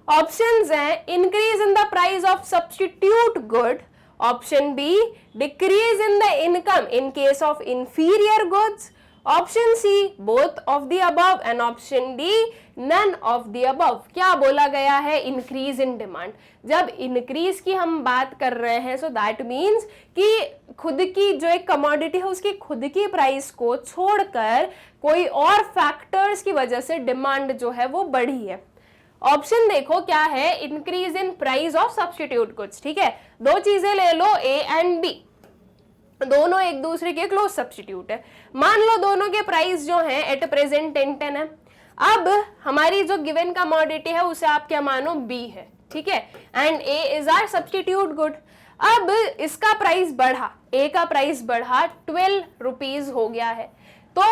S1: ऑप्शंस हैं increase in the price of substitute good, option B decrease in the income in case of inferior goods, option C both of the above and option D none of the above. क्या बोला गया है, increase in demand. जब increase की हम बात कर रहे हैं सो दैट मीन्स कि खुद की जो एक कमोडिटी है उसकी खुद की प्राइस को छोड़कर कोई और फैक्टर्स की वजह से डिमांड जो है वो बढ़ी है। ऑप्शन देखो क्या है, increase in price of substitute goods, ठीक है। 2 चीजें ले लो, ए एंड बी। दोनों एक दूसरे के क्लोज सब्स्टिट्यूट है। मान लो दोनों के प्राइस जो है एट प्रेजेंट 10 है। अब हमारी जो गिवन कमोडिटी है उसे आप क्या मानो बी है, ठीक है, and A is are substitute good. अब इसका प्राइस बढ़ा, ए का प्राइस बढ़ा, 12 रुपीज हो गया है। तो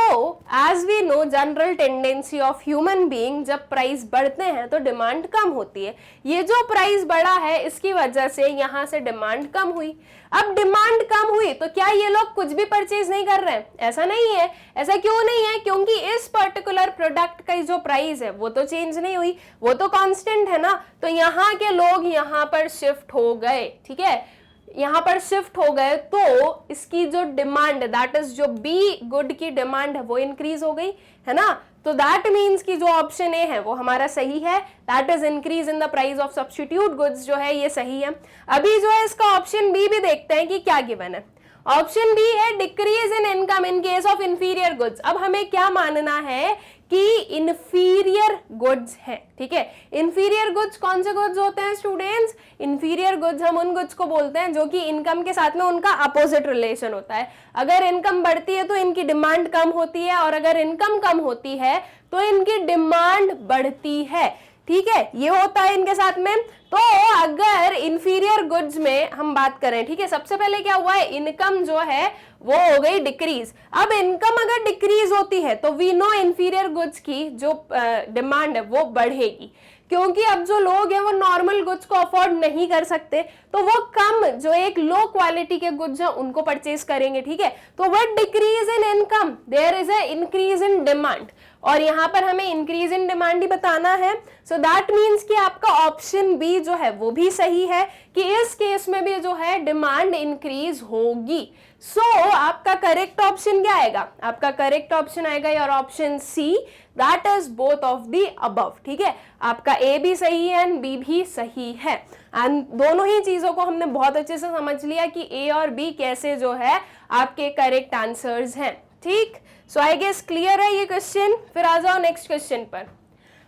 S1: as we know general tendency of human being, जब प्राइस बढ़ते हैं तो डिमांड कम होती है। ये जो प्राइस बढ़ा है इसकी वजह से यहाँ से डिमांड कम हुई। अब डिमांड कम हुई तो क्या ये लोग कुछ भी परचेज नहीं कर रहे हैं? ऐसा नहीं है। ऐसा क्यों नहीं है? क्योंकि इस पर्टिकुलर प्रोडक्ट का जो प्राइस है वो तो चेंज नहीं हुई, वो तो कांस्टेंट है ना। तो यहाँ के लोग यहाँ पर शिफ्ट हो गए, ठीक है, यहाँ पर शिफ्ट हो गए, तो इसकी जो डिमांड दैट इज जो बी गुड की डिमांड है वो इंक्रीज हो गई, है ना। तो दैट मीन्स कि जो ऑप्शन ए है वो हमारा सही है, that is increase in the price of substitute goods, जो है ये सही है। अभी जो है इसका ऑप्शन बी भी देखते हैं कि क्या गिवन है। ऑप्शन बी है decrease in income in case of inferior goods. अब हमें क्या मानना है कि इंफीरियर गुड्स है, ठीक है। इंफीरियर गुड्स कौन से गुड्स होते हैं स्टूडेंट्स? इंफीरियर गुड्स हम उन गुड्स को बोलते हैं जो कि इनकम के साथ में उनका अपोजिट रिलेशन होता है। अगर इनकम बढ़ती है तो इनकी डिमांड कम होती है, और अगर इनकम कम होती है तो इनकी डिमांड बढ़ती है, ठीक है, ये होता है इनके साथ में। तो अगर इंफीरियर गुड्स में हम बात करें, ठीक है, सबसे पहले क्या हुआ है, इनकम जो है वो हो गई डिक्रीज। अब इनकम अगर डिक्रीज होती है तो वी नो इंफीरियर गुड्स की जो डिमांड है वो बढ़ेगी, क्योंकि अब जो लोग हैं वो नॉर्मल गुड्स को अफोर्ड नहीं कर सकते, तो वो कम जो एक लो क्वालिटी के गुड्स हैं उनको परचेज करेंगे, ठीक है। तो what decrease in income, there is a increase in demand, और यहाँ पर हमें इंक्रीज इन डिमांड ही बताना है। सो दैट मीन्स कि आपका ऑप्शन बी जो है वो भी सही है कि इस केस में भी जो है डिमांड इंक्रीज होगी। सो आपका करेक्ट ऑप्शन क्या आएगा? आपका करेक्ट ऑप्शन आएगा your option C, that is both of the above, ठीक है। आपका ए भी सही है एंड बी भी सही है, एंड दोनों ही चीजों को हमने बहुत अच्छे से समझ लिया कि ए और बी कैसे जो है आपके करेक्ट आंसर्स हैं, ठीक। सो आई गेस क्लियर है ये क्वेश्चन। फिर आ जाओ नेक्स्ट क्वेश्चन पर।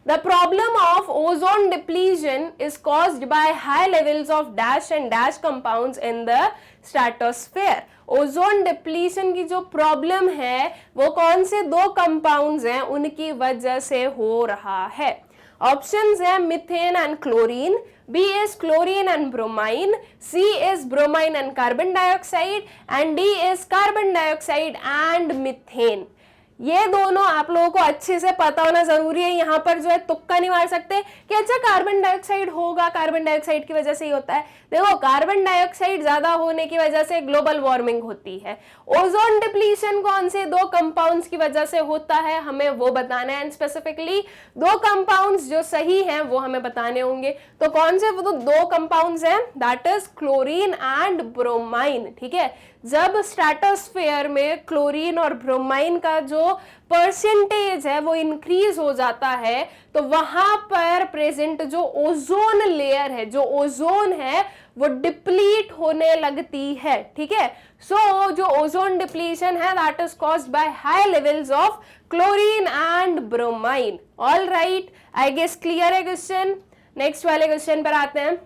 S1: The problem of ozone depletion is caused by high levels of dash and dash compounds in the stratosphere. Ozone depletion की जो प्रॉब्लम है वो कौन से दो कंपाउंड्स हैं उनकी वजह से हो रहा है? ऑप्शंस है methane and chlorine, B is chlorine and bromine, C is bromine and carbon dioxide, and D is carbon dioxide and methane. ये दोनों आप लोगों को अच्छे से पता होना जरूरी है। यहाँ पर जो है तुक्का नहीं मार सकते कि अच्छा कार्बन डाइऑक्साइड होगा, कार्बन डाइऑक्साइड की वजह से ही होता है। देखो, कार्बन डाइऑक्साइड ज्यादा होने की वजह से ग्लोबल वार्मिंग होती है। ओजोन डिप्लीशन कौन से दो कंपाउंड्स की वजह से होता है हमें वो बताना है, एंड स्पेसिफिकली दो कंपाउंड्स जो सही हैं वो हमें बताने होंगे। तो कौन से वो दो कंपाउंड्स हैं? That is chlorine and bromine, ठीक है। जब स्ट्रेटोस्फेयर में क्लोरीन और ब्रोमाइन का जो परसेंटेज है वो इंक्रीज हो जाता है तो वहां पर प्रेजेंट जो ओजोन लेयर है, जो ओजोन है वो डिप्लीट होने लगती है, ठीक है। सो जो ओजोन डिप्लीशन है that is caused by high levels of chlorine and bromine. All right, I guess clear है क्वेश्चन। नेक्स्ट वाले क्वेश्चन पर आते हैं।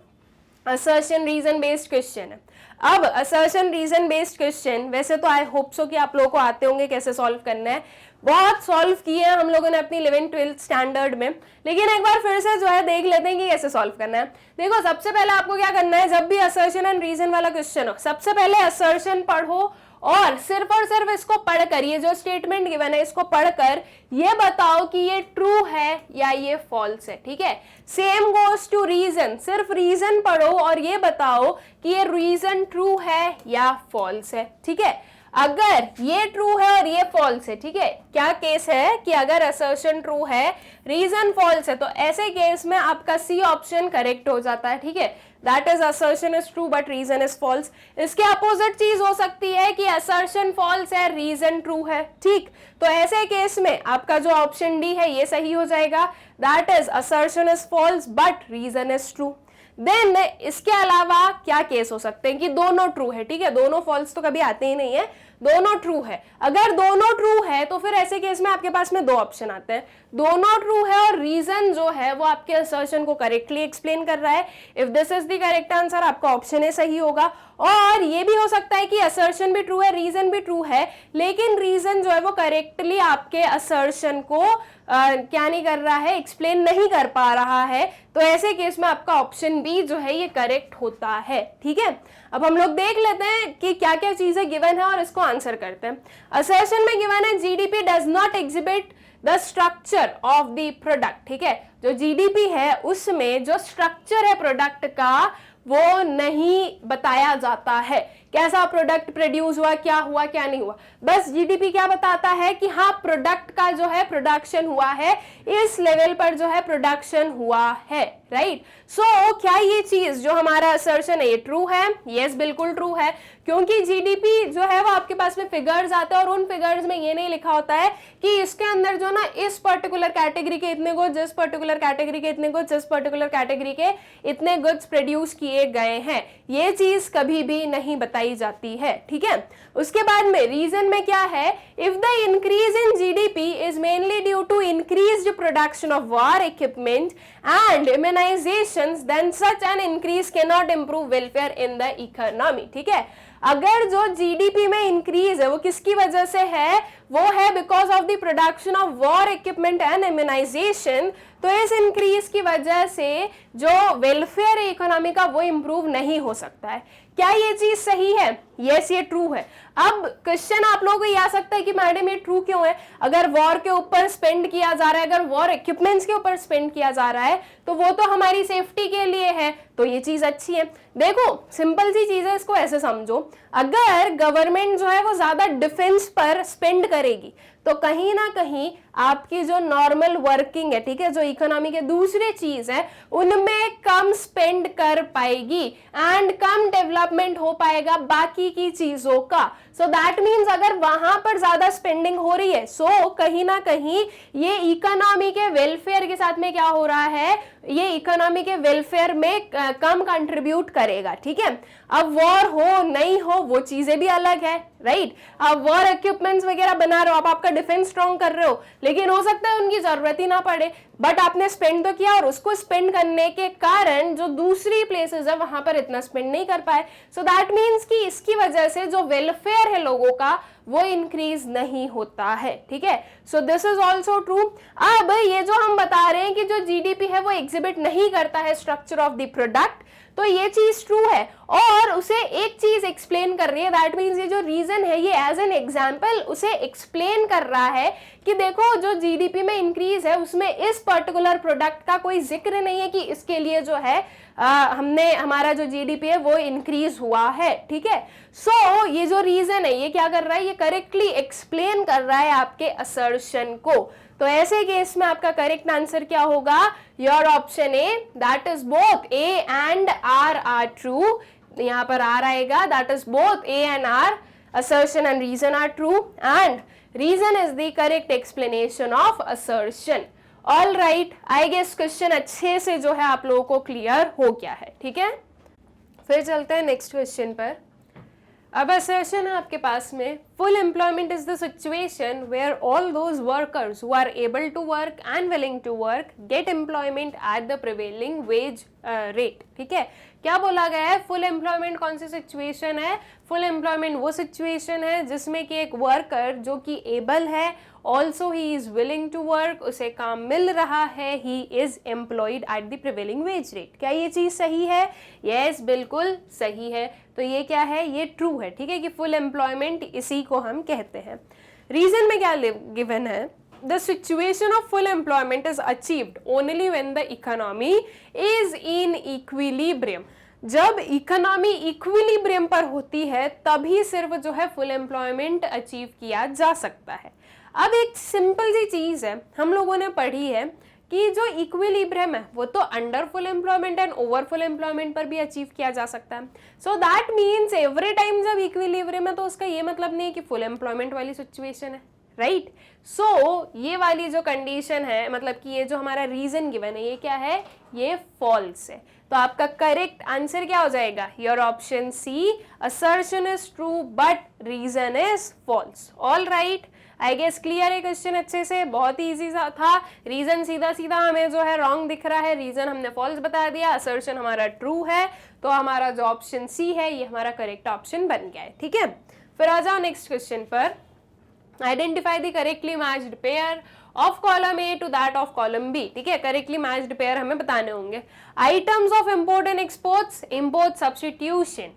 S1: असर्शन रीजन बेस्ड क्वेश्चन है। अब असर्शन रीजन बेस्ड क्वेश्चन वैसे तो आई होप सो कि आप लोगों को आते होंगे कैसे सॉल्व करना है, बहुत सॉल्व किए हैं हम लोगों ने अपनी 11th-12th स्टैंडर्ड में, लेकिन एक बार फिर से जो है देख लेते हैं कि कैसे सॉल्व करना है। देखो, सबसे पहले आपको क्या करना है, जब भी असर्शन एंड रीजन वाला क्वेश्चन हो सबसे पहले असर्शन पढ़ो और सिर्फ इसको पढ़कर, ये जो स्टेटमेंट गिवन है इसको पढ़कर ये बताओ कि ये ट्रू है या ये फॉल्स है, ठीक है। सेम गोज टू रीजन, सिर्फ रीजन पढ़ो और ये बताओ कि ये रीजन ट्रू है या फॉल्स है, ठीक है। अगर ये ट्रू है और ये फॉल्स है, ठीक है, क्या केस है कि अगर असर्शन ट्रू है रीजन फॉल्स है तो ऐसे केस में आपका सी ऑप्शन करेक्ट हो जाता है, ठीक है। That is assertion is true but reason is false. इसके अपोजिट चीज हो सकती है कि असर्शन फॉल्स है रीजन ट्रू है, ठीक। तो ऐसे केस में आपका जो ऑप्शन डी है ये सही हो जाएगा, that is assertion is false but reason is true. Then इसके अलावा क्या केस हो सकते हैं कि दोनों ट्रू है, ठीक है, दोनों फॉल्स तो कभी आते ही नहीं है, दोनों ट्रू है। अगर दोनों ट्रू है तो फिर ऐसे केस में आपके पास में दो ऑप्शन आते हैं, दोनों ट्रू है और रीजन जो है वो आपके असर्शन को करेक्टली एक्सप्लेन कर रहा है। If this is the correct answer, आपका ऑप्शन ए सही होगा। और ये भी हो सकता है कि असर्शन भी ट्रू है, रीजन भी ट्रू है, लेकिन रीजन जो है वो करेक्टली आपके असर्शन को क्या नहीं कर रहा है, एक्सप्लेन नहीं कर पा रहा है, तो ऐसे केस में आपका ऑप्शन बी जो है ये करेक्ट होता है, ठीक है। अब हम लोग देख लेते हैं कि क्या क्या चीजें गिवन है और इसको आंसर करते हैं। असर्शन में गिवन है GDP does not exhibit the structure of the product, ठीक है, जो जीडीपी है उसमें जो स्ट्रक्चर है प्रोडक्ट का वो नहीं बताया जाता है, कैसा प्रोडक्ट प्रोड्यूस हुआ, क्या हुआ क्या नहीं हुआ। बस जीडीपी क्या बताता है कि हाँ प्रोडक्ट का जो है प्रोडक्शन हुआ है, इस लेवल पर जो है प्रोडक्शन हुआ है, राइट। सो क्या ये चीज जो हमारा असर्शन है ये ट्रू है? यस, बिल्कुल ट्रू है, क्योंकि जीडीपी जो है वो आपके पास में फिगर्स आते हैं और उन फिगर्स में ये नहीं लिखा होता है कि इसके अंदर जो ना इस पर्टिकुलर कैटेगरी के इतने गुड्स, इस पर्टिकुलर कैटेगरी के इतने गुड्स, इस पर्टिकुलर कैटेगरी के इतने गुड्स प्रोड्यूस किए गए हैं, ये चीज कभी भी नहीं बताई जाती है, ठीक है। उसके बाद में रीजन में क्या है, if the increase in GDP is mainly due to increased production of war equipment and immunisations, then such an increase can not improve welfare in the economy, ठीक है। अगर जो जीडीपी में इंक्रीज है वो किसकी वजह से है, वो है because of the production of war equipment and immunization, तो इस इंक्रीज की वजह से जो वेलफेयर है इकोनॉमी का वो इंप्रूव नहीं हो सकता है। क्या ये चीज सही है? यस, ये ट्रू है। अब क्वेश्चन आप लोगों को ये आ सकता है कि मैडम ये ट्रू क्यों है, अगर वॉर के ऊपर स्पेंड किया जा रहा है, अगर वॉर इक्विपमेंट्स के ऊपर स्पेंड किया जा रहा है तो वो तो हमारी सेफ्टी के लिए है, तो ये चीज अच्छी है। देखो सिंपल सी चीज है, इसको ऐसे समझो, अगर गवर्नमेंट जो है वो ज्यादा डिफेंस पर स्पेंड करेगी तो कहीं ना कहीं आपकी जो नॉर्मल वर्किंग है, ठीक है, जो इकोनॉमी के दूसरे चीज है उनमें कम स्पेंड कर पाएगी एंड कम डेवलपमेंट हो पाएगा बाकी की चीजों का। सो दैट मीन्स अगर वहां पर ज्यादा स्पेंडिंग हो रही है, सो कहीं ना कहीं ये इकोनॉमी के वेलफेयर के साथ में क्या हो रहा है, ये इकोनॉमी के वेलफेयर में कम कंट्रीब्यूट करेगा, ठीक है। अब वॉर हो नहीं हो वो चीजें भी अलग है, राइट। अब वॉर इक्विपमेंट्स वगैरह बना रहे हो, आप आपका डिफेंस स्ट्रॉन्ग कर रहे हो, लेकिन हो सकता है उनकी जरूरत ही ना पड़े, बट आपने स्पेंड तो किया और उसको स्पेंड करने के कारण जो दूसरी प्लेसेस है वहां पर इतना स्पेंड नहीं कर पाए। सो दैट मीन्स कि इसकी वजह से जो वेलफेयर है लोगों का वो इंक्रीज नहीं होता है, ठीक है। So this is also true. अब ये जो हम बता रहे हैं कि जो जीडीपी है वो एग्जिबिट नहीं करता है स्ट्रक्चर ऑफ द प्रोडक्ट, तो ये चीज ट्रू है और उसे एक चीज एक्सप्लेन कर रही है, दैट मीन्स ये जो रीजन है ये एज एन एग्जांपल उसे एक्सप्लेन कर रहा है कि देखो जो जीडीपी में इंक्रीज है उसमें इस पर्टिकुलर प्रोडक्ट का कोई जिक्र नहीं है कि इसके लिए जो है हमारा जो जीडीपी है वो इंक्रीज हुआ है, ठीक है। सो ये जो रीजन है ये क्या कर रहा है, ये करेक्टली एक्सप्लेन कर रहा है आपके असर्शन को। तो ऐसे केस में आपका करेक्ट आंसर क्या होगा, your option A, that is both A and R true. यहाँ पर आर आएगा, that is both A and R, assertion and reason are true and reason is the correct explanation of assertion. All right, I guess question अच्छे से जो है आप लोगों को क्लियर हो गया है, ठीक है। फिर चलते हैं नेक्स्ट क्वेश्चन पर। अब assertion है आपके पास में, full employment is the situation where all those workers who are able to work and willing to work get employment at the prevailing wage rate, ठीक है। क्या बोला गया है, फुल एम्प्लॉयमेंट कौन सी सिचुएशन है, फुल एम्प्लॉयमेंट वो सिचुएशन है जिसमें कि एक वर्कर जो कि एबल है, also he is willing to work, उसे काम मिल रहा है, he is employed at the prevailing wage rate. क्या ये चीज सही है? यस, बिल्कुल सही है। तो ये क्या है, ये ट्रू है, ठीक है, कि फुल एम्प्लॉयमेंट इसी को हम कहते हैं। रीजन में क्या गिवन है, the situation of full employment is achieved only when the economy is in equilibrium। जब इकोनॉमी इक्विलिब्रियम पर होती है तभी सिर्फ जो है फुल एम्प्लॉयमेंट अचीव किया जा सकता है। अब एक सिंपल सी चीज है हम लोगों ने पढ़ी है कि जो इक्विलिब्रियम है वो तो under full employment and over full employment पर भी अचीव किया जा सकता है। So that means every time जब इक्विलिब्रियम है तो उसका ये मतलब नहीं है कि फुल एम्प्लॉयमेंट वाली सिचुएशन है, राइट। सो ये वाली जो कंडीशन है, मतलब कि ये जो हमारा रीजन गिवन है, ये क्या है, ये फॉल्स है। तो आपका करेक्ट आंसर क्या हो जाएगा, your option C, assertion is true but reason is false. All right, I guess clear है क्वेश्चन अच्छे से, बहुत ही इजी था। रीजन सीधा सीधा हमें जो है रॉन्ग दिख रहा है, रीजन हमने फॉल्स बता दिया, असर्शन हमारा ट्रू है, तो हमारा जो ऑप्शन सी है ये हमारा करेक्ट ऑप्शन बन गया है। ठीक है, फिर आ जाओ नेक्स्ट क्वेश्चन पर। Identify the correctly matched pair of column A to that of column B. ठीक है, करेक्टली मैच्ड पेयर हमें बताने होंगे। Items of import and exports, import substitution,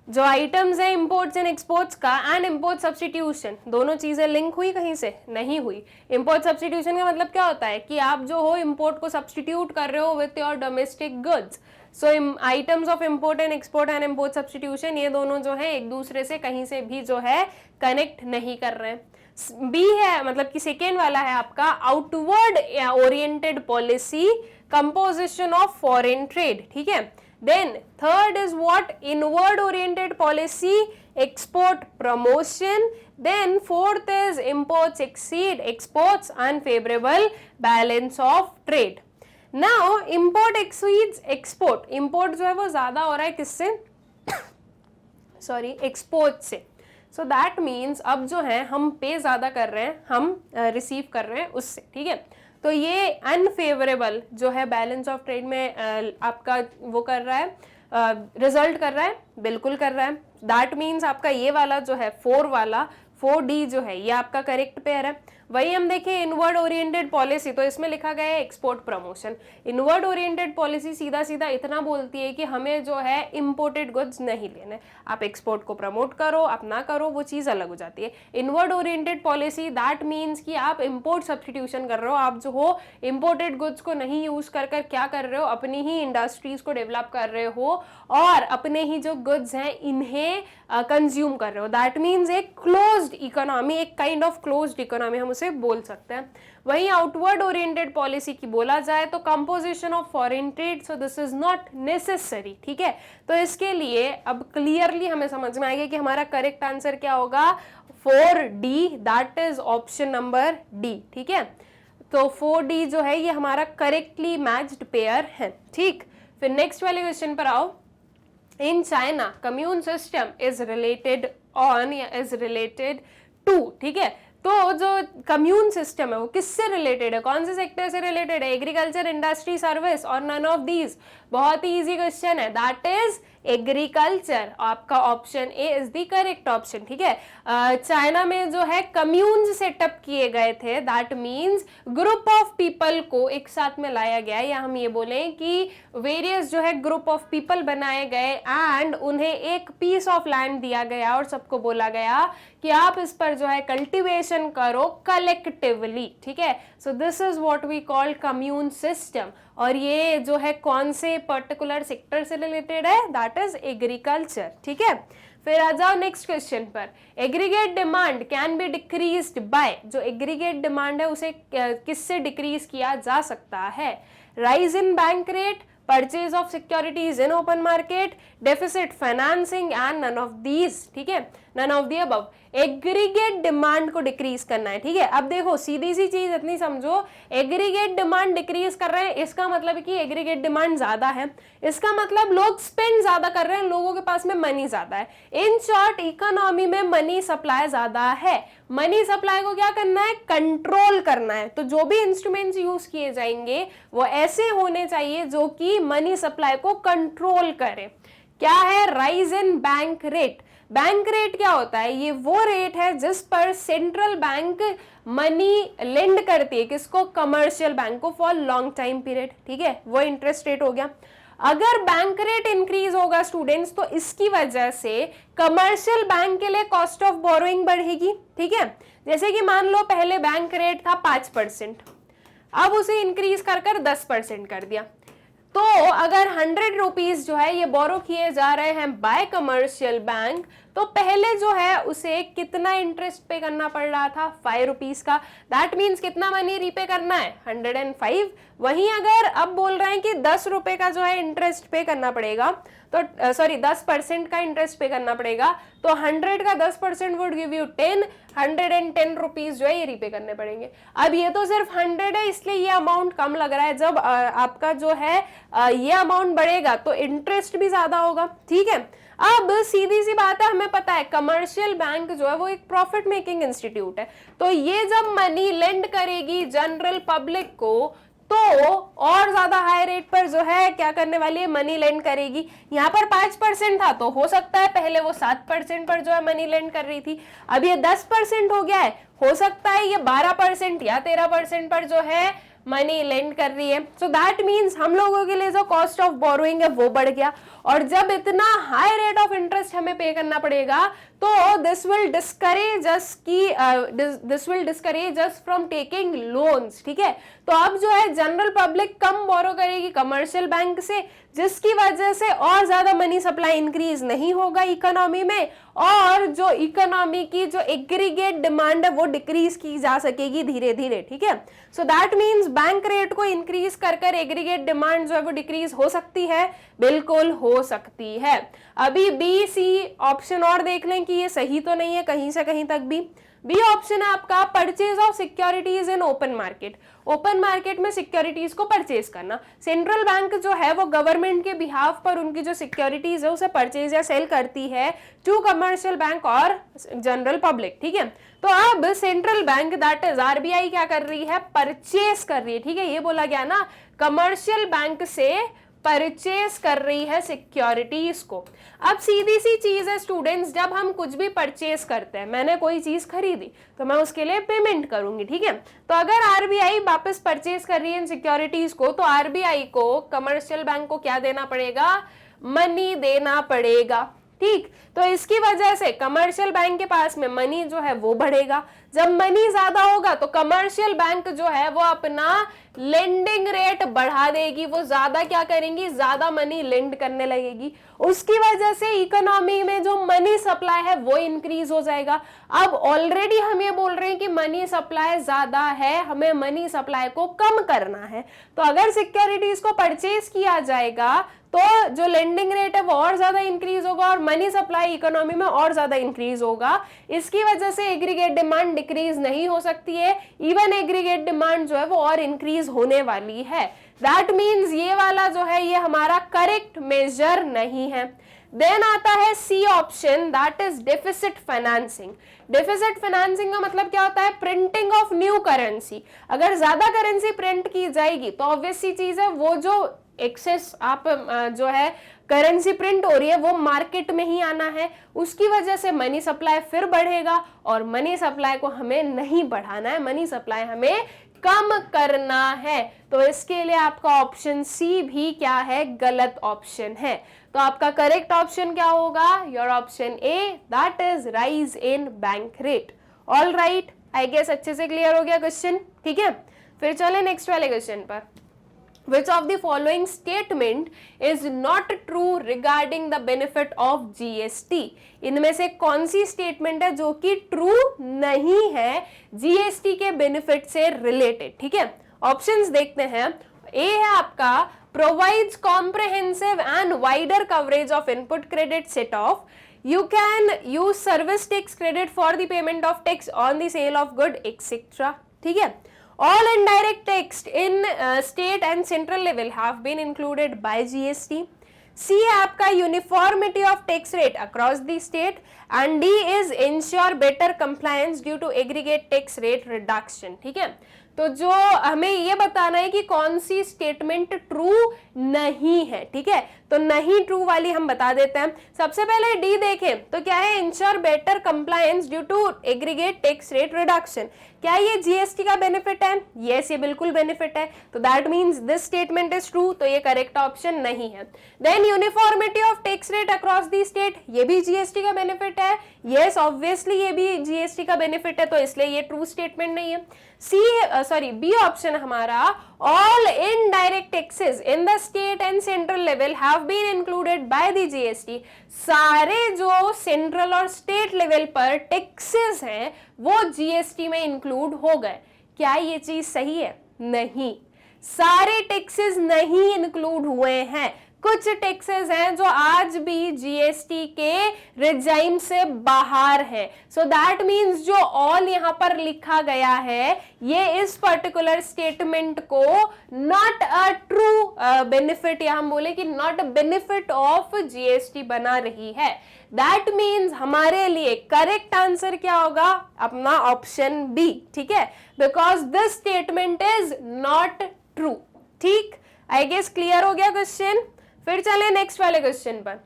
S1: जो आइटम्स है इंपोर्ट्स एंड एक्सपोर्ट्स का, एंड इंपोर्ट सब्स्टिट्यूशन, दोनों चीजें लिंक हुई कहीं से, नहीं हुई। इंपोर्ट सब्स्टिट्यूशन का मतलब क्या होता है कि आप जो हो इंपोर्ट को सब्स्टिट्यूट कर रहे हो with your domestic goods. So items of import and export and import substitution, ये दोनों जो है एक दूसरे से कहीं से भी जो है कनेक्ट नहीं कर रहे हैं। बी है, मतलब कि सेकेंड वाला है आपका outward oriented policy, composition of foreign trade. ठीक है, then third is what, inward oriented policy, export promotion, then fourth is imports exceed exports, unfavorable balance of trade. Now import exceeds export, import जो है वो ज्यादा हो रहा है किससे, सॉरी एक्सपोर्ट से। सो दैट मीन्स अब जो है हम पे ज्यादा कर रहे हैं, हम रिसीव कर रहे हैं उससे। ठीक है, तो ये अनफेवरेबल जो है बैलेंस ऑफ ट्रेड में आपका वो कर रहा है, रिजल्ट कर रहा है, बिल्कुल कर रहा है। दैट मीन्स आपका ये वाला जो है 4 वाला 4D जो है ये आपका करेक्ट पेयर है। वही हम देखें इनवर्ड ओरिएंटेड पॉलिसी, तो इसमें लिखा गया है export promotion. Inward oriented policy सीधा सीधा इतना बोलती है कि हमें जो है इंपोर्टेड गुड्स नहीं लेने, आप एक्सपोर्ट को प्रमोट करो, आप ना करो, वो चीज़ अलग हो जाती है। Inward oriented policy that means कि आप इंपोर्ट सब्स्टिट्यूशन कर रहे हो, आप जो हो इंपोर्टेड गुड्स को नहीं यूज कर कर क्या कर रहे हो, अपनी ही इंडस्ट्रीज को डेवलप कर रहे हो और अपने ही जो गुड्स हैं इन्हें कंज्यूम कर रहे हो। दैट मीन्स एक क्लोज्ड इकोनॉमी, एक काइंड ऑफ क्लोज्ड इकोनॉमी हम उसे बोल सकते हैं। वहीं आउटवर्ड ओरिएंटेड पॉलिसी की बोला जाए तो composition of foreign trade, so this is not necessary. ठीक है, तो इसके लिए अब क्लियरली हमें समझ में आएगा कि हमारा करेक्ट आंसर क्या होगा, 4D, that is option number D. ठीक है, तो 4D जो है ये हमारा करेक्टली मैच्ड पेयर है। ठीक, फिर नेक्स्ट वाले क्वेश्चन पर आओ। In China commune system is related on या इज रिलेटेड टू। ठीक है, तो जो कम्यून सिस्टम है वो किससे रिलेटेड है, कौन से सेक्टर से रिलेटेड है, एग्रीकल्चर, इंडस्ट्री, सर्विस और नन ऑफ दीज। बहुत ही इजी क्वेश्चन है, दैट इज एग्रीकल्चर। आपका option A is the correct option. ठीक है, चाइना में जो है कम्यून सेटअप किए गए थे, that means group of people को एक साथ में लाया गया, या हम ये बोलें कि वेरियस जो है ग्रुप ऑफ पीपल बनाए गए एंड उन्हें एक पीस ऑफ लैंड दिया गया और सबको बोला गया कि आप इस पर जो है कल्टीवेशन करो कलेक्टिवली। ठीक है, so this is what we call commune system. और ये जो है कौन से पर्टिकुलर सेक्टर से रिलेटेड है, दैट इज एग्रीकल्चर। ठीक है, फिर आ जाओ नेक्स्ट क्वेश्चन पर। Aggregate demand can be decreased by, जो एग्रीगेट डिमांड है उसे किससे डिक्रीज किया जा सकता है, rise in bank rate, purchase of securities in open market, deficit financing and none of these. ठीक है, none of the above. Aggregate demand को डिक्रीज करना है। ठीक है, अब देखो सीधी सी चीज इतनी समझो, एग्रीगेट डिमांड डिक्रीज कर रहे हैं, इसका मतलब है कि एग्रीगेट डिमांड ज्यादा है, इसका मतलब लोग स्पेंड ज्यादा कर रहे हैं, लोगों के पास में मनी ज्यादा है। इन शॉर्ट इकोनॉमी में मनी सप्लाई ज्यादा है। मनी सप्लाई को क्या करना है, कंट्रोल करना है। तो जो भी इंस्ट्रूमेंट्स यूज किए जाएंगे वो ऐसे होने चाहिए जो कि मनी सप्लाई को कंट्रोल करे। क्या है, rise in bank rate. Bank rate क्या होता है, ये वो रेट है जिस पर सेंट्रल बैंक मनी लेंड करती है, किसको, कमर्शियल बैंक को, फॉर लॉन्ग टाइम पीरियड। ठीक है, वो इंटरेस्ट रेट हो गया। अगर बैंक रेट इंक्रीज होगा स्टूडेंट्स, तो इसकी वजह से कमर्शियल बैंक के लिए कॉस्ट ऑफ बोरोइंग बढ़ेगी। ठीक है, जैसे कि मान लो पहले बैंक रेट था 5%, अब उसे इंक्रीज कर कर 10% कर दिया। तो अगर 100 रुपीज जो है ये बोरो किए जा रहे हैं बाय कमर्शियल बैंक, तो पहले जो है उसे कितना इंटरेस्ट पे करना पड़ रहा था, 5 रुपीज का। दैट मीन्स कितना मनी रीपे करना है, 105। वहीं अगर अब बोल रहे हैं कि 10 रुपए का जो है इंटरेस्ट पे करना पड़ेगा, तो सॉरी 10% का इंटरेस्ट पे करना पड़ेगा, तो 100 का 10% वुड गिव यू 10, 110 रुपीज जो है ये रीपे करने पड़ेंगे। अब ये तो सिर्फ 100 है, इसलिए ये अमाउंट कम लग रहा है। जब आपका जो है ये अमाउंट बढ़ेगा तो इंटरेस्ट भी ज्यादा होगा, ठीक है। अब सीधी सी बात है, हमें पता है कमर्शियल बैंक जो है वो एक प्रॉफिट मेकिंग इंस्टीट्यूट है, तो ये जब मनी लेंड करेगी जनरल पब्लिक को तो और ज्यादा हाई रेट पर जो है क्या करने वाली है, मनी लेंड करेगी। यहाँ पर 5% था, तो हो सकता है पहले वो 7% पर जो है मनी लेंड कर रही थी, अब ये 10% हो गया है, हो सकता है ये 12% या 13% पर जो है मनी लेंड कर रही है। सो दैट मीन्स हम लोगों के लिए जो कॉस्ट ऑफ बोरोइंग है वो बढ़ गया, और जब इतना हाई रेट ऑफ इंटरेस्ट हमें पे करना पड़ेगा तो this will discourage us from taking loans, ठीक है। तो अब जो है जनरल पब्लिक कम बोरो करेगी कमर्शियल बैंक से, जिसकी वजह से और ज्यादा मनी सप्लाई इंक्रीज नहीं होगा इकोनॉमी में, और जो इकोनॉमी की जो एग्रीगेट डिमांड है वो डिक्रीज की जा सकेगी धीरे धीरे, ठीक है। So that means bank rate को इंक्रीज कर एग्रीगेट डिमांड जो है वो डिक्रीज हो सकती है, बिल्कुल हो सकती है। अभी बी सी ऑप्शन और देख लें कि ये सही तो नहीं है कहीं से कहीं तक भी। बी ऑप्शन है आपका purchase of securities in open market, open market में सिक्योरिटीज को परचेज करना। सेंट्रल बैंक जो है वो गवर्नमेंट के बिहाफ पर उनकी जो सिक्योरिटीज है उसे परचेज या सेल करती है टू कमर्शियल बैंक और जनरल पब्लिक, ठीक है। तो अब central bank that is RBI क्या कर रही है, परचेज कर रही है, ठीक है। ये बोला गया ना, कमर्शियल बैंक से परचेज कर रही है सिक्योरिटीज को। अब सीधी सी चीज है स्टूडेंट्स, जब हम कुछ भी परचेज करते हैं, मैंने कोई चीज खरीदी तो मैं उसके लिए पेमेंट करूंगी, ठीक है। तो अगर आरबीआई वापस परचेज कर रही है इन सिक्योरिटीज को, तो आरबीआई को कमर्शियल बैंक को क्या देना पड़ेगा, मनी देना पड़ेगा, ठीक। तो इसकी वजह से कमर्शियल बैंक के पास में मनी जो है वो बढ़ेगा। जब मनी ज्यादा होगा तो कमर्शियल बैंक जो है वो अपना लेंडिंग रेट बढ़ा देगी, वो ज्यादा क्या करेंगी, ज्यादा मनी लेंड करने लगेगी। उसकी वजह से इकोनॉमी में जो मनी सप्लाई है वो इंक्रीज हो जाएगा। अब ऑलरेडी हम ये बोल रहे हैं कि मनी सप्लाई ज्यादा है, हमें मनी सप्लाई को कम करना है, तो अगर सिक्योरिटीज को परचेज किया जाएगा तो जो लेंडिंग रेट है वो और ज्यादा इंक्रीज होगा और मनी सप्लाई इकोनॉमी में और ज्यादा इंक्रीज होगा। इसकी वजह से एग्रीगेट डिमांड डिक्रीज नहीं हो सकती है, इवन एग्रीगेट डिमांड जो है वो और इंक्रीज होने वाली है। दैट मीन्स ये वाला जो है ये हमारा करेक्ट मेजर नहीं है। देन आता है C option, that is deficit financing. Deficit financing का मतलब क्या होता है, प्रिंटिंग ऑफ न्यू करेंसी। अगर ज्यादा करेंसी प्रिंट की जाएगी तो ऑब्वियस सी चीज है, वो जो एक्सेस आप जो है करेंसी प्रिंट हो रही है वो मार्केट में ही आना है, उसकी वजह से मनी सप्लाई फिर बढ़ेगा, और मनी सप्लाई को हमें नहीं बढ़ाना है, मनी सप्लाई हमें कम करना है। तो इसके लिए आपका ऑप्शन सी भी क्या है, गलत ऑप्शन है। तो आपका करेक्ट ऑप्शन क्या होगा, your option A, that is rise in bank rate. All right, I guess अच्छे से क्लियर हो गया क्वेश्चन, ठीक है। फिर चले नेक्स्ट वाले क्वेश्चन पर। Which of the following statement is not true regarding the benefit of GST? इनमें से कौन सी स्टेटमेंट है जो कि ट्रू नहीं है जीएसटी के बेनिफिट से रिलेटेड, ठीक है। ऑप्शंस देखते हैं। ए है आपका provides comprehensive and wider coverage of input credit set off. You can use service tax credit for the payment of tax on the sale of good etc. ठीक है। All indirect tax in state and central level have been included by GST. C है आपका uniformity of tax rate across the state, and D is ensure better compliance due to aggregate tax rate reduction, ठीक है। तो जो हमें ये बताना है कि कौन सी स्टेटमेंट ट्रू नहीं है, ठीक है। तो नहीं ट्रू वाली हम बता देते हैं। सबसे पहले डी देखें तो क्या है, ensure better compliance due to aggregate tax rate reduction. क्या ये जीएसटी का बेनिफिट है? यस, ये बिल्कुल बेनिफिट है। तो that means this statement is true, तो ये करेक्ट ऑप्शन नहीं है। Then uniformity of tax rate across the state, ये भी जीएसटी का बेनिफिट है। यस ऑब्वियसली ये भी जीएसटी का बेनिफिट है, तो इसलिए ये ट्रू स्टेटमेंट नहीं है। बी ऑप्शन हमारा, all indirect taxes in the state and central level have been included by the GST. सारे जो सेंट्रल और स्टेट लेवल पर टैक्सेस हैं वो जीएसटी में इंक्लूड हो गए। क्या ये चीज सही है? नहीं, सारे टैक्सेस नहीं इंक्लूड हुए हैं। कुछ टैक्सेस हैं जो आज भी जीएसटी के रिजाइम से बाहर है। सो दैट मीन्स जो ऑल यहां पर लिखा गया है ये इस पर्टिकुलर स्टेटमेंट को नॉट अ ट्रू बेनिफिट, या हम बोले कि not a benefit of GST बना रही है। दैट मीन्स हमारे लिए करेक्ट आंसर क्या होगा? अपना ऑप्शन बी, ठीक है, because this statement is not true. ठीक, आई गेस क्लियर हो गया क्वेश्चन। फिर चले नेक्स्ट वाले क्वेश्चन पर।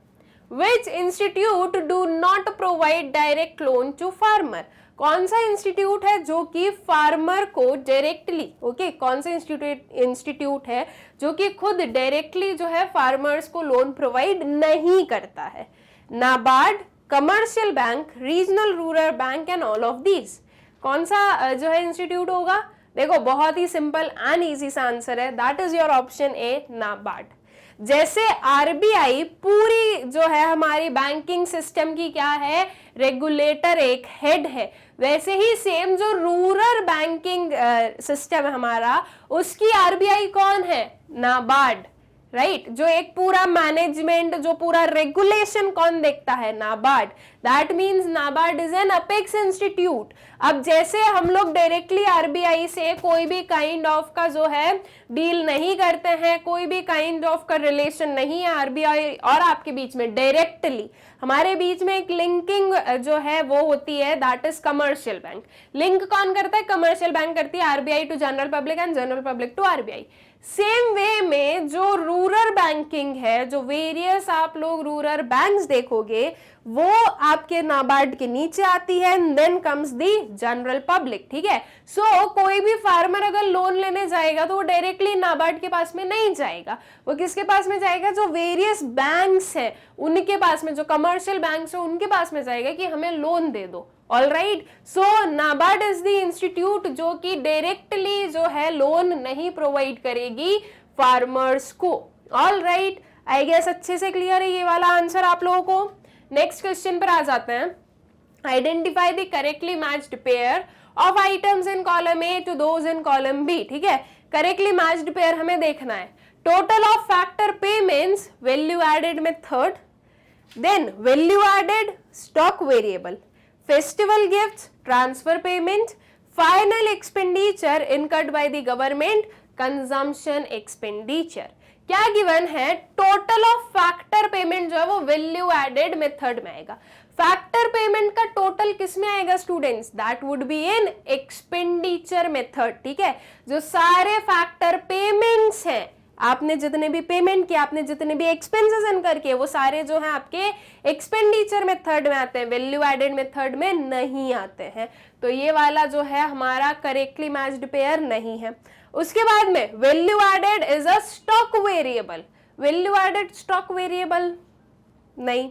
S1: Which institute do not provide direct loan to farmer? कौन सा इंस्टीट्यूट है जो कि फार्मर को डायरेक्टली, ओके, कौन सा इंस्टीट्यूट है जो कि खुद डायरेक्टली जो है फार्मर्स को लोन प्रोवाइड नहीं करता है? NABARD, commercial bank, regional rural bank and all of these. कौन सा जो है इंस्टीट्यूट होगा? देखो बहुत ही सिंपल एंड इजी सा आंसर है, दैट इज योर ऑप्शन ए, नाबार्ड। जैसे आरबीआई पूरी जो है हमारी बैंकिंग सिस्टम की क्या है, रेगुलेटर, एक हेड है, वैसे ही सेम जो रूरल बैंकिंग सिस्टम है हमारा, उसकी आरबीआई कौन है? नाबार्ड, राइट जो एक पूरा मैनेजमेंट, जो पूरा रेगुलेशन कौन देखता है? NABARD. That means NABARD is an apex institute. अब जैसे हम लोग डायरेक्टली आरबीआई से कोई भी काइंड ऑफ का जो है डील नहीं करते हैं, कोई भी काइंड ऑफ का रिलेशन नहीं है आरबीआई और आपके बीच में, डायरेक्टली हमारे बीच में एक लिंकिंग जो है वो होती है, that is commercial bank. Link कौन करता है? कमर्शियल बैंक करती है, RBI to general public and general public to RBI. Same way में जो रूरल बैंकिंग है, जो वेरियस आप लोग रूरल बैंक्स देखोगे, वो आपके नाबार्ड के नीचे आती है, then comes the general public, ठीक है। सो कोई भी फार्मर अगर लोन लेने जाएगा तो वो डायरेक्टली नाबार्ड के पास में नहीं जाएगा, वो किसके पास में जाएगा? जो वेरियस बैंक्स है उनके पास में, जो कमर्शियल बैंक्स है उनके पास में जाएगा कि हमें लोन दे दो। All right, so NABARD is the institute जो कि डायरेक्टली जो है लोन नहीं प्रोवाइड करेगी फार्मर्स को। ऑल राइट, आई गेस अच्छे से क्लियर है ये वाला आंसर आप लोगों को। नेक्स्ट क्वेश्चन पर आ जाते हैं। Identify the correctly matched pair of items in column A to those in column B, ठीक है। करेक्टली मैच्ड पेयर हमें देखना है। Total of factor payments, value added में third, then value added stock variable, festival gifts, transfer payment, final expenditure incurred by the government, consumption expenditure. क्या given है? Total of factor payment जो है वो value added method में आएगा। Factor payment का total किस में आएगा students? That would be in expenditure method, ठीक है। जो सारे फैक्टर पेमेंट्स हैं, आपने जितने भी पेमेंट किया, आपने जितने भी एक्सपेंसेस इनकर किए, वो सारे जो हैं आपके एक्सपेंडिचर मेथड में आते हैं, वैल्यू एडेड मेथड में नहीं आते हैं। तो ये वाला जो है हमारा करेक्टली मैच्ड पेयर नहीं है। उसके बाद में value added is a stock variable. Value added stock variable नहीं,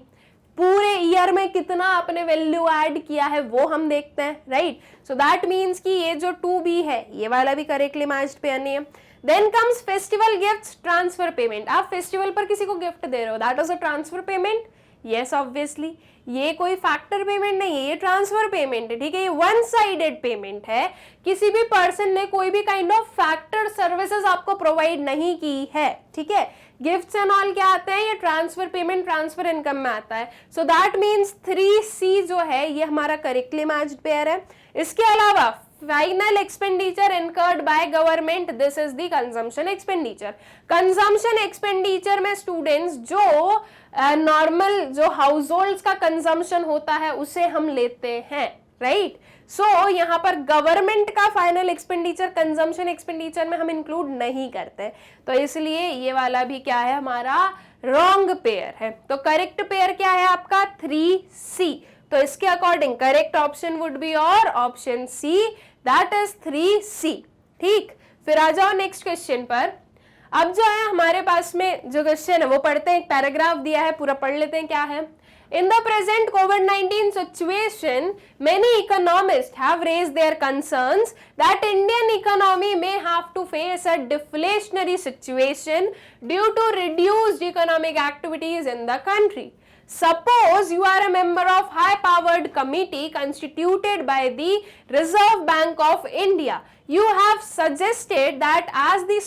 S1: पूरे ईयर में कितना आपने वैल्यू ऐड किया है वो हम देखते हैं, राइट। सो दैट मीन्स कि ये जो 2B है ये वाला भी करेक्टली मैच्ड पेयर नहीं है। Then comes festival gifts, transfer payment. आप फेस्टिवल पर किसी को गिफ्ट दे रहे हो, that is a transfer payment. Yes obviously, ये कोई फैक्टर पेमेंट नहीं है, ये ट्रांसफर पेमेंट है, ठीक है। ये वन साइडेड पेमेंट है, किसी भी पर्सन ने कोई भी काइंड ऑफ फैक्टर सर्विसेज आपको प्रोवाइड नहीं की है, ठीक है। गिफ्ट्स एंड ऑल क्या आते हैं? ये ट्रांसफर पेमेंट, ट्रांसफर इनकम में आता है। सो दैट मीन्स 3C जो है ये हमारा करेक्टली मैच्ड पेयर है। इसके अलावा final expenditure incurred by government, this is the consumption expenditure. Consumption expenditure में स्टूडेंट्स जो नॉर्मल जो हाउस होल्ड का कंजम्पशन होता है उसे हम लेते हैं, राइट। सो यहाँ पर गवर्नमेंट का फाइनल एक्सपेंडिचर कंजम्पशन एक्सपेंडिचर में हम इंक्लूड नहीं करते, तो इसलिए ये वाला भी क्या है हमारा रॉन्ग पेयर है। तो करेक्ट पेयर क्या है आपका? 3C। तो इसके according correct option would be और option C, that is 3C, ठीक। फिर आ जाओ नेक्स्ट क्वेश्चन पर। अब जो है हमारे पास में जो क्वेश्चन है वो पढ़ते हैं, एक पैराग्राफ दिया है, पूरा पढ़ लेते हैं क्या है। In the present COVID-19 situation, many economists have raised their concerns that Indian economy may have to face a deflationary situation due to reduced economic activities in the country. Suppose you are a member of high-powered committee constituted by the Reserve Bank of India. You have suggested that as the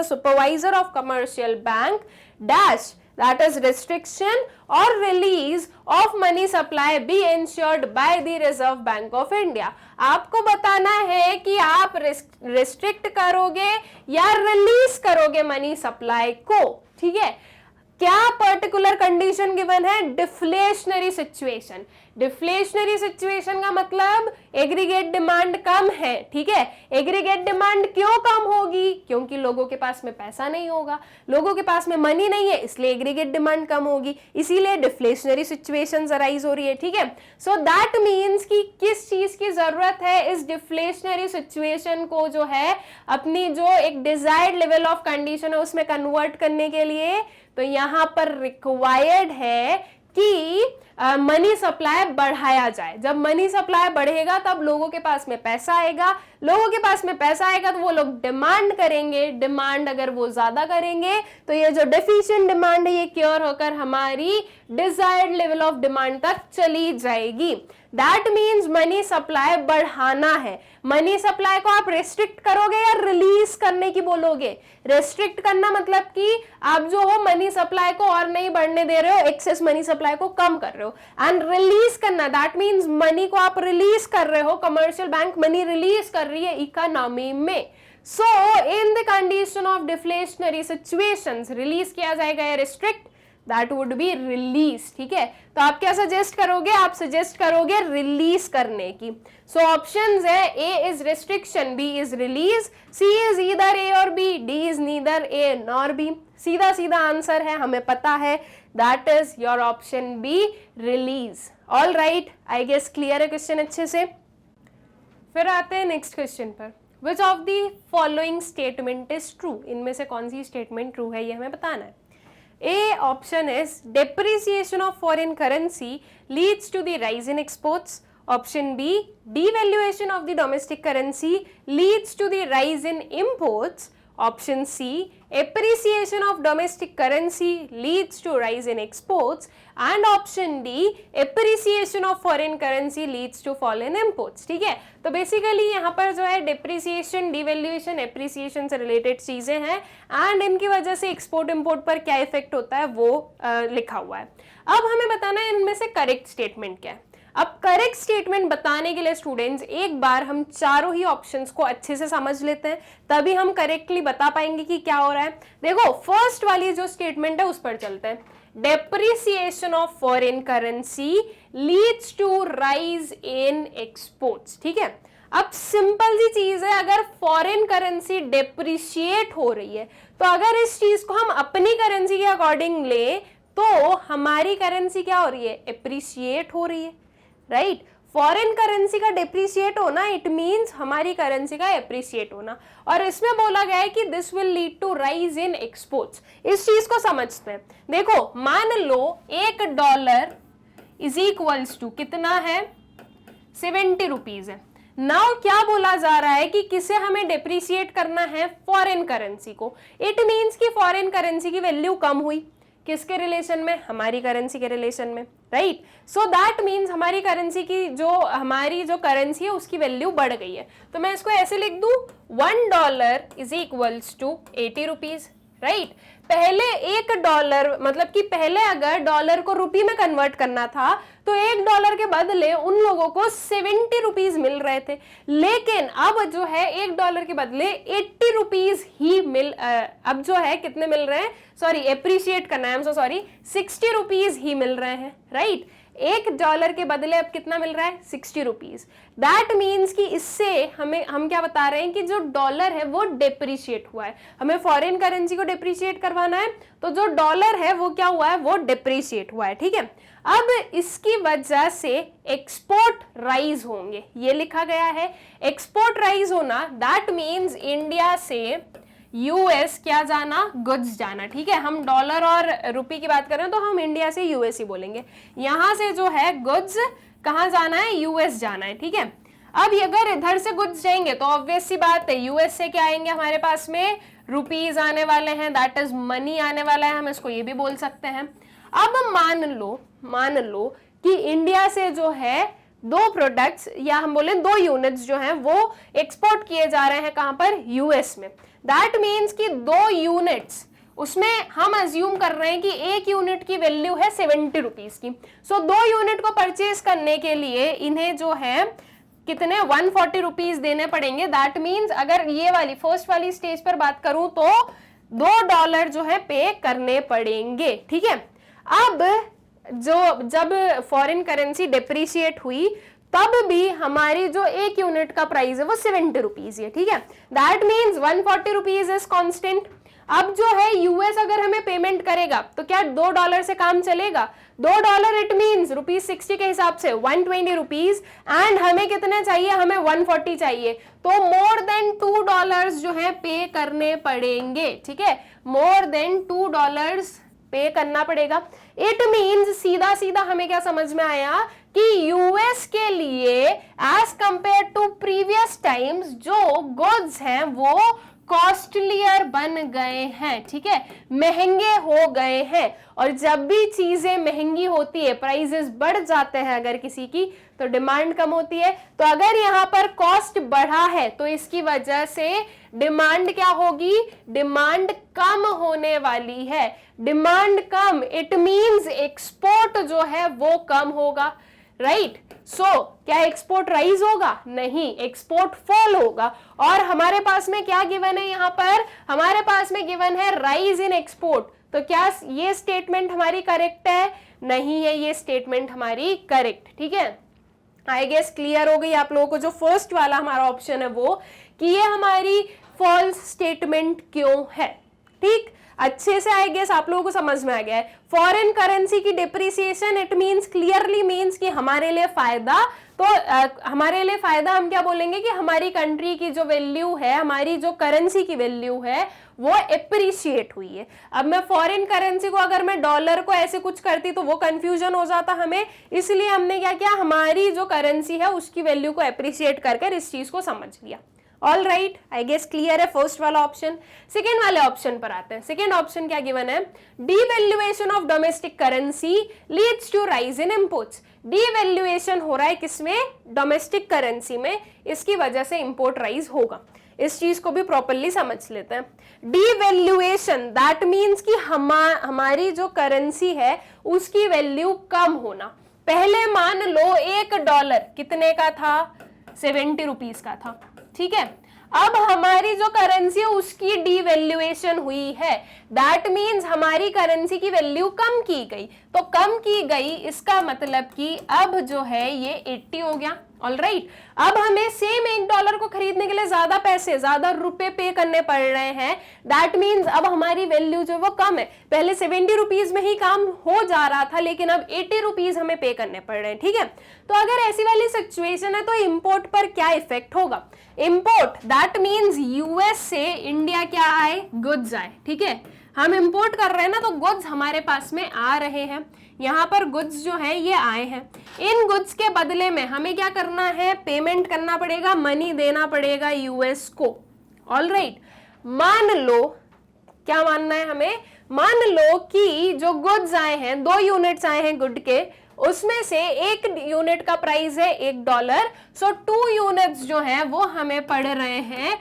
S1: supervisor of commercial bank dash, that is restriction or release of money supply be ensured by the Reserve Bank of India. आपको बताना है कि आप restrict करोगे या release करोगे money supply को, ठीक है। क्या पर्टिकुलर कंडीशन गिवन है? Deflationary situation. डिफ्लेशनरी सिचुएशन का मतलब एग्रीगेट डिमांड कम है, ठीक है। एग्रीगेट डिमांड क्यों कम होगी? क्योंकि लोगों के पास में पैसा नहीं होगा, लोगों के पास में मनी नहीं है, इसलिए एग्रीगेट डिमांड कम होगी, इसीलिए डिफ्लेशनरी सिचुएशन अराइज हो रही है, ठीक है। सो दैट मीन्स कि किस चीज की जरूरत है? इस डिफ्लेशनरी सिचुएशन को जो है अपनी जो एक डिजायर्ड लेवल ऑफ कंडीशन है उसमें कन्वर्ट करने के लिए, तो यहां पर रिक्वायर्ड है कि मनी सप्लाई बढ़ाया जाए। जब मनी सप्लाई बढ़ेगा तब लोगों के पास में पैसा आएगा, लोगों के पास में पैसा आएगा तो वो लोग डिमांड करेंगे, डिमांड अगर वो ज्यादा करेंगे तो ये जो डेफिशिएंट डिमांड है ये क्योर होकर हमारी डिजायर्ड लेवल ऑफ डिमांड तक चली जाएगी। दैट मीन्स मनी सप्लाई बढ़ाना है। मनी सप्लाई को आप रेस्ट्रिक्ट करोगे या रिलीज करने की बोलोगे? रेस्ट्रिक्ट करना मतलब कि आप जो हो मनी सप्लाई को और नहीं बढ़ने दे रहे हो, एक्सेस मनी सप्लाई को कम कर रहे हो। एंड रिलीज करना दैट मीन्स मनी को आप रिलीज कर रहे हो, कमर्शियल बैंक मनी रिलीज कर रही है इकोनॉमी में। So in the condition of deflationary situations release किया जाएगा या restrict, that would be release, ठीक है। तो आप क्या सजेस्ट करोगे? आप सजेस्ट करोगे रिलीज करने की। सो ऑप्शंस है A is restriction, B is release, C is either A और B, D is neither A nor B. सीधा सीधा आंसर है, हमें पता है, that is your option B, release. All right, I guess clear है question अच्छे से। फिर आते हैं नेक्स्ट क्वेश्चन पर। Which of the following statement is true? इनमें से कौन सी स्टेटमेंट ट्रू है ये हमें बताना है। A option is depreciation of foreign currency leads to the rise in exports. Option B, devaluation of the domestic currency leads to the rise in imports. Option C, appreciation of domestic currency leads to rise in exports. And option D, appreciation of foreign currency leads to fall in imports. ठीक है, तो basically यहाँ पर जो है depreciation, devaluation, appreciation से related चीजें हैं एंड इनकी वजह से एक्सपोर्ट इंपोर्ट पर क्या इफेक्ट होता है वो लिखा हुआ है। अब हमें बताना है इनमें से करेक्ट स्टेटमेंट क्या है। अब करेक्ट स्टेटमेंट बताने के लिए स्टूडेंट्स एक बार हम चारों ही ऑप्शंस को अच्छे से समझ लेते हैं, तभी हम करेक्टली बता पाएंगे कि क्या हो रहा है। देखो फर्स्ट वाली जो स्टेटमेंट है उस पर चलते हैं। Depreciation of foreign currency leads to rise in exports, ठीक है। अब सिंपल सी चीज है, अगर फॉरेन करेंसी डेप्रिशिएट हो रही है तो अगर इस चीज को हम अपनी करेंसी के अकॉर्डिंग ले तो हमारी करेंसी क्या हो रही है? एप्रिशिएट हो रही है, राइट। फॉरेन करेंसी का डिप्रिशिएट होना इट मींस हमारी करेंसी का एप्रिशिएट होना, और इसमें बोला गया है कि this will lead to rise in exports. इस चीज को समझते हैं। देखो मान लो $1 इज इक्वल्स टू कितना है? 70 रुपीज है। नाउ क्या बोला जा रहा है कि किसे हमें डिप्रिशिएट करना है? फॉरेन करेंसी को। इट मींस कि फॉरेन करेंसी की वैल्यू कम हुई, किसके रिलेशन में? हमारी करेंसी के रिलेशन में, राइट। सो दैट मीन्स हमारी करेंसी की हमारी जो करेंसी है उसकी वैल्यू बढ़ गई है। तो मैं इसको ऐसे लिख दूं, $1 is equals to 80 rupees, right. पहले $1 मतलब कि पहले अगर डॉलर को रुपये में कन्वर्ट करना था तो $1 के बदले उन लोगों को 70 रुपीज मिल रहे थे, लेकिन अब जो है $1 के बदले 80 रुपीज ही अब जो है कितने मिल रहे हैं? सॉरी, एप्रिशिएट करना है, I am so sorry, 60 rupees ही मिल रहे हैं, राइट। $1 के बदले अब कितना मिल रहा है? 60 रुपीज। दैट मीन्स कि इससे हम क्या बता रहे हैं कि जो डॉलर है वो डेप्रिशिएट हुआ है। हमें फॉरेन करेंसी को डेप्रिशिएट करवाना है तो जो डॉलर है वो क्या हुआ है? वो डेप्रिशिएट हुआ है, ठीक है। अब इसकी वजह से एक्सपोर्ट राइज होंगे, ये लिखा गया है। एक्सपोर्ट राइज होना दैट मीन्स इंडिया से यूएस क्या जाना, गुड्स जाना, ठीक है। हम डॉलर और रुपए की बात कर रहे हैं तो हम इंडिया से यूएस ही बोलेंगे। यहां से जो है गुड्स कहां जाना है, यूएस जाना है, ठीक है। अब अगर इधर से गुड्स जाएंगे तो ऑब्वियस सी बात है यूएस से क्या आएंगे हमारे पास में, रुपीज आने वाले हैं, दैट इज मनी आने वाला है, हम इसको ये भी बोल सकते हैं। अब मान लो कि इंडिया से जो है दो प्रोडक्ट्स या हम बोले दो यूनिट्स जो हैं वो एक्सपोर्ट किए जा रहे हैं कहां पर, यूएस में। दैट मीन्स कि दो यूनिट्स, उसमें हम अज्यूम कर रहे हैं कि एक यूनिट की वैल्यू है 70 रुपीज की। सो दो यूनिट को परचेज करने के लिए इन्हें जो है कितने 140 रुपीज देने पड़ेंगे। दैट मीन्स अगर ये वाली फर्स्ट वाली स्टेज पर बात करूं तो $2 जो है पे करने पड़ेंगे, ठीक है। अब जब फॉरेन करेंसी डिप्रिशिएट हुई तब भी हमारी जो एक यूनिट का प्राइस है वो 70 रुपीज है, ठीक है। That means 140 rupees is constant. अब जो है यूएस अगर हमें पेमेंट करेगा तो क्या $2 से काम चलेगा, $2 इट मीन्स ₹60 के हिसाब से 120 रुपीज, एंड हमें कितने चाहिए, हमें 140 चाहिए, तो मोर देन $2 जो है पे करने पड़ेंगे, ठीक है। मोर देन $2 पे करना पड़ेगा। इट मीन्स सीधा सीधा हमें क्या समझ में आया कि यूएस के लिए as compared to previous times जो गुड्स हैं वो कॉस्टलियर बन गए हैं, ठीक है, महंगे हो गए हैं। और जब भी चीजें महंगी होती है, प्राइसेस बढ़ जाते हैं अगर किसी की, तो डिमांड कम होती है। तो अगर यहाँ पर कॉस्ट बढ़ा है तो इसकी वजह से डिमांड क्या होगी, डिमांड कम होने वाली है। Demand come it means export जो है वो कम होगा, राइट। सो क्या एक्सपोर्ट राइज होगा, नहीं, एक्सपोर्ट फॉल होगा। और हमारे पास में क्या गिवन है, यहाँ पर हमारे पास में गिवन है राइज इन एक्सपोर्ट। तो क्या ये स्टेटमेंट हमारी करेक्ट है, नहीं है ये स्टेटमेंट हमारी करेक्ट, ठीक है। आई गेस क्लियर हो गई आप लोगों को जो फर्स्ट वाला हमारा ऑप्शन है वो, कि ये हमारी फॉल्स स्टेटमेंट क्यों है, ठीक। अच्छे से आई गेस आप लोगों को समझ में आ गया है। फॉरेन करेंसी की depreciation it means clearly means कि हमारे लिए फायदा, तो हमारे लिए फायदा हम क्या बोलेंगे कि हमारी कंट्री की जो वैल्यू है, हमारी जो करेंसी की वैल्यू है वो एप्रिशिएट हुई है। अब मैं फॉरेन करेंसी को अगर मैं डॉलर को ऐसे कुछ करती तो वो कंफ्यूजन हो जाता हमें, इसलिए हमने क्या किया, हमारी जो करेंसी है उसकी वैल्यू को एप्रिशिएट कर इस चीज को समझ लिया। All right, I guess clear है फर्स्ट वाला ऑप्शन। सेकेंड वाले ऑप्शन पर आते हैं। सेकेंड ऑप्शन क्या गिवन है, devaluation of domestic currency leads to rise in imports. Devaluation हो रहा है किसमें, डोमेस्टिक करेंसी में, इसकी वजह से इंपोर्ट राइज होगा। इस चीज को भी प्रॉपर्ली समझ लेते हैं। डीवैल्यूएशन दैट मीन्स कि हमारी जो करेंसी है उसकी वैल्यू कम होना। पहले मान लो $1 कितने का था, 70 रुपीज का था, ठीक है। अब हमारी जो करेंसी है उसकी डीवैल्यूएशन हुई है, दैट मीन्स हमारी करेंसी की वैल्यू कम की गई। तो कम की गई इसका मतलब कि अब जो है ये 80 हो गया। ऑल राइट, अब हमें सेम $1 को खरीदने के लिए ज्यादा पैसे, ज्यादा रुपए पे करने पड़ रहे हैं। दैट मीन्स अब हमारी वैल्यू जो वो कम है। पहले 70 रुपीज में ही काम हो जा रहा था, लेकिन अब 80 रुपीज हमें पे करने पड़ रहे हैं, ठीक है। तो अगर ऐसी वाली सिचुएशन है तो इंपोर्ट पर क्या इफेक्ट होगा, इंपोर्ट दैट मीन्स यूएस से इंडिया क्या आए, गुड्स आए, ठीक है। हम इंपोर्ट कर रहे हैं ना, तो गुड्स हमारे पास में आ रहे हैं। यहाँ पर गुड्स जो है ये आए हैं। इन गुड्स के बदले में हमें क्या करना है, पेमेंट करना पड़ेगा, मनी देना पड़ेगा यूएस को। ऑल राइट, मान लो, क्या मानना है हमें, मान लो कि जो गुड्स आए हैं, 2 यूनिट्स आए हैं गुड के, उसमें से एक यूनिट का प्राइस है $1। सो 2 यूनिट्स जो है वो हमें पड़ रहे हैं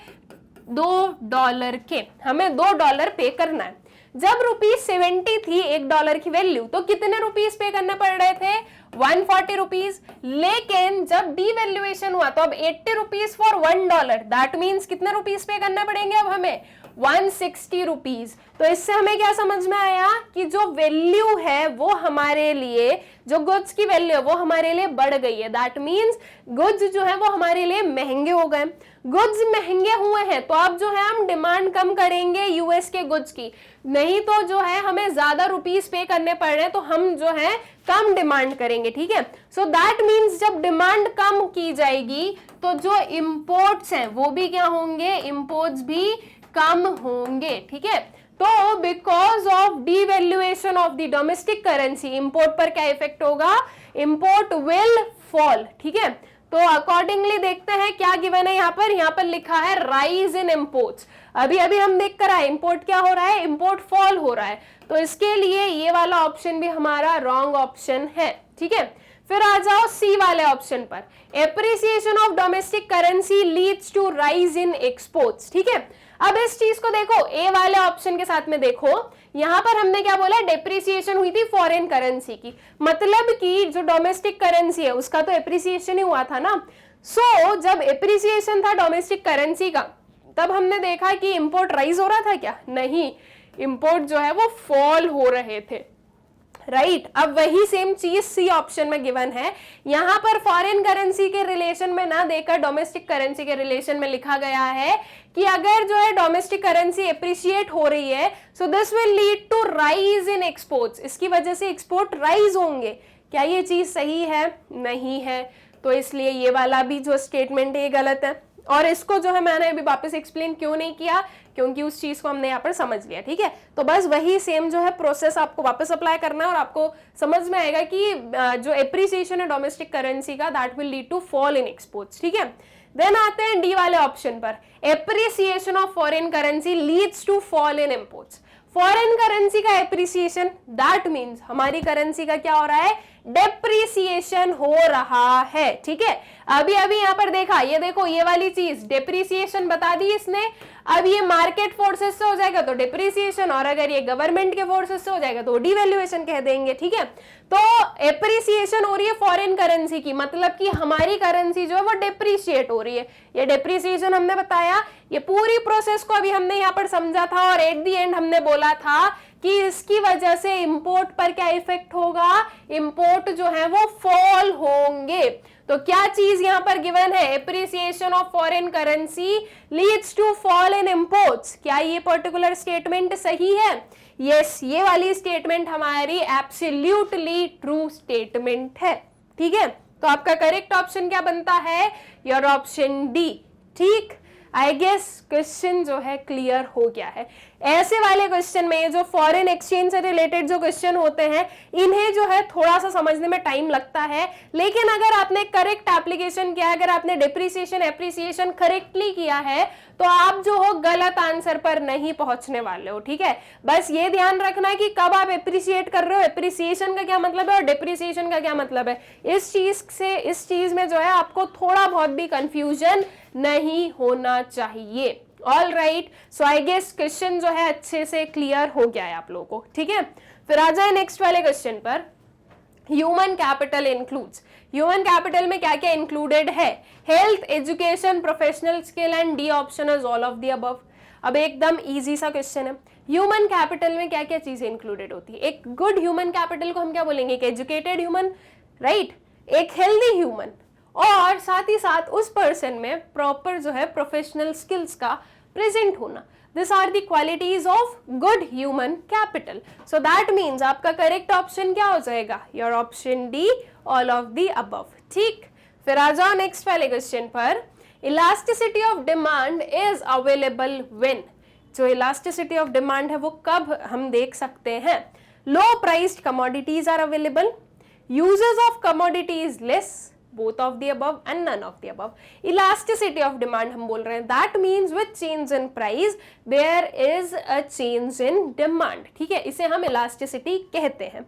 S1: $2 के, हमें $2 पे करना है। जब ₹70 थी $1 की वैल्यू, तो कितने रुपीस पे करने पड़ रहे थे, 140 रुपीज। लेकिन जब डीवैल्यूएशन हुआ तो अब 80 रुपीज फॉर $1, दैट मीन्स कितने रुपीस पे करने पड़ेंगे अब हमें, 160 रुपीज। तो इससे हमें क्या समझ में आया कि जो वैल्यू है वो हमारे लिए, जो गुड्स की वैल्यू है वो हमारे लिए बढ़ गई है। दैट मीन्स गुड्स जो है वो हमारे लिए महंगे हो गए। गुड्स महंगे हुए हैं तो अब जो है हम डिमांड कम करेंगे यूएस के गुड्स की, नहीं तो जो है हमें ज्यादा रुपीस पे करने पड़ रहे हैं तो हम जो है कम डिमांड करेंगे, ठीक है। सो दैट मीन्स जब डिमांड कम की जाएगी तो जो इंपोर्ट्स हैं वो भी क्या होंगे, इंपोर्ट्स भी कम होंगे, ठीक है। तो because of devaluation of the domestic currency import पर क्या इफेक्ट होगा, इंपोर्ट विल फॉल, ठीक है। तो अकॉर्डिंगली देखते हैं क्या गिवन है यहाँ पर लिखा है राइज इन इंपोर्ट्स। अभी अभी हम देख कर आए इंपोर्ट क्या हो रहा है, इंपोर्ट फॉल हो रहा है, तो इसके लिए ये वाला ऑप्शन भी हमारा रॉन्ग ऑप्शन है, ठीक है। फिर आ जाओ सी वाले ऑप्शन पर, appreciation of domestic currency leads to rise in exports, ठीक है। अब इस चीज को देखो, ए वाले ऑप्शन के साथ में देखो, यहां पर हमने क्या बोला, डेप्रिसिएशन हुई थी फॉरेन करेंसी की, मतलब कि जो डोमेस्टिक करेंसी है उसका तो एप्रिसिएशन ही हुआ था ना। सो जब एप्रिसिएशन था डोमेस्टिक करेंसी का, तब हमने देखा कि इंपोर्ट राइज हो रहा था क्या, नहीं, इंपोर्ट जो है वो फॉल हो रहे थे, राइट। अब वही सेम चीज सी ऑप्शन में गिवन है, यहां पर फॉरेन करेंसी के रिलेशन में ना देकर डोमेस्टिक करेंसी के रिलेशन में लिखा गया है कि अगर जो है डोमेस्टिक करेंसी एप्रिशिएट हो रही है, so this will lead to rise in exports, इसकी वजह से एक्सपोर्ट राइज होंगे। क्या ये चीज सही है, नहीं है, तो इसलिए ये वाला भी जो स्टेटमेंट है ये गलत है। और इसको जो है मैंने अभी वापस एक्सप्लेन क्यों नहीं किया, क्योंकि उस चीज को हमने यहाँ पर समझ लिया, ठीक है। तो बस वही सेम जो है प्रोसेस आपको वापस अप्लाई करना है और आपको समझ में आएगा कि जो एप्रिसिएशन है डोमेस्टिक करेंसी का, that will lead to fall in exports, ठीक है। देन आते हैं डी वाले ऑप्शन पर, appreciation of foreign currency leads to fall in imports. Foreign currency का एप्रिसिएशन, दैट मीन्स हमारी करेंसी का क्या हो रहा है, डेप्रिसिएशन हो रहा है, ठीक है। अभी अभी यहां पर देखा, ये देखो ये वाली चीज डेप्रिसिएशन बता दी इसने, अब ये मार्केट फोर्सेस से हो जाएगा तो डेप्रिसिएशन, और अगर ये गवर्नमेंट के फोर्सेस से हो जाएगा तो डिवैल्यूएशन कह देंगे, ठीक है। तो एप्रिसिएशन हो रही है फॉरेन करेंसी की, मतलब कि हमारी करेंसी जो है वो डेप्रिशिएट हो रही है। ये डेप्रिसिएशन हमने बताया, ये पूरी प्रोसेस को अभी हमने यहाँ पर समझा था, और एट द एंड हमने बोला था कि इसकी वजह से इंपोर्ट पर क्या इफेक्ट होगा, इंपोर्ट जो है वो फॉल होंगे। तो क्या चीज यहां पर गिवन है, appreciation of foreign currency leads to fall in imports. क्या ये पर्टिकुलर स्टेटमेंट सही है? यस, ये वाली स्टेटमेंट हमारी एब्सोल्युटली ट्रू स्टेटमेंट है, ठीक है। तो आपका करेक्ट ऑप्शन क्या बनता है, योर ऑप्शन डी, ठीक। आई गेस क्वेश्चन जो है क्लियर हो गया है। ऐसे वाले क्वेश्चन में जो फॉरेन एक्सचेंज से रिलेटेड जो क्वेश्चन होते हैं, इन्हें जो है थोड़ा सा समझने में टाइम लगता है, लेकिन अगर आपने करेक्ट एप्लीकेशन किया, अगर आपने डेप्रिसिएशन एप्रिसिएशन करेक्टली किया है, तो आप जो हो गलत आंसर पर नहीं पहुंचने वाले हो, ठीक है। बस ये ध्यान रखना है कि कब आप एप्रिशिएट कर रहे हो, एप्रिसिएशन का क्या मतलब है और डेप्रिसिएशन का क्या मतलब है। इस चीज में जो है आपको थोड़ा बहुत भी कंफ्यूजन नहीं होना चाहिए। All right, so I guess question जो है अच्छे से क्लियर हो गया है आप लोगों को, ठीक है। फिर आ जाए नेक्स्ट वाले क्वेश्चन पर, human capital includes. Human capital में क्या क्या इंक्लूडेड है, health, education, professional skill and D option is all of the above. अब एकदम इजी सा क्वेश्चन है, ह्यूमन कैपिटल में क्या क्या चीजें इंक्लूडेड होती है। एक गुड ह्यूमन कैपिटल को हम क्या बोलेंगे, एक एजुकेटेड ह्यूमन, राइट, एक हेल्दी ह्यूमन, और साथ ही साथ उस पर्सन में प्रॉपर जो है प्रोफेशनल स्किल्स का प्रेजेंट होना। This are the qualities of good human capital. So that means आपका करेक्ट ऑप्शन क्या हो जाएगा, your option D, all of the above, ठीक। फिर आ जाओ नेक्स्ट वाले क्वेश्चन पर, elasticity of demand is available when. जो इलास्टिसिटी ऑफ डिमांड है वो कब हम देख सकते हैं, low priced commodities are available, uses of commodities less, both of the above and none of the above. Elasticity of demand हम बोल रहे हैं, that means with change in price there is a change in demand, ठीक है, इसे हम elasticity कहते हैं।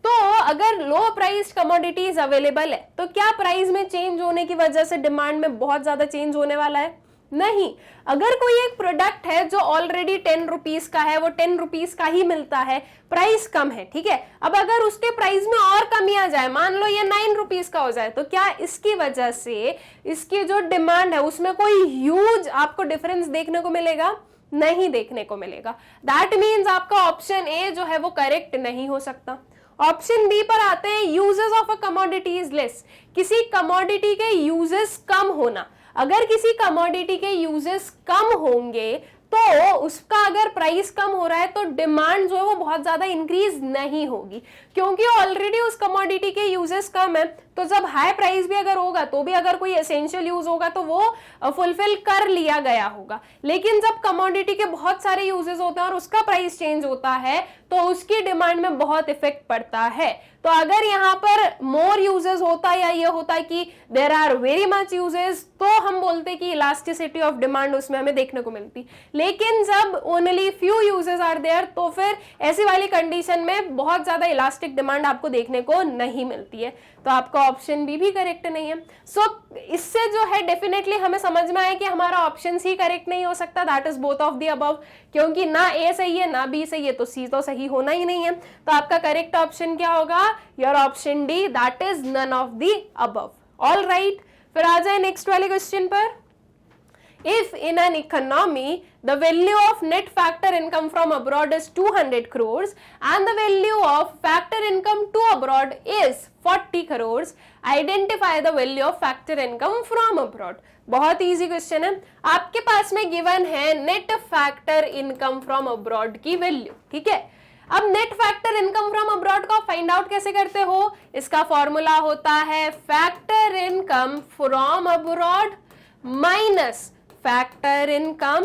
S1: तो अगर लो प्राइस कमोडिटीज अवेलेबल है, तो क्या प्राइस में चेंज होने की वजह से डिमांड में बहुत ज्यादा चेंज होने वाला है, नहीं। अगर कोई एक प्रोडक्ट है जो ऑलरेडी 10 रुपीज का है, वो 10 रुपीज का ही मिलता है, प्राइस कम है, ठीक है। अब अगर उसके प्राइस में और कमी आ जाए, मान लो ये 9 रुपीज का हो जाए, तो क्या इसकी वजह से इसकी जो डिमांड है उसमें कोई ह्यूज आपको डिफरेंस देखने को मिलेगा, नहीं देखने को मिलेगा। दैट मीन्स आपका ऑप्शन ए जो है वो करेक्ट नहीं हो सकता। ऑप्शन बी पर आते हैं, uses of a commodity is less. किसी कमोडिटी के यूजेस कम होना, अगर किसी कमोडिटी के यूजेस कम होंगे तो उसका अगर प्राइस कम हो रहा है तो डिमांड जो है वो बहुत ज्यादा इंक्रीज नहीं होगी, क्योंकि ऑलरेडी उस कमोडिटी के यूजेस कम है। तो जब हाई प्राइस भी अगर होगा तो भी अगर कोई एसेंशियल यूज होगा तो वो फुलफिल कर लिया गया होगा। लेकिन जब कमोडिटी के बहुत सारे यूजेस होते हैं और उसका प्राइस चेंज होता है तो उसकी डिमांड में बहुत इफेक्ट पड़ता है। तो अगर यहाँ पर मोर यूजेस होता या ये होता कि there are very much uses, तो हम बोलते कि इलास्टिसिटी ऑफ डिमांड उसमें हमें देखने को मिलती। लेकिन जब only few uses are there तो फिर ऐसी वाली कंडीशन में बहुत ज्यादा इलास्टिक डिमांड आपको देखने को नहीं मिलती है। तो आपका ऑप्शन बी भी करेक्ट नहीं है। सो इससे जो है डेफिनेटली हमें समझ में आया कि हमारा ऑप्शन सी करेक्ट नहीं हो सकता, that is both of the above, क्योंकि ना ए सही है ना बी सही है, तो सी तो सही होना ही नहीं है। तो आपका करेक्ट ऑप्शन क्या होगा? Your option D, that is none of the above. All right, फिर आ जाए नेक्स्ट वाले क्वेश्चन पर। If in an economy the value of net factor income from abroad is 200 crores and the value of factor income to abroad is 40 crores, identify the value of factor income from abroad। बहुत easy question है। आपके पास में given है net factor income from abroad की वैल्यू, ठीक है। अब net factor income from abroad को फाइंड आउट कैसे करते हो? इसका फॉर्मूला होता है factor income from abroad minus factor income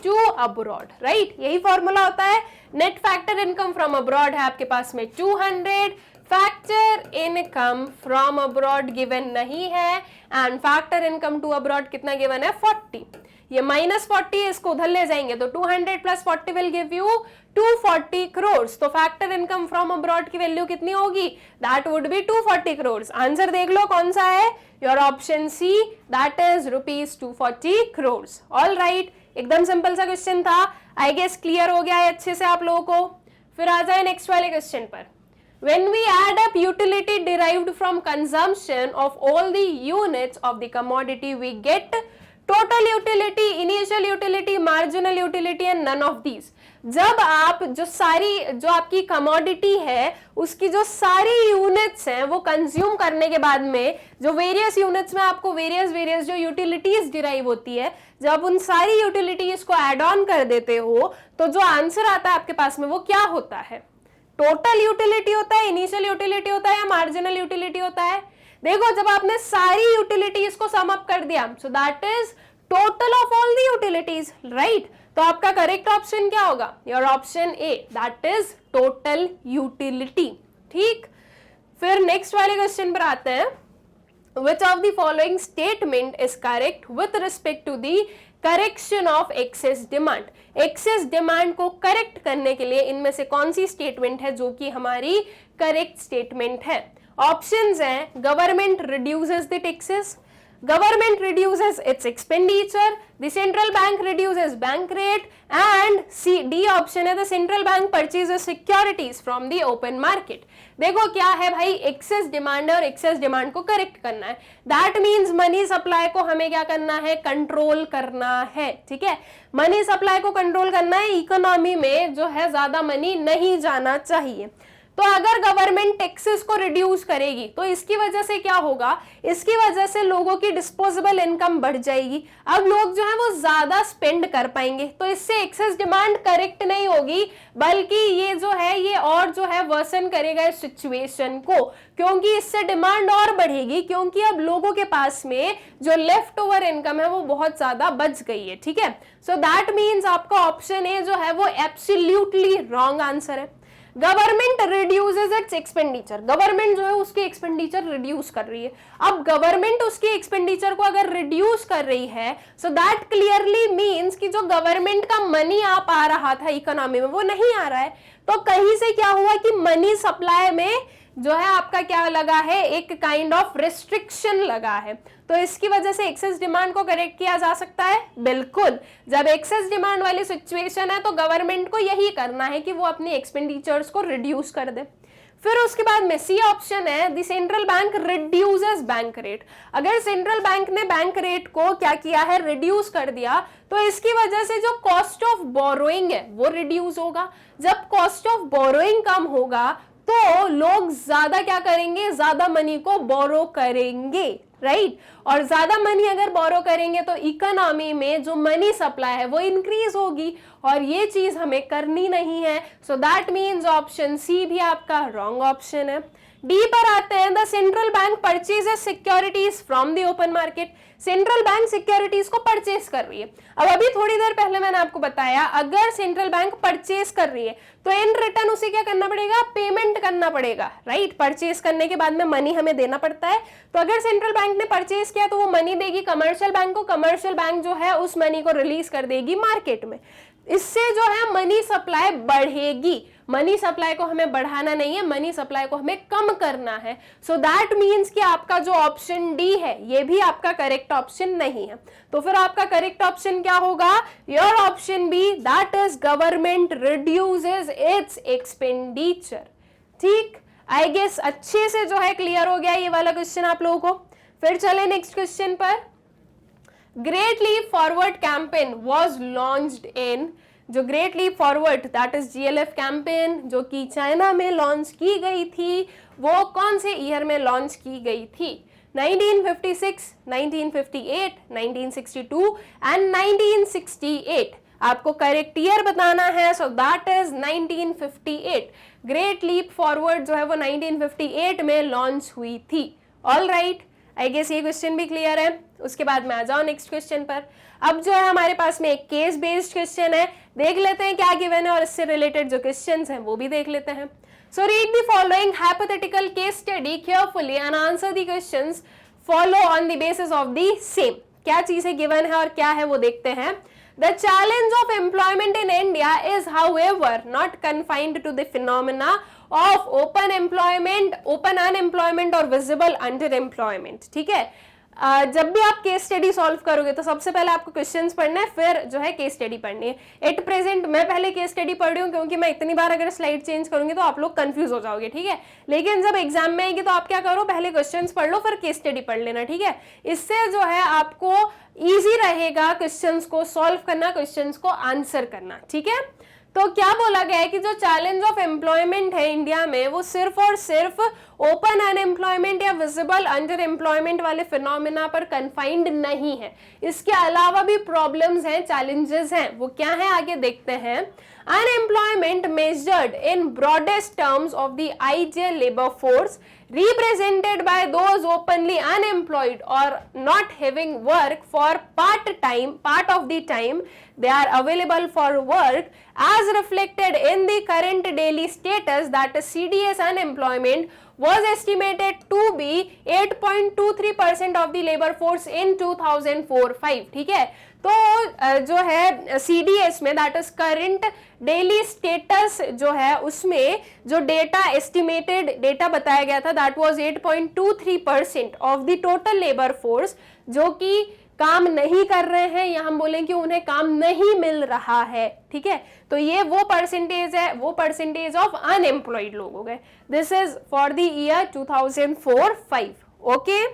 S1: to abroad, right? यही फॉर्मूला होता है। Net factor income from abroad है आपके पास में 200, factor income from abroad given नहीं है, and factor income to abroad कितना गिवन है? 40। ये -40 इसको उधर ले जाएंगे तो 200 + 40 विल गिव यू 240 crores। तो फैक्टर इनकम फ्रॉम अब्रॉड की वैल्यू कितनी होगी? That would be 240 crores। Answer देख लो कौन सा है? Your option C, that is ₹240 crores। All right, एकदम सिंपल सा क्वेश्चन था। आई गेस क्लियर हो गया है अच्छे से आप लोगों को। फिर आ जाए नेक्स्ट वाले क्वेश्चन पर। When we add up utility derived from consumption of all the units of the commodity, we get total utility, initial utility, marginal utility and none of these। जब आप जो आपकी कमोडिटी है उसकी जो सारी यूनिट्स हैं वो कंज्यूम करने के बाद में जो वेरियस यूनिट्स में आपको वेरियस जो यूटिलिटीज डिराइव होती है, जब उन सारी यूटिलिटीज को एड ऑन कर देते हो तो जो आंसर आता है आपके पास में वो क्या होता है? टोटल यूटिलिटी होता है, इनिशियल यूटिलिटी होता है या मार्जिनल यूटिलिटी होता है? देखो, जब आपने सारी यूटिलिटीज को सम अप कर दिया सो that is total of all the utilities, right? तो आपका करेक्ट ऑप्शन क्या होगा? Your option A, that is total utility. ठीक, फिर नेक्स्ट वाले क्वेश्चन पर आते हैं। Which of the following statement is correct with respect to the correction of excess demand? excess demand को करेक्ट करने के लिए इनमें से कौन सी स्टेटमेंट है जो कि हमारी करेक्ट स्टेटमेंट है? ऑप्शंस हैं government reduces the taxes, government reduces its expenditure, the central bank reduces bank rate, and D option है the central bank purchases securities from the open market। देखो क्या है भाई, एक्सेस डिमांड है और excess demand को correct करना है। दैट मीन्स मनी सप्लाई को हमें क्या करना है? कंट्रोल करना है। ठीक है, मनी सप्लाई को कंट्रोल करना है। इकोनॉमी में जो है ज्यादा मनी नहीं जाना चाहिए। तो अगर गवर्नमेंट टैक्सेस को रिड्यूस करेगी तो इसकी वजह से क्या होगा? इसकी वजह से लोगों की डिस्पोजेबल इनकम बढ़ जाएगी। अब लोग जो है वो ज्यादा स्पेंड कर पाएंगे, तो इससे एक्सेस डिमांड करेक्ट नहीं होगी, बल्कि ये जो है ये और जो है वर्सन करेगा इस सिचुएशन को, क्योंकि इससे डिमांड और बढ़ेगी, क्योंकि अब लोगों के पास में जो लेफ्ट ओवर इनकम है वो बहुत ज्यादा बच गई है। ठीक है, सो दैट मीन्स आपका ऑप्शन ए जो है वो एब्सोल्युटली रॉन्ग आंसर है। Government reduces its expenditure, government जो है उसकी एक्सपेंडिचर रिड्यूस कर रही है। अब गवर्नमेंट उसकी एक्सपेंडिचर को अगर रिड्यूस कर रही है सो दैट क्लियरली मींस कि जो गवर्नमेंट का मनी आ रहा था इकोनॉमी में वो नहीं आ रहा है। तो कहीं से क्या हुआ कि मनी सप्लाई में जो है आपका क्या लगा है? एक काइंड ऑफ रिस्ट्रिक्शन लगा है। तो इसकी वजह से एक्सेस डिमांड को करेक्ट किया जा सकता है, बिल्कुल। जब एक्सेस डिमांड वाली सिचुएशन है तो गवर्नमेंट को यही करना है कि वो अपनी एक्सपेंडिचर्स को रिड्यूस कर दे। फिर उसके बाद में सी ऑप्शन है the central bank reduces bank rate. अगर सेंट्रल बैंक ने बैंक रेट को क्या किया है? रिड्यूस कर दिया, तो इसकी वजह से जो कॉस्ट ऑफ बोरोइंग है वो रिड्यूस होगा। जब कॉस्ट ऑफ बोरोइंग कम होगा तो लोग ज्यादा क्या करेंगे? ज्यादा मनी को बोरो करेंगे। राइट और ज्यादा मनी अगर बोरो करेंगे तो इकोनॉमी में जो मनी सप्लाई है वो इंक्रीज होगी और ये चीज हमें करनी नहीं है। So that means option C भी आपका रॉन्ग ऑप्शन है। डी पर आते हैं, the central bank purchases securities from the open market. Central bank securities को परचेज कर रही है। अब अभी थोड़ी देर पहले मैंने आपको बताया अगर सेंट्रल बैंक परचेज कर रही है तो इन रिटर्न उसे क्या करना पड़ेगा, पेमेंट करना पड़ेगा, राइट। परचेज करने के बाद में मनी हमें देना पड़ता है। तो अगर सेंट्रल बैंक ने परचेज किया तो वो मनी देगी कमर्शियल बैंक को, कमर्शियल बैंक जो है उस मनी को रिलीज कर देगी मार्केट में। इससे जो है मनी सप्लाई बढ़ेगी। मनी सप्लाई को हमें बढ़ाना नहीं है, मनी सप्लाई को हमें कम करना है। सो दैट मीन्स कि आपका जो ऑप्शन डी है ये भी आपका करेक्ट ऑप्शन नहीं है। तो फिर आपका करेक्ट ऑप्शन क्या होगा, your option B, that is government reduces its expenditure. ठीक, आई गेस अच्छे से जो है क्लियर हो गया ये वाला क्वेश्चन आप लोगों को। फिर चले नेक्स्ट क्वेश्चन पर। Great leap forward campaign was launched in, जो great leap forward that is GLF campaign जो कि चाइना में लॉन्च की गई थी, वो कौन से ईयर में लॉन्च की गई थी? 1956, 1958, 1962 एंड 1968। आपको करेक्ट ईयर बताना है। So that is 1958। Great leap forward जो है वो 1958 में लॉन्च हुई थी। ऑल राइट, आई गेस ये क्वेश्चन भी क्लियर है। उसके बाद में आ जाओ नेक्स्ट क्वेश्चन पर। अब जो है हमारे पास में एक केस बेस्ड क्वेश्चन है, देख लेते हैं क्या गिवन है और इससे रिलेटेड जो क्वेश्चंस हैं वो भी देख लेते हैं। So read the following hypothetical case study carefully and answer the questions follow on the basis of the same. क्या चीजें गिवन है और क्या है वो देखते हैं। The challenge of employment in India is, however, not confined to the phenomena of open employment, open unemployment और visible underemployment। ठीक है, जब भी आप केस स्टडी सॉल्व करोगे तो सबसे पहले आपको क्वेश्चंस पढ़ने हैं, फिर जो है केस स्टडी पढ़नी है। एट प्रेजेंट मैं पहले केस स्टडी पढ़ रही हूँ क्योंकि मैं इतनी बार अगर स्लाइड चेंज करूंगी तो आप लोग कंफ्यूज हो जाओगे, ठीक है। लेकिन जब एग्जाम में आएगी तो आप क्या करो, पहले क्वेश्चंस पढ़ लो फिर केस स्टडी पढ़ लेना, ठीक है। इससे जो है आपको इजी रहेगा क्वेश्चंस को सॉल्व करना, क्वेश्चंस को आंसर करना, ठीक है। तो क्या बोला गया है कि जो चैलेंज ऑफ एम्प्लॉयमेंट है इंडिया में वो सिर्फ और सिर्फ ओपन अनएम्प्लॉयमेंट या विजिबल अंडर एम्प्लॉयमेंट वाले फिनोमिना पर कन्फाइंड नहीं है। इसके अलावा भी प्रॉब्लम्स हैं, चैलेंजेस हैं, वो क्या है आगे देखते हैं। Unemployment measured in broadest terms of the ideal labour force represented by those openly unemployed or not having work for part of the time they are available for work, as reflected in the current daily status that CDS unemployment was estimated to be 8.23% of the labor force in 2004-5। ठीक है, तो जो है CDS में that is current daily status जो है उसमें जो डेटा एस्टिमेटेड डेटा बताया गया था that was 8.23% of the total labour force जो कि काम नहीं कर रहे हैं या हम बोलें कि उन्हें काम नहीं मिल रहा है, ठीक है। तो ये वो परसेंटेज है, वो परसेंटेज ऑफ अनएम्प्लॉयड लोग हो गए। This is for the year 2004-5। Okay,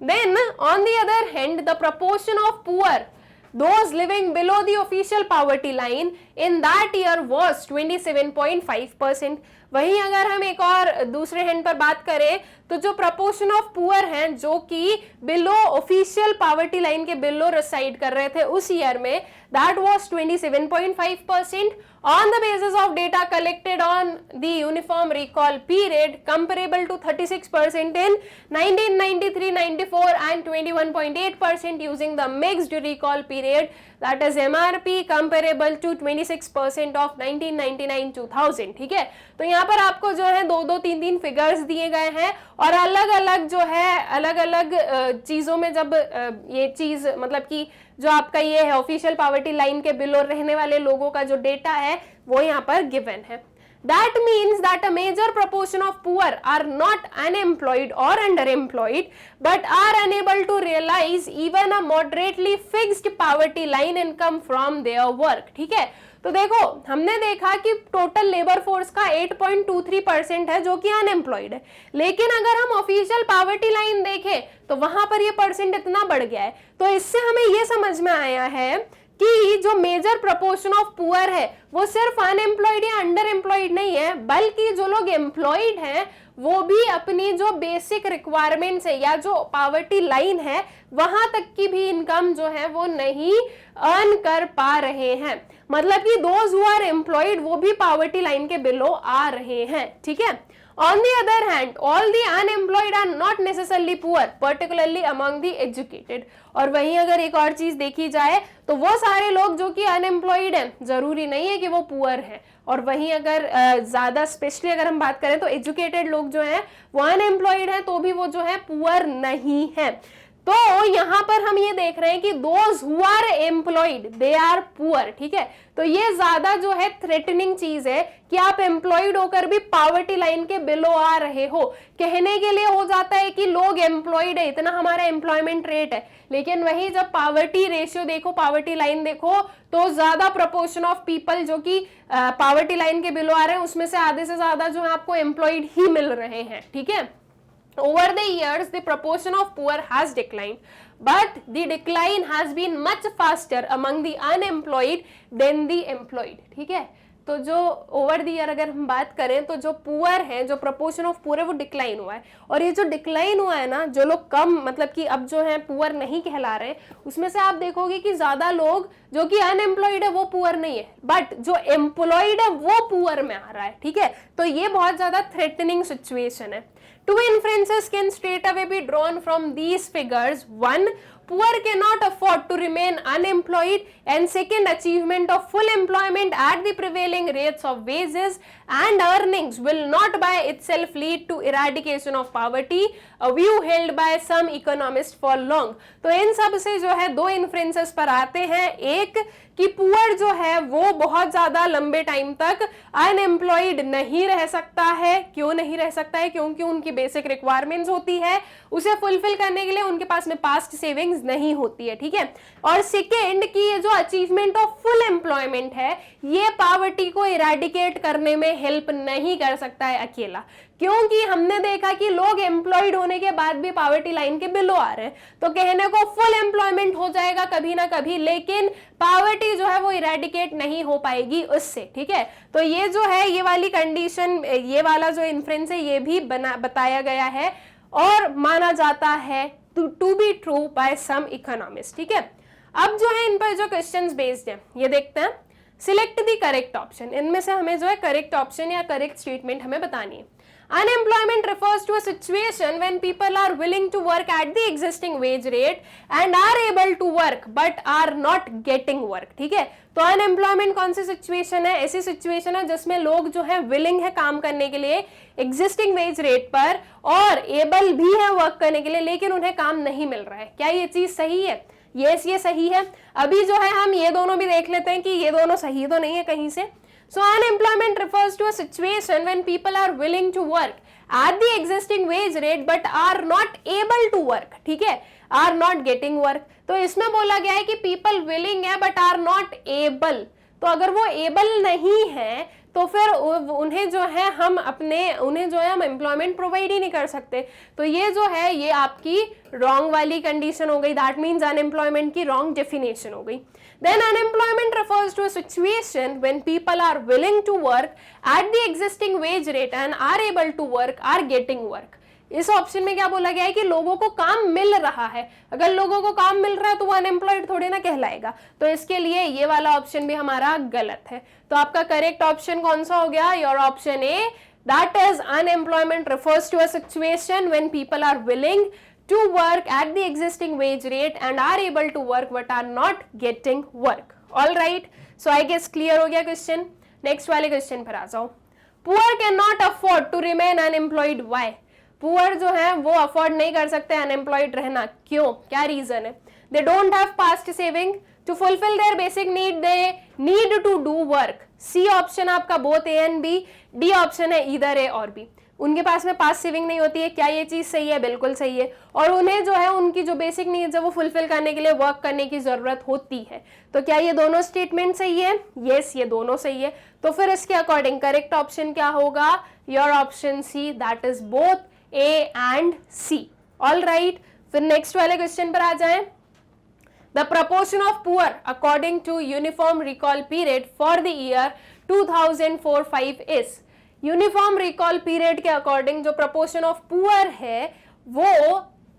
S1: then on the other hand the proportion of poor those living below the official poverty line in that year was 27.5%। वहीं अगर हम एक और दूसरे हैंड पर बात करें तो जो प्रपोर्शन ऑफ पुअर हैं जो कि बिलो ऑफिशियल पावर्टी लाइन के बिलो रिसाइड कर रहे थे उस ईयर में that was 27.5% on the basis of data collected on the uniform recall period comparable to 36% in 1993-94 and 21.8% using the mixed recall period that is MRP comparable to 26% of 1999-2000। ठीक है, तो यहाँ पर आपको जो है दो तीन फिगर्स दिए गए हैं और अलग अलग जो है अलग अलग चीजों में जब ये चीज मतलब कि जो आपका ये है ऑफिशियल पॉवर्टी लाइन के बिलो रहने वाले लोगों का जो डेटा है वो यहाँ पर गिवन है। That means that a major proportion of poor are not unemployed or underemployed but are unable to realize even a moderately fixed poverty line income from their work। ठीक है, तो देखो हमने देखा कि टोटल लेबर फोर्स का 8.23% है जो कि अनएम्प्लॉयड है, लेकिन अगर हम ऑफिशियल पॉवर्टी लाइन देखें तो वहां पर ये परसेंट इतना बढ़ गया है। तो इससे हमें ये समझ में आया है कि जो मेजर प्रोपोर्शन ऑफ पुअर है वो सिर्फ अनएम्प्लॉयड या अंडर एम्प्लॉयड नहीं है, बल्कि जो लोग एम्प्लॉयड हैं वो भी अपनी जो बेसिक रिक्वायरमेंट्स है या जो पॉवर्टी लाइन है वहां तक की भी इनकम जो है वो नहीं अर्न कर पा रहे हैं। मतलब कि दोज हु आर एम्प्लॉयड वो भी पॉवर्टी लाइन के बिलो आ रहे हैं, ठीक है। On the other hand, all the unemployed are not necessarily poor, particularly among the educated. और वहीं अगर एक और चीज देखी जाए तो वो सारे लोग जो कि अनएम्प्लॉयड हैं जरूरी नहीं है कि वो पुअर हैं। और वहीं अगर ज्यादा स्पेशली अगर हम बात करें तो एजुकेटेड लोग जो हैं वो अनएम्प्लॉयड हैं तो भी वो जो है पुअर नहीं है। तो यहां पर हम ये देख रहे हैं कि those who are employed they are poor, ठीक है। तो ये ज्यादा जो है थ्रेटनिंग चीज है कि आप एम्प्लॉयड होकर भी पॉवर्टी लाइन के बिलो आ रहे हो। कहने के लिए हो जाता है कि लोग एम्प्लॉयड है, इतना हमारा एम्प्लॉयमेंट रेट है, लेकिन वही जब पॉवर्टी रेशियो देखो, पॉवर्टी लाइन देखो, तो ज्यादा प्रोपोर्शन ऑफ पीपल जो कि पॉवर्टी लाइन के बिलो आ रहे हैं उसमें से आधे से ज्यादा जो है आपको एम्प्लॉयड ही मिल रहे हैं, ठीक है। Over the years, the proportion of poor has declined, but the decline has been much faster among the unemployed than the employed, ठीक है। तो जो ओवर द ईयर अगर हम बात करें तो जो पुअर है, जो प्रोपोर्शन ऑफ पुअर है वो डिक्लाइन हुआ है। और ये जो डिक्लाइन हुआ है ना, जो लोग कम मतलब कि अब जो है पुअर नहीं कहला रहे, उसमें से आप देखोगे कि ज्यादा लोग जो कि अनएम्प्लॉयड है वो पुअर नहीं है, बट जो एम्प्लॉयड है वो पुअर में आ रहा है, ठीक है। तो ये बहुत ज्यादा थ्रेटनिंग सिचुएशन है। Two inferences can straight away be drawn from these figures. One, poor cannot afford to remain unemployed, and second, achievement of full employment at the prevailing rates of wages and earnings will not by itself lead to eradication of poverty, a view held by some economists for long. तो इन सब से जो है दो influences पर आते हैं। एक कि पुअर जो है वो बहुत ज्यादा लंबे टाइम तक अनएम्प्लॉयड नहीं रह सकता है। क्यों नहीं रह सकता है? क्योंकि उनकी बेसिक रिक्वायरमेंट्स होती है, उसे फुलफिल करने के लिए उनके पास में पास्ट सेविंग्स नहीं होती है, ठीक है। और सेकेंड कि ये जो अचीवमेंट ऑफ फुल एम्प्लॉयमेंट है ये पॉवर्टी को इरेडिकेट करने में हेल्प नहीं कर सकता है अकेला, क्योंकि हमने देखा कि लोग एम्प्लॉयड होने के बाद भी पॉवर्टी लाइन के बिलो आ रहे हैं। तो कहने को फुल एम्प्लॉयमेंट हो जाएगा कभी ना कभी, लेकिन पॉवर्टी जो है वो इरेडिकेट नहीं हो पाएगी उससे, ठीक है। तो ये जो है ये वाली कंडीशन, ये वाला जो इन्फ्रेंस है ये भी बताया गया है और माना जाता है to be true by some economist, ठीक है। अब जो है इन पर जो क्वेश्चंस बेस्ड है ये देखते हैं। सिलेक्ट द करेक्ट ऑप्शन, इनमें से हमें जो है करेक्ट ऑप्शन या करेक्ट स्टेटमेंट हमें बतानी है। Unemployment refers to a situation when people are willing to work at the existing wage rate and are able to work but are not getting work, ठीक है। तो अनएम्प्लॉयमेंट कौन सी situation है? ऐसी सिचुएशन है जिसमें लोग जो है विलिंग है काम करने के लिए एग्जिस्टिंग वेज रेट पर और एबल भी है वर्क करने के लिए, लेकिन उन्हें काम नहीं मिल रहा है। क्या ये चीज सही है? यस, ये सही है। अभी जो है हम ये दोनों भी देख लेते हैं कि ये दोनों सही तो नहीं है कहीं से। So unemployment refers to a situation when people are willing to work at the existing wage rate but are not able to work, ठीक है, are not getting work। तो इसमें बोला गया है कि people willing है but are not able। तो अगर वो able नहीं है तो फिर उन्हें जो है हम एम्प्लॉयमेंट प्रोवाइड ही नहीं कर सकते। तो ये जो है ये आपकी रॉन्ग वाली कंडीशन हो गई, दैट मीन्स अनएम्प्लॉयमेंट की रॉन्ग डेफिनेशन हो गई। Then unemployment refers to a situation when people are willing to work at the existing wage rate and are able to work, are getting work। इस option में क्या बोला गया है कि लोगों को काम मिल रहा है। अगर लोगों को काम मिल रहा है तो वो अनएम्प्लॉयड थोड़ी ना कहलाएगा। तो इसके लिए ये वाला ऑप्शन भी हमारा गलत है। तो आपका करेक्ट ऑप्शन कौन सा हो गया? Your option A, that is unemployment refers to a situation when people are willing to work at the existing wage rate and are able to work but are not getting work। All right, so I guess clear हो गया question. Next वाले question पर आ जाओ। Poor can not afford to remain unemployed, why? Poor जो है वो afford नहीं कर सकते अनएम्प्लॉयड रहना, क्यों? क्या रीजन है? They don't have past saving to fulfil their basic need, they need to do work. C option आपका both A and B, D option है इधर ए और बी। उनके पास में पास सेविंग नहीं होती है। क्या ये चीज सही है? बिल्कुल सही है। और उन्हें जो है उनकी जो बेसिक नीड्स है वो फुलफिल करने के लिए वर्क करने की जरूरत होती है। तो क्या ये दोनों स्टेटमेंट सही है? यस, ये दोनों सही है। तो फिर इसके अकॉर्डिंग करेक्ट ऑप्शन क्या होगा? Your option C, that is both A and C. All right, फिर नेक्स्ट वाले क्वेश्चन पर आ जाएं। The proportion of poor according to uniform recall period for the year 2004-5 is. Uniform recall period के according जो proportion of poor है वो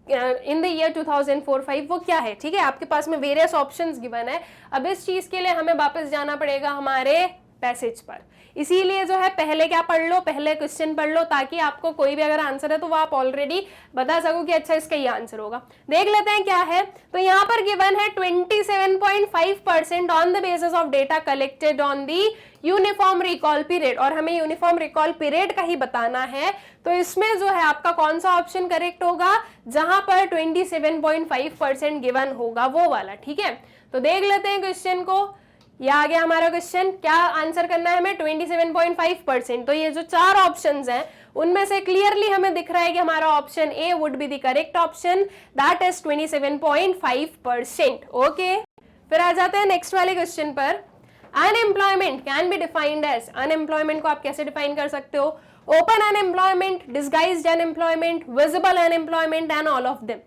S1: इन the year 2004-5 वो क्या है, ठीक है। आपके पास में वेरियस ऑप्शंस गिवन है। अब इस चीज के लिए हमें वापस जाना पड़ेगा हमारे पैसेज पर, इसीलिए जो है पहले क्या पढ़ लो, पहले क्वेश्चन पढ़ लो, ताकि आपको कोई भी अगर आंसर है तो वो आप ऑलरेडी बता सको कि अच्छा इसका ये आंसर होगा। देख लेते हैं क्या है। तो यहाँ पर गिवन है 27.5% on the basis of data collected on the uniform recall period, और हमें यूनिफॉर्म रिकॉल पीरियड का ही बताना है। तो इसमें जो है आपका कौन सा ऑप्शन करेक्ट होगा, जहां पर 27.5% गिवन होगा वो वाला, ठीक है। तो देख लेते हैं क्वेश्चन को। ये आ गया हमारा क्वेश्चन, क्या आंसर करना है हमें 27.5%। तो ये जो चार ऑप्शंस हैं उनमें से क्लियरली हमें दिख रहा है कि हमारा option A would be the correct option, that is 27.5%। Okay, फिर आ जाते हैं नेक्स्ट वाले क्वेश्चन पर। Unemployment can be defined as, unemployment को आप कैसे डिफाइन कर सकते हो, open unemployment, disguised unemployment, visible unemployment and all of them.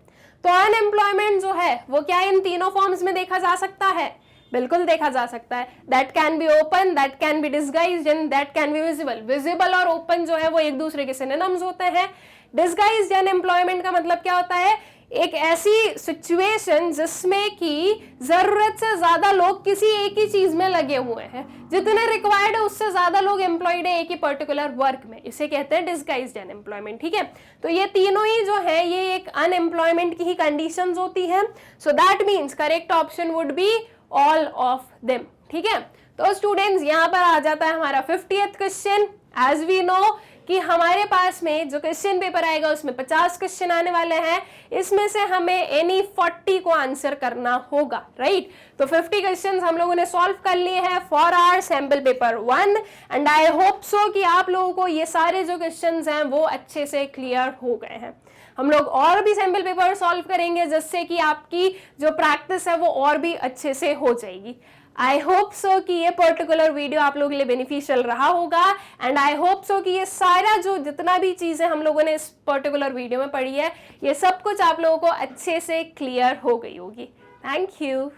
S1: तो अनएम्प्लॉयमेंट जो है वो क्या इन तीनों फॉर्म्स में देखा जा सकता है, बिल्कुल देखा जा सकता है। That can be open, that can be disguised and that can be visible. Visible और ओपन जो है वो एक दूसरे के सिनोनिम्स होते हैं। डिस्गाइज्ड अनएम्प्लॉयमेंट का मतलब क्या होता है, एक ऐसी सिचुएशन जिसमें कि जरूरत से ज्यादा लोग किसी एक ही चीज में लगे हुए हैं, जितने रिक्वायर्ड है उससे ज्यादा लोग एम्प्लॉयड है एक ही पर्टिकुलर वर्क में, इसे कहते हैं डिस्गाइज्ड अनएम्प्लॉयमेंट, ठीक है। तो ये तीनों ही जो है ये एक अनएम्प्लॉयमेंट की ही कंडीशंस होती है। So that means correct option would be all of them, ठीक है। तो स्टूडेंट्स यहाँ पर आ जाता है हमारा 50th question. As we no कि हमारे पास में जो क्वेश्चन पेपर आएगा उसमें 50 क्वेश्चन आने वाले हैं, इसमें से हमें एनी 40 को आंसर करना होगा, राइट। तो 50 क्वेश्चंस हम लोगों ने सॉल्व कर लिए हैं for our sample paper 1 and I hope so कि आप लोगों को ये सारे जो क्वेश्चंस हैं वो अच्छे से क्लियर हो गए हैं। हम लोग और भी सैम्पल पेपर सॉल्व करेंगे जिससे कि आपकी जो प्रैक्टिस है वो और भी अच्छे से हो जाएगी। आई होप सो कि ये पर्टिकुलर वीडियो आप लोगों के लिए बेनिफिशियल रहा होगा एंड आई होप सो कि ये सारा जो जितना भी चीजें हम लोगों ने इस पर्टिकुलर वीडियो में पढ़ी है ये सब कुछ आप लोगों को अच्छे से क्लियर हो गई होगी। Thank you.